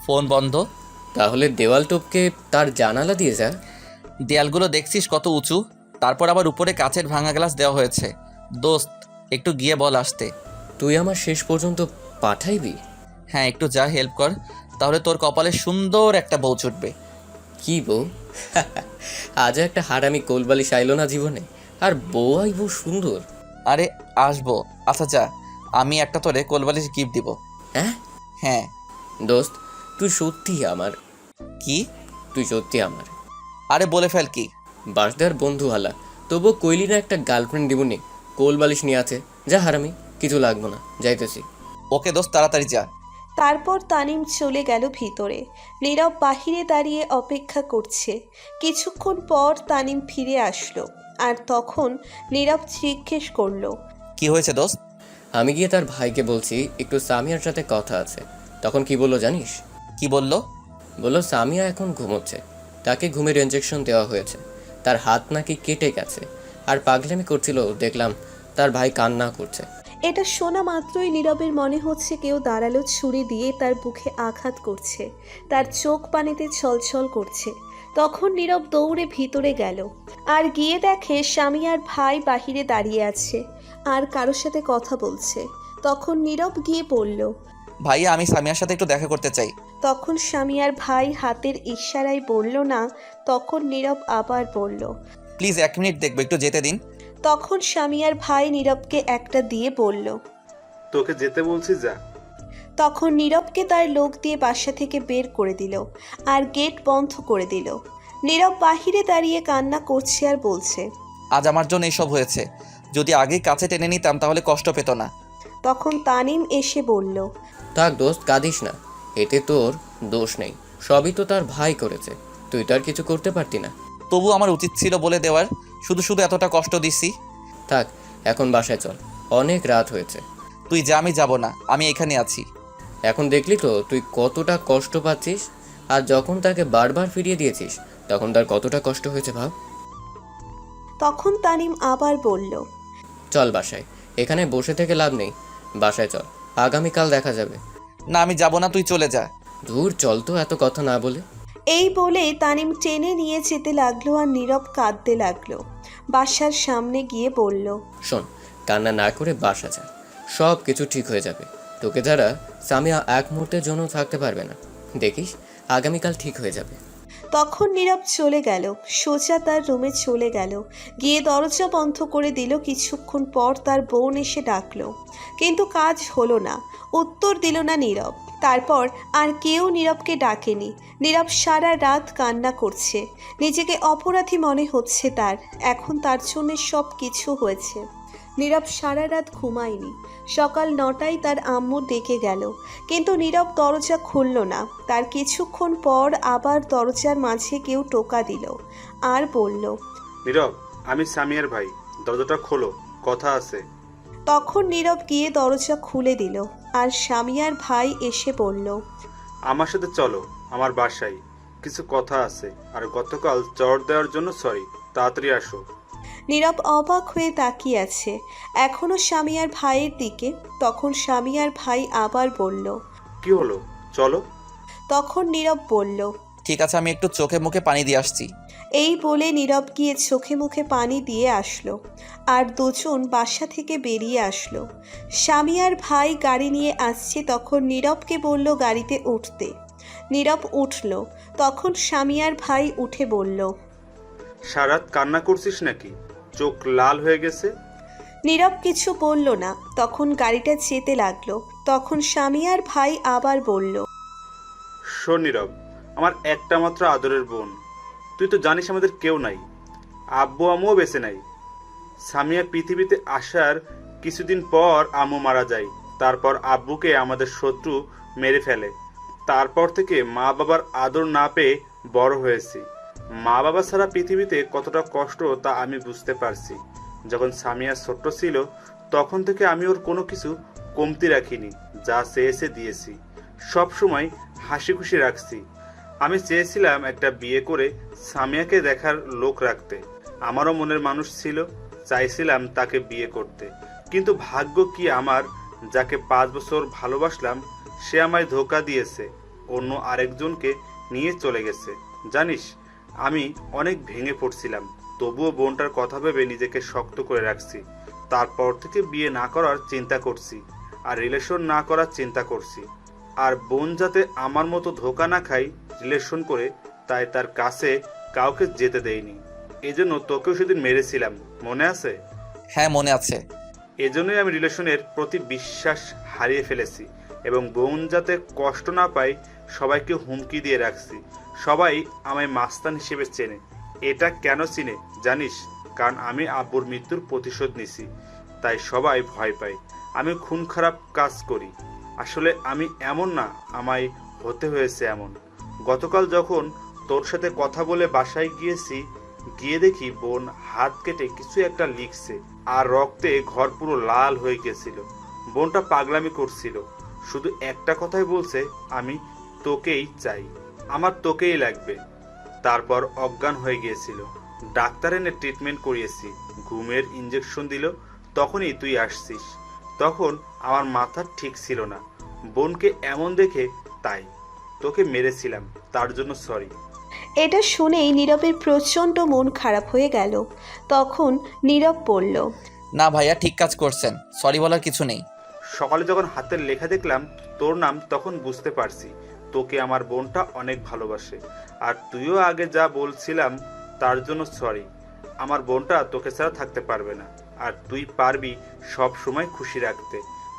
Speaker 3: ফোন বন্ধ?
Speaker 7: তাহলে দেওয়াল টপকে তার জানালা দিয়ে যা।
Speaker 3: দেয়ালগুলো দেখছিস কত উঁচু, তারপর আবার উপরে কাচের ভাঙা গ্লাস দেওয়া হয়েছে। দোস্ত, একটু গিয়ে বল আসতে।
Speaker 7: তুই আমার শেষ পর্যন্ত পাঠাইবি?
Speaker 3: হ্যাঁ, একটু যা, হেল্প কর, তাহলে তোর কপালে সুন্দর একটা বউ চুটবে।
Speaker 7: কি বউ? আজ একটা হারামি কোলবালিশ আইলো না জীবনে, আর বউ আইব সুন্দর?
Speaker 3: আরে আসবো। আচ্ছা যা, আমি একটা তোরে কোলবালিশ গিফট দিব। হ্যাঁ
Speaker 7: দোস্ত, তুই সত্যি আমার।
Speaker 3: কি?
Speaker 7: তুই সত্যি আমার।
Speaker 3: আরে বলে ফেল কি?
Speaker 7: বাসদার বন্ধু হালা, তবু কইলি না একটা গার্লফ্রেন্ড দিবনি? কোলবালিশ নিয়ে আছে। যা হারামি, কিছু লাগবো না, যাইতেছি।
Speaker 3: ওকে দোস্ত, তাড়াতাড়ি যা।
Speaker 2: তারপর তানিম চলে গেল ভিতরে। নীরব বাহিরে দাঁড়িয়ে অপেক্ষা করছে। কিছুক্ষণ পর তানিম ফিরে আসলো আর তখন নীরব জিজ্ঞেস করলো,
Speaker 3: কি হয়েছে দোস্ত?
Speaker 7: আমি গিয়ে তার ভাইকে বলছি একটু সামিয়ার সাথে কথা আছে। তখন কি বললো জানিস?
Speaker 3: কি বললো?
Speaker 7: বললো সামিয়া এখন ঘুমোচ্ছে, তাকে ঘুমের ইনজেকশন দেওয়া হয়েছে, তার হাত নাকি কেটে গেছে, আর পাগলামি করছিল। দেখলাম তার ভাই কান্না করছে।
Speaker 2: এটা শোনা মাত্রই নীরবের মনে হচ্ছে কেউ দাঁড়ালো ছুরি দিয়ে তার বুকে আঘাত করছে। তার চোখ পানিতে ছলছল করছে। তখন নীরব দৌড়ে ভিতরে গেল আর গিয়ে দেখে সামিয়ার ভাই বাহিরে দাঁড়িয়ে আছে আর কারোর সাথে কথা বলছে। তখন নীরব গিয়ে বলল,
Speaker 3: ভাইয়া, আমি সামিয়ার সাথে একটু দেখা করতে চাই।
Speaker 2: তখন সামিয়ার ভাই হাতের ইশারায় বলল না, তখন নীরব আবার বলল।
Speaker 3: প্লিজ 1 মিনিট দেখবো, একটু যেতে দিন।
Speaker 2: তখন সামিয়ার ভাই নীরবকে একটা দিয়ে বলল।
Speaker 14: তোকে যেতে বলছি, যা।
Speaker 2: তখন নীরবকে তার লোক দিয়ে বাসা থেকে বের করে দিল আর গেট বন্ধ করে দিল। নীরব বাহিরে দাঁড়িয়ে কান্না করছে আর বলছে,
Speaker 3: আজ আমার জন্য এসব হয়েছে, যদি আগেই কাছে টেনে নিতাম তাহলে কষ্ট পেত না।
Speaker 2: তখন তানিম এসে বলল।
Speaker 7: থাক দোস্ত, কাঁদিস না, এতে তোর দোষ নেই, সবই তো তার ভাই করেছে, তুই তো আর কিছু করতে পারতি না।
Speaker 3: তবু আমার উচিত ছিল বলে দেওয়ার, শুধু শুধু এতটা কষ্ট দিছি।
Speaker 7: থাক, এখন বাসায় চল, অনেক রাত হয়েছে।
Speaker 3: তুই যা, আমি যাব না, আমি এখানে আছি।
Speaker 7: এখন দেখলি তো তুই কতটা কষ্ট পাচ্ছিস, আর যখন তাকে বারবার ফিরিয়ে দিয়েছিস তখন তার কতটা কষ্ট হয়েছে ভাব।
Speaker 2: তখন তানিম আবার বলল।
Speaker 7: চল বাসায়, এখানে বসে থেকে লাভ নেই, বাসায় চল, আগামীকাল দেখা যাবে।
Speaker 3: না, আমি যাব না, তুই চলে যা।
Speaker 7: দূর চল তো, এত কথা না বলে।
Speaker 2: এই বলে তানিম টেনে নিয়ে যেতে লাগলো আর নীরব কাঁদতে লাগলো। বাসার সামনে গিয়ে বলল।
Speaker 7: শোন, কান্না না করে বাসা যা, সব কিছু ঠিক হয়ে যাবে। তোকে যারা সামিয়া এক মুহূর্তের জন্য থাকতে পারবে না, দেখিস আগামীকাল ঠিক হয়ে যাবে।
Speaker 2: তখন নীরব চলে গেল, সোজা তার রুমে চলে গেল, গিয়ে দরজা বন্ধ করে দিল। কিছুক্ষণ পর তার বোন এসে ডাকলো, কিন্তু কাজ হলো না, উত্তর দিল না নীরব। তারপর আর কেউ নীরবকে ডাকেনি। নীরব সারা রাত কান্না করছে, নিজেকে অপরাধী মনে হচ্ছে তার। এখন তার জন্য সব কিছু হয়েছে। নীরব সারা রাত ঘুমায়নি। সকাল 9টায় তার আম্মু ডেকে গেল, কিন্তু নীরব দরজা খুলল না। তার কিছুক্ষণ পর আবার দরজার মাঝে কেউ টোকা দিল আর বলল,
Speaker 14: নীরব, আমি সামিয়ার ভাই, দরজাটা খোলো, কথা আছে।
Speaker 2: তখন নীরব গিয়ে দরজা খুলে দিল আর সামিয়ার ভাই এসে বলল,
Speaker 14: আমার সাথে চলো আমার বাসায়, কিছু কথা আছে। আর গতকাল চড় দেওয়ার জন্য সরি, তাড়াতাড়ি আসো।
Speaker 2: নীরব অবাক হয়ে তাকিয়ে আছে এখনো সামিয়ার ভাইয়ের দিকে। তখন সামিয়ার ভাই আবার বলল,
Speaker 14: কি হলো, চলো।
Speaker 2: তখন নীরব বলল,
Speaker 3: ঠিক আছে, আমি একটু চোখে মুখে পানি দিয়ে আসছি।
Speaker 2: এই বলে নীরব গিয়ে চোখে মুখে পানি দিয়ে আসলো আর দুজন বাসা থেকে বেরিয়ে আসলো। সামিয়ার ভাই গাড়ি নিয়ে আসছে, তখন নীরবকে বলল গাড়িতে উঠতে। নীরব উঠল। তখন সামিয়ার ভাই উঠে বলল,
Speaker 14: সারাত কান্না করছিস নাকি? চোখ লাল হয়ে গেছে।
Speaker 2: নীরব কিছু বলল না। তখন গাড়িটা যেতে লাগলো। তখন সামিয়ার ভাই আবার বলল,
Speaker 14: শোন নীরব, আমার একটা মাত্র আদরের বোন, তুই তো জানিস আমাদের কেউ নাই, আব্বু আম্মুও বেঁচে নাই। সামিয়া পৃথিবীতে আসার কিছুদিন পর আম্মু মারা যায়, তারপর আব্বুকে আমাদের শত্রু মেরে ফেলে। তারপর থেকে মা বাবার আদর না পেয়ে বড় হয়েছি। মা বাবা ছাড়া পৃথিবীতে কতটা কষ্ট তা আমি বুঝতে পারছি। যখন সামিয়া ছোট্ট ছিল তখন থেকে আমি ওর কোনো কিছু কমতি রাখিনি, যা চেয়েছে দিয়েছি, সব সময় হাসি খুশি রাখছি। আমি চেয়েছিলাম একটা বিয়ে করে সামিয়াকে দেখার লোক রাখতে। আমারও মনের মানুষ ছিল, চাইছিলাম তাকে বিয়ে করতে। কিন্তু ভাগ্য কি আমার, যাকে 5 বছর ভালোবাসলাম সে আমায় ধোঁকা দিয়েছে, অন্য আরেকজনকে নিয়ে চলে গেছে। জানিস, আমি অনেক ভেঙে পড়ছিলাম, তবুও বোনটার কথা ভেবে নিজেকে শক্ত করে রাখছি। তারপর থেকে বিয়ে না করার চিন্তা করছি আর রিলেশন না করার চিন্তা করছি। আর বোন যাতে আমার মতো ধোঁকা না খাই রিলেশন করে, তাই তার কাছে কাউকে যেতে দেয়নি। এজন্য তোকেও সেদিন মেরেছিলাম, মনে আছে?
Speaker 3: হ্যাঁ, মনে আছে।
Speaker 14: এজন্যই আমি রিলেশনের প্রতি বিশ্বাস হারিয়ে ফেলেছি এবং বোন যাতে কষ্ট না পায় সবাইকে হুমকি দিয়ে রাখছি। সবাই আমায় মাস্তান হিসেবে চেনে। এটা কেন চিনে জানিস? কারণ আমি আব্বুর মৃত্যুর প্রতিশোধ নিছি, তাই সবাই ভয় পায়। আমি খুন খারাপ কাজ করি, আসলে আমি এমন না, আমায় হতে হয়েছে এমন। গতকাল যখন তোর সাথে কথা বলে বাসায় গিয়েছি, গিয়ে দেখি বোন হাত কেটে কিছু একটা লিখছে আর রক্তে ঘর পুরো লাল হয়ে গেছিল। বোনটা পাগলামি করছিল, শুধু একটা কথাই বলছে, আমি তোকেই চাই, আমার তোকেই লাগবে। তারপর অজ্ঞান হয়ে গিয়েছিল। ডাক্তার এনে ট্রিটমেন্ট করিয়েছি, ঘুমের ইঞ্জেকশন দিল, তখনই তুই আসছিস। তখন আমার মাথা ঠিক ছিল না, বোনকে এমন দেখে তাই তোকে মেরেছিলাম, তার জন্য সরি।
Speaker 2: এটা শুনেই নীরবের প্রচণ্ড মন খারাপ হয়ে গেল। তখন নীরব বলল,
Speaker 3: না ভাইয়া, ঠিক কাজ করছেন, সরি বলার কিছু নেই।
Speaker 14: সকালে যখন হাতের লেখা দেখলাম তোর নাম, তখন বুঝতে পারছি তোকে আমার বোনটা অনেক ভালোবাসে। আর তুইও আগে যা বলছিলাম তার জন্য সরি। আমার বোনটা তোকে ছাড়া থাকতে পারবে না, আর তুই পারবি সব সময় খুশি রাখতে।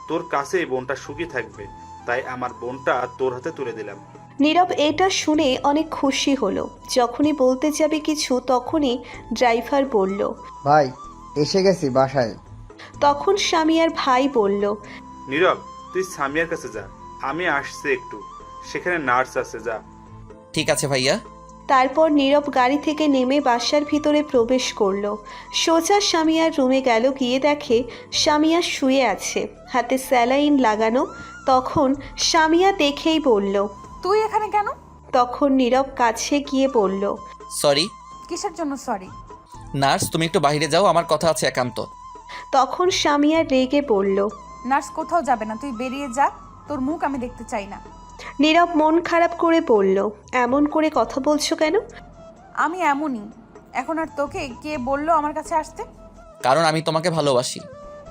Speaker 14: তোর কাছে এই বোনটা সুখী থাকবে, তাই আমার বোনটা তোর হাতে তুলে দিলাম।
Speaker 2: নীরব এটা শুনে অনেক খুশি হলো। যখনই বলতে যাবে কিছু তখনই ড্রাইভার বলল,
Speaker 15: ভাই এসে গেছি বাসায়।
Speaker 2: তখন সামিয়ার ভাই বলল,
Speaker 14: নীরব, তুই সামিয়ার কাছে যা, আমি আসছি একটু, সেখানে নার্স আছে, যা।
Speaker 3: ঠিক আছে ভাইয়া।
Speaker 2: তারপর নীরব গাড়ি থেকে নেমে বাসার ভিতরে প্রবেশ করলো। সোজা সামিয়ার রুমে গেল, গিয়ে দেখে সামিয়া শুয়ে আছে, হাতে স্যালাইন লাগানো। তখন সামিয়া দেখেই বলল,
Speaker 5: তুই এখানে কেন?
Speaker 2: তখন নীরব কাছে গিয়ে বলল,
Speaker 3: সরি।
Speaker 5: কিসের জন্য সরি?
Speaker 3: নার্স, তুমি একটু বাইরে যাও, আমার কথা আছে একান্ত।
Speaker 2: তখন সামিয়া রেগে বলল,
Speaker 5: নার্স কোথাও যাবে না, তুই বেরিয়ে যা, তোর মুখ আমি দেখতে চাই না।
Speaker 2: নীরব মন খারাপ করে বলল, এমন করে কথা বলছো কেন?
Speaker 5: আমি এমনই। এখন আর তোকে কে বললো আমার কাছে আসতে?
Speaker 3: কারণ আমি তোমাকে ভালোবাসি।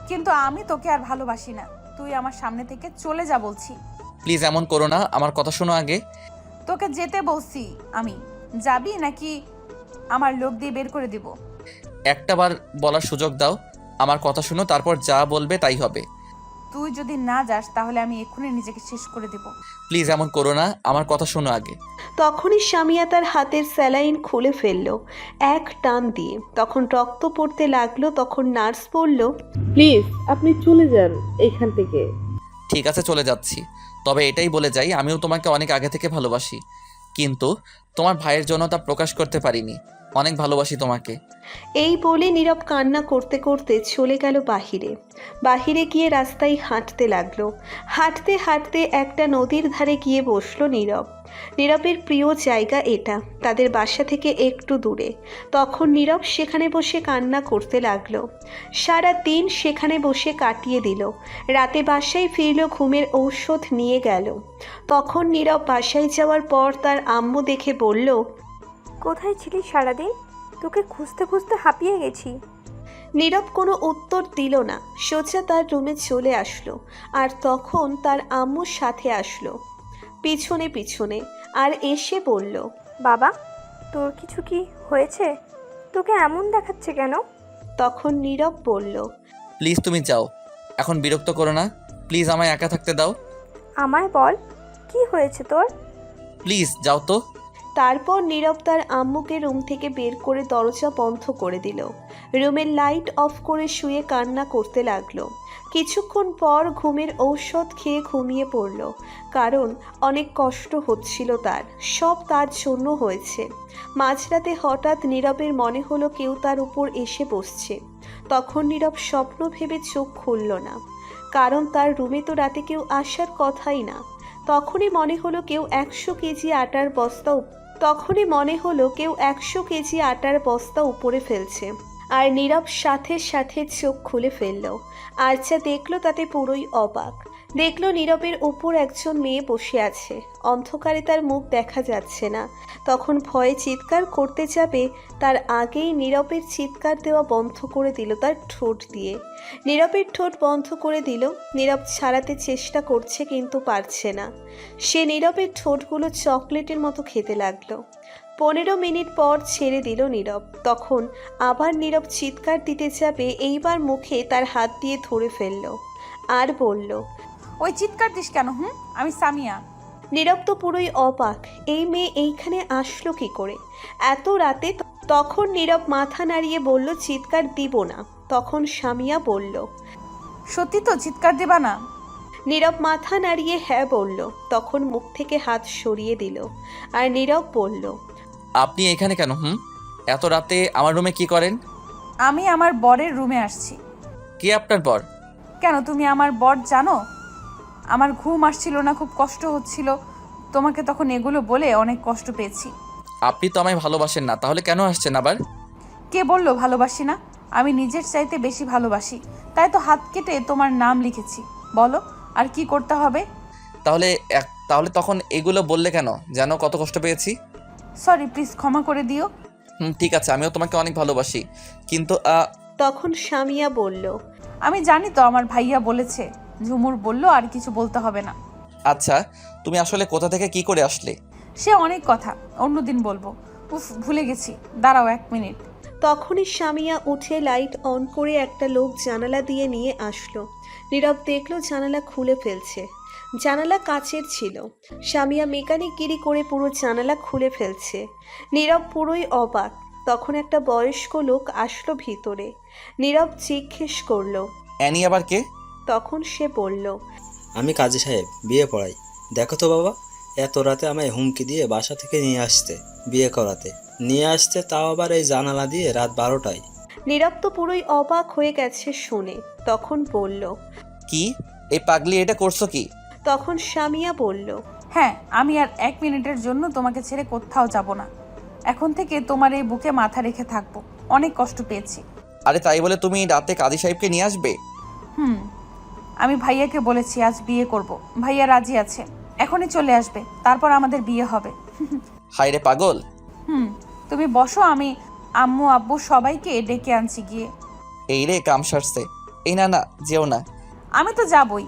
Speaker 5: কিন্তু আমি তোকে আর ভালোবাসি না, তুই আমার সামনে থেকে চলে যা বলছি।
Speaker 3: প্লিজ এমন করো না, আমার কথা শোনো আগে।
Speaker 5: তোকে যেতে বলছি আমি, যাবি নাকি আমার লোক দিয়ে বের করে দিব?
Speaker 3: একটা বার বলার সুযোগ দাও, আমার কথা শুনো, তারপর যা বলবে তাই হবে।
Speaker 5: তুই যদি না যাস তাহলে আমি এক্ষুনি নিজেকে শেষ করে দেব।
Speaker 3: প্লিজ এমন করো না, আমার কথা শোনো আগে।
Speaker 2: তখনই সামিয়া তার হাতের স্যালাইন খুলে ফেলল এক টান দিয়ে। তখন রক্ত পড়তে লাগলো। তখন নার্স বলল,
Speaker 9: প্লিজ আপনি চলে যান এইখান থেকে।
Speaker 3: ঠিক আছে, চলে যাচ্ছি। তবে এটাই বলে যাই, আমিও তোমাকে অনেক আগে থেকে ভালোবাসি, কিন্তু তোমার ভাইয়ের জন্য তা প্রকাশ করতে পারিনি। অনেক ভালোবাসি তোমাকে।
Speaker 2: এই বলে নীরব কান্না করতে করতে চলে গেল বাহিরে। বাহিরে গিয়ে রাস্তায় হাঁটতে লাগলো। হাঁটতে হাঁটতে একটা নদীর ধারে গিয়ে বসলো নীরব। নীরবের প্রিয় জায়গা এটা, তাদের বাসা থেকে একটু দূরে। তখন নীরব সেখানে বসে কান্না করতে লাগলো। সারা দিন সেখানে বসে কাটিয়ে দিল। রাতে বাসায় ফিরল, ঘুমের ঔষধ নিয়ে গেল। তখন নীরব বাসায় যাওয়ার পর তার আম্মু দেখে বলল,
Speaker 4: কোথায় ছিলি সারাদিন? তোকে খুঁজতে খুঁজতে হাঁপিয়ে গেছি।
Speaker 2: নীরব কোনো উত্তর দিল না, সোজা তার রুমে চলে আসলো। আর তখন তার আম্মুর সাথে আসলো পিছনে পিছনে, আর এসে বলল,
Speaker 4: বাবা, তোর কিছু কি হয়েছে? তোকে এমন দেখাচ্ছে কেন?
Speaker 2: তখন নীরব বলল,
Speaker 3: প্লিজ তুমি যাও, এখন বিরক্ত করো না, প্লিজ আমায় একা থাকতে দাও।
Speaker 4: আমায় বল, কি হয়েছে তোর?
Speaker 3: প্লিজ যাও তো।
Speaker 2: তারপর নীরব তার আম্মুকে রুম থেকে বের করে দরজা বন্ধ করে দিল। রুমের লাইট অফ করে শুয়ে কান্না করতে লাগলো। কিছুক্ষণ পর ঘুমের ঔষধ খেয়ে ঘুমিয়ে পড়ল। কারণ অনেক কষ্ট হচ্ছিল তার, সব তার জন্য হয়েছে। মাঝরাতে হঠাৎ নীরবের মনে হলো কেউ তার উপর এসে বসছে। তখন নীরব স্বপ্ন ভেবে চোখ খুলল না, কারণ তার রুমে তো রাতে কেউ আসার কথাই না। তখনই মনে হলো কেউ 100 কেজি আটার বস্তা উপরে ফেলছে। আর নীরব সাথে সাথে চোখ খুলে ফেলল। আর যা দেখলো তাতে পুরোই অবাক। দেখলো নীরবের উপর একজন মেয়ে বসে আছে, অন্ধকারে তার মুখ দেখা যাচ্ছে না। তখন ভয়ে চিৎকার করতে যাবে, তার আগেই নীরবের চিৎকার দেওয়া বন্ধ করে দিল তার ঠোঁট দিয়ে। নীরবের ঠোঁট বন্ধ করে দিল। নীরব ছাড়াতে চেষ্টা করছে কিন্তু পারছে না। সে নীরবের ঠোঁটগুলো চকলেটের মতো খেতে লাগলো। 15 মিনিট পর ছেড়ে দিল নীরব। তখন আবার নীরব চিৎকার দিতে যাবে, এইবার মুখে তার হাত দিয়ে ধরে ফেলল আর বলল,
Speaker 5: ওই চিৎকার দিস কেন? আমি সামিয়া।
Speaker 2: নীরব তো পুরোই অবাক, এই মেয়ে এইখানে আসলো কি করে এত রাতে? তখন নীরব মাথা নাড়িয়ে বলল, চিৎকার দিব না। তখন সামিয়া বলল,
Speaker 5: সত্যি তো চিৎকার দিবা না?
Speaker 2: নীরব মাথা নাড়িয়ে হ্যাঁ বলল। তখন মুখ থেকে হাত সরিয়ে দিল আর নীরব বলল,
Speaker 3: আপনি এখানে কেন? এত রাতে আমার রুমে কি করেন?
Speaker 5: আমি আমার বরের রুমে আসছি।
Speaker 3: কে আপনার বর?
Speaker 5: কেন, তুমি আমার বর জানো? আমার ঘুম আসছিল না, খুব কষ্ট হচ্ছিল, তোমাকে তখন এগুলো বলে অনেক কষ্ট পেয়েছি।
Speaker 3: আপনি তো আমায় ভালোবাসেন না, তাহলে কেন আসছেন আবার?
Speaker 5: কে বললো ভালোবাসি না? আমি নিজের চাইতে বেশি ভালোবাসি, তাই তো হাত কেটে তোমার নাম লিখেছি। বলো আর কি করতে হবে?
Speaker 3: তাহলে তখন এগুলো বললে কেন? জানো কত কষ্ট পেয়েছি।
Speaker 5: সরি, প্লিজ ক্ষমা করে দিও।
Speaker 3: ঠিক আছে, আমিও তোমাকে অনেক ভালোবাসি, কিন্তু
Speaker 2: তখন সামিয়া বলল,
Speaker 5: আমি জানি তো, আমার ভাইয়া বলেছে, ঝুমুর বলল আর কিছু বলতে হবে না।
Speaker 3: আচ্ছা, তুমি আসলে কোথা থেকে কি করে আসলে?
Speaker 5: সে অনেক কথা, অন্যদিন বলবো। উফ, ভুলে গেছি, দাঁড়াও 1 মিনিট।
Speaker 2: তখনই সামিয়া উঠে লাইট অন করে একটা লোক জানালা দিয়ে নিয়ে আসলো। নীরব দেখলো জানালা খুলে ফেলছে। জানালা কাচের ছিল। সামিয়া মেকানিকগিরি করে পুরো জানালা খুলে ফেলছে। নীরব পুরোই অবাক। তখন একটা বয়স্ক লোক আসলো ভিতরে। নীরব জিজ্ঞেস করলো,
Speaker 3: অ্যানি আবার কে?
Speaker 2: তখন সে বলল,
Speaker 16: আমি কাজী সাহেব, বিয়ে পড়াই। দেখো তো বাবা, এত রাতে আমায় হুমকি দিয়ে বাসা থেকে নিয়ে আসতে, বিয়ে করাতে নিয়ে আসতে, তাও আবার এই জানালা দিয়ে রাত 12টায়।
Speaker 2: নীরব তো পুরোই অবাক হয়ে গেছে শুনে। তখন বলল,
Speaker 3: কি এই পাগলি এটা করছো কি?
Speaker 2: তখন সামিয়া বলল,
Speaker 5: হ্যাঁ, আমি আর 1 মিনিটের জন্য তোমাকে ছেড়ে কোথাও যাব না। এখন থেকে তোমার এই বুকে মাথা রেখে থাকবো। অনেক কষ্ট পেয়েছি।
Speaker 3: আরে তাই বলে তুমি রাতে কাজী সাহেবকে নিয়ে আসবে?
Speaker 5: আমি ভাইয়াকে বলেছি আজ বিয়ে করব। ভাইয়া রাজি আছে, এখনই চলে আসবে, তারপর আমাদের বিয়ে হবে।
Speaker 3: হায় রে পাগল।
Speaker 5: তুমি বসো, আমি আম্মু আব্বু সবাইকে ডেকে আনছি গিয়ে।
Speaker 3: এই রে কাম সারছে। এই না না, যেও না।
Speaker 5: আমি তো যাবই।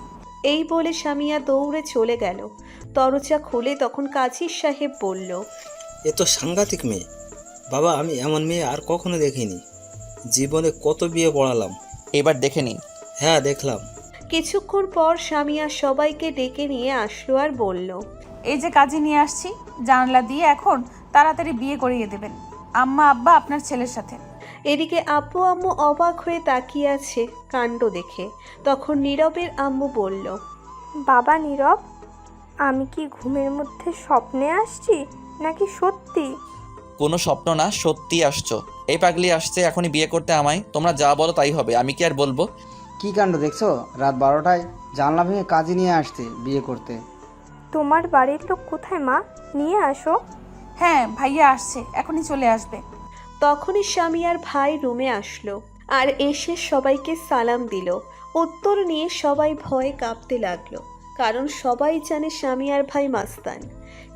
Speaker 2: এই বলে সামিয়া দৌড়ে চলে গেল। দরজা খুলে তখন কাজী সাহেব বলল,
Speaker 16: এ তো সাংঘাতিক মেয়ে বাবা, আমি এমন মেয়ে আর কখনো দেখিনি। জীবনে কত বিয়ে পড়ালাম।
Speaker 3: এবার দেখে নিন।
Speaker 16: হ্যাঁ, দেখলাম।
Speaker 2: কিছুক্ষণ পর সামিয়া সবাইকে ডেকে নিয়ে আসলো আর বলল,
Speaker 5: এই যে কাজী নিয়ে আসছি, জানালা দিয়ে এখন তাড়াতাড়ি বিয়ে করিয়ে দেবেন আম্মা আব্বা আপনার ছেলের সাথে।
Speaker 2: এদিকে আব্বু আম্মু অবাক হয়ে তাকিয়ে আছে কাণ্ড দেখে। তখন নীরবের আম্মু বলল,
Speaker 4: বাবা নীরব, আমি কি ঘুমের মধ্যে স্বপ্নে আসছি নাকি সত্যি?
Speaker 3: কোনো স্বপ্ন না, সত্যি আসছো। এই পাগলি আসছে এখনই বিয়ে করতে আমায়। তোমরা যা বলো তাই হবে, আমি কি আর বলবো?
Speaker 15: কি কাণ্ড দেখছো? রাত 12টায় জানলা ভেঙে কাজী নিয়ে আসতে, বিয়ে করতে।
Speaker 4: তোমার বাড়ির লোক কোথায় মা? নিয়ে আসো।
Speaker 5: হ্যাঁ, ভাইয়া আসছে, এখনই চলে আসবে।
Speaker 2: তখনই সামিয়ার ভাই রুমে আসলো আর এসে সবাইকে সালাম দিল। উত্তর নিয়ে সবাই ভয়ে কাঁপতে লাগলো, কারণ সবাই জানে সামিয়ার ভাই মাস্তান।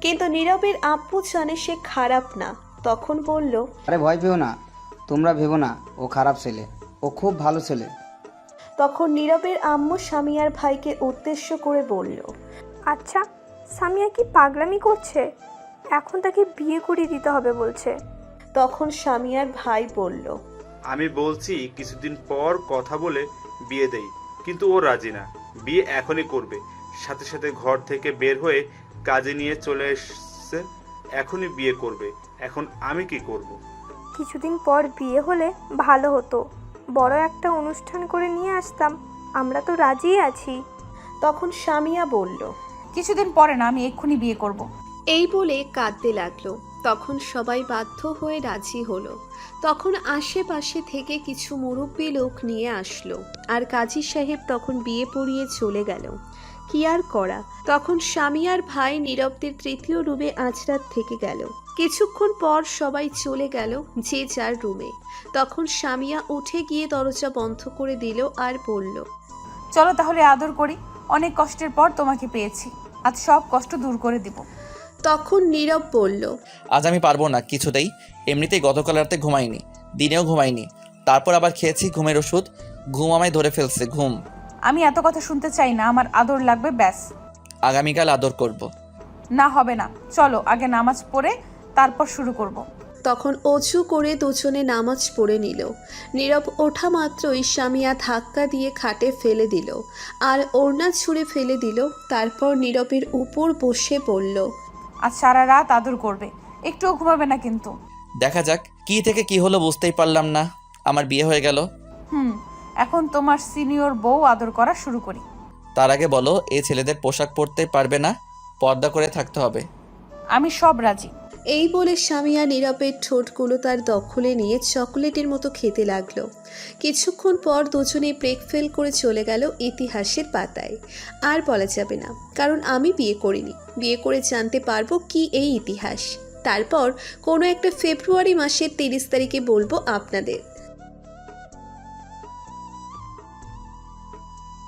Speaker 2: কিন্তু নীরবের আব্বু জানে সে খারাপ না। তখন বলল,
Speaker 15: আরে ভয় পেও না, তোমরা ভেবো না ও খারাপ ছেলে, ও খুব ভালো ছেলে।
Speaker 2: তখন নীরবের আম্মু সামিয়ার ভাইকে উদ্দেশ্য করে বলল,
Speaker 4: আচ্ছা, সামিয়া কি পাগলামি করছে? এখন তাকে বিয়ে করিয়ে দিতে হবে বলছে।
Speaker 2: তখন সামিয়ার ভাই বলল,
Speaker 14: আমি বলছি কিছুদিন পর কথা বলে বিয়ে দেই, কিন্তু ও রাজি না। বিয়ে এখনই করবে। সাথে সাথে ঘর থেকে বের হয়ে কাজে নিয়ে চলে এসছে, এখনই বিয়ে করবে। এখন আমি কি করব?
Speaker 4: কিছুদিন পর বিয়ে হলে ভালো হতো, বড় একটা অনুষ্ঠান করে নিয়ে আসতাম, আমরা তো রাজি আছি।
Speaker 2: তখন সামিয়া বলল,
Speaker 5: কিছুদিন পরে না, আমি এক্ষুনি বিয়ে করব।
Speaker 2: এই বলে কাঁদতে লাগলো। তখন সবাই বাধ্য হয়ে রাজি হলো। তখন আশেপাশে থেকে কিছু মুরব্বী লোক নিয়ে আসলো আর কাজী সাহেব তখন বিয়ে পড়িয়ে চলে গেল। কি আর করা। তখন সামিয়ার ভাই নীরবদের তৃতীয় রুমে আজরাত থেকে গেল। কিছুক্ষণ পর সবাই চলে গেল যে যার রুমে। তখন সামিয়া উঠে গিয়ে দরজা বন্ধ করে দিল আর বলল,
Speaker 5: চলো তাহলে আদর করি, অনেক কষ্টের পর তোমাকে পেয়েছি, আজ সব কষ্ট দূর করে দিব।
Speaker 2: তখন নীরব বলল,
Speaker 3: আজ আমি পারবো না কিছুতেই। এমনিতেই গতকাল রাতে ঘুমাইনি, দিনেও ঘুমাইনি, তারপর আবার খেয়েছি ঘুমের ওষুধ। ঘুম আমায় ধরে ফেলছে, ঘুম।
Speaker 5: আমি এত কথা শুনতে চাই না, আমার আদর লাগবে ব্যাস।
Speaker 3: আগামীকাল আদর করব।
Speaker 5: না হবে না, চলো আগে নামাজ পড়ে তারপর শুরু করব।
Speaker 2: তখন অজু করে দুজনে নামাজ পড়ে নিল। নীরব ওঠা মাত্রই সামিয়া ধাক্কা দিয়ে খাটে ফেলে দিল আর ওড়না ছুঁড়ে ফেলে দিল। তারপর নীরবের উপর বসে পড়ল,
Speaker 5: আজ সারা রাত আদর করবে, একটুও ঘুমাবে না কিন্তু।
Speaker 3: দেখা যাক কি থেকে কি হলো, বুঝতেই পারলাম না। আমার বিয়ে হয়ে গেল।
Speaker 5: এখন তোমার সিনিয়র বউ আদর করা শুরু করি।
Speaker 3: তার আগে বলো, এই ছেলেদের পোশাক পরতে পারবে না, পর্দা করে থাকতে হবে।
Speaker 5: আমি সব রাজি।
Speaker 2: এই বলে সামিয়া নীরবের ঠোঁটগুলো তার দখলে নিয়ে চকলেটের মতো খেতে লাগলো। কিছুক্ষণ পর দুজনেই ব্রেক ফেল করে চলে গেল ইতিহাসের পাতায়। আর বলা যাবে না, কারণ আমি বিয়ে করিনি। বিয়ে করে জানতে পারবো কি এই ইতিহাস। তারপর কোনো একটা ফেব্রুয়ারি মাসের 30 তারিখে বলবো আপনাদের।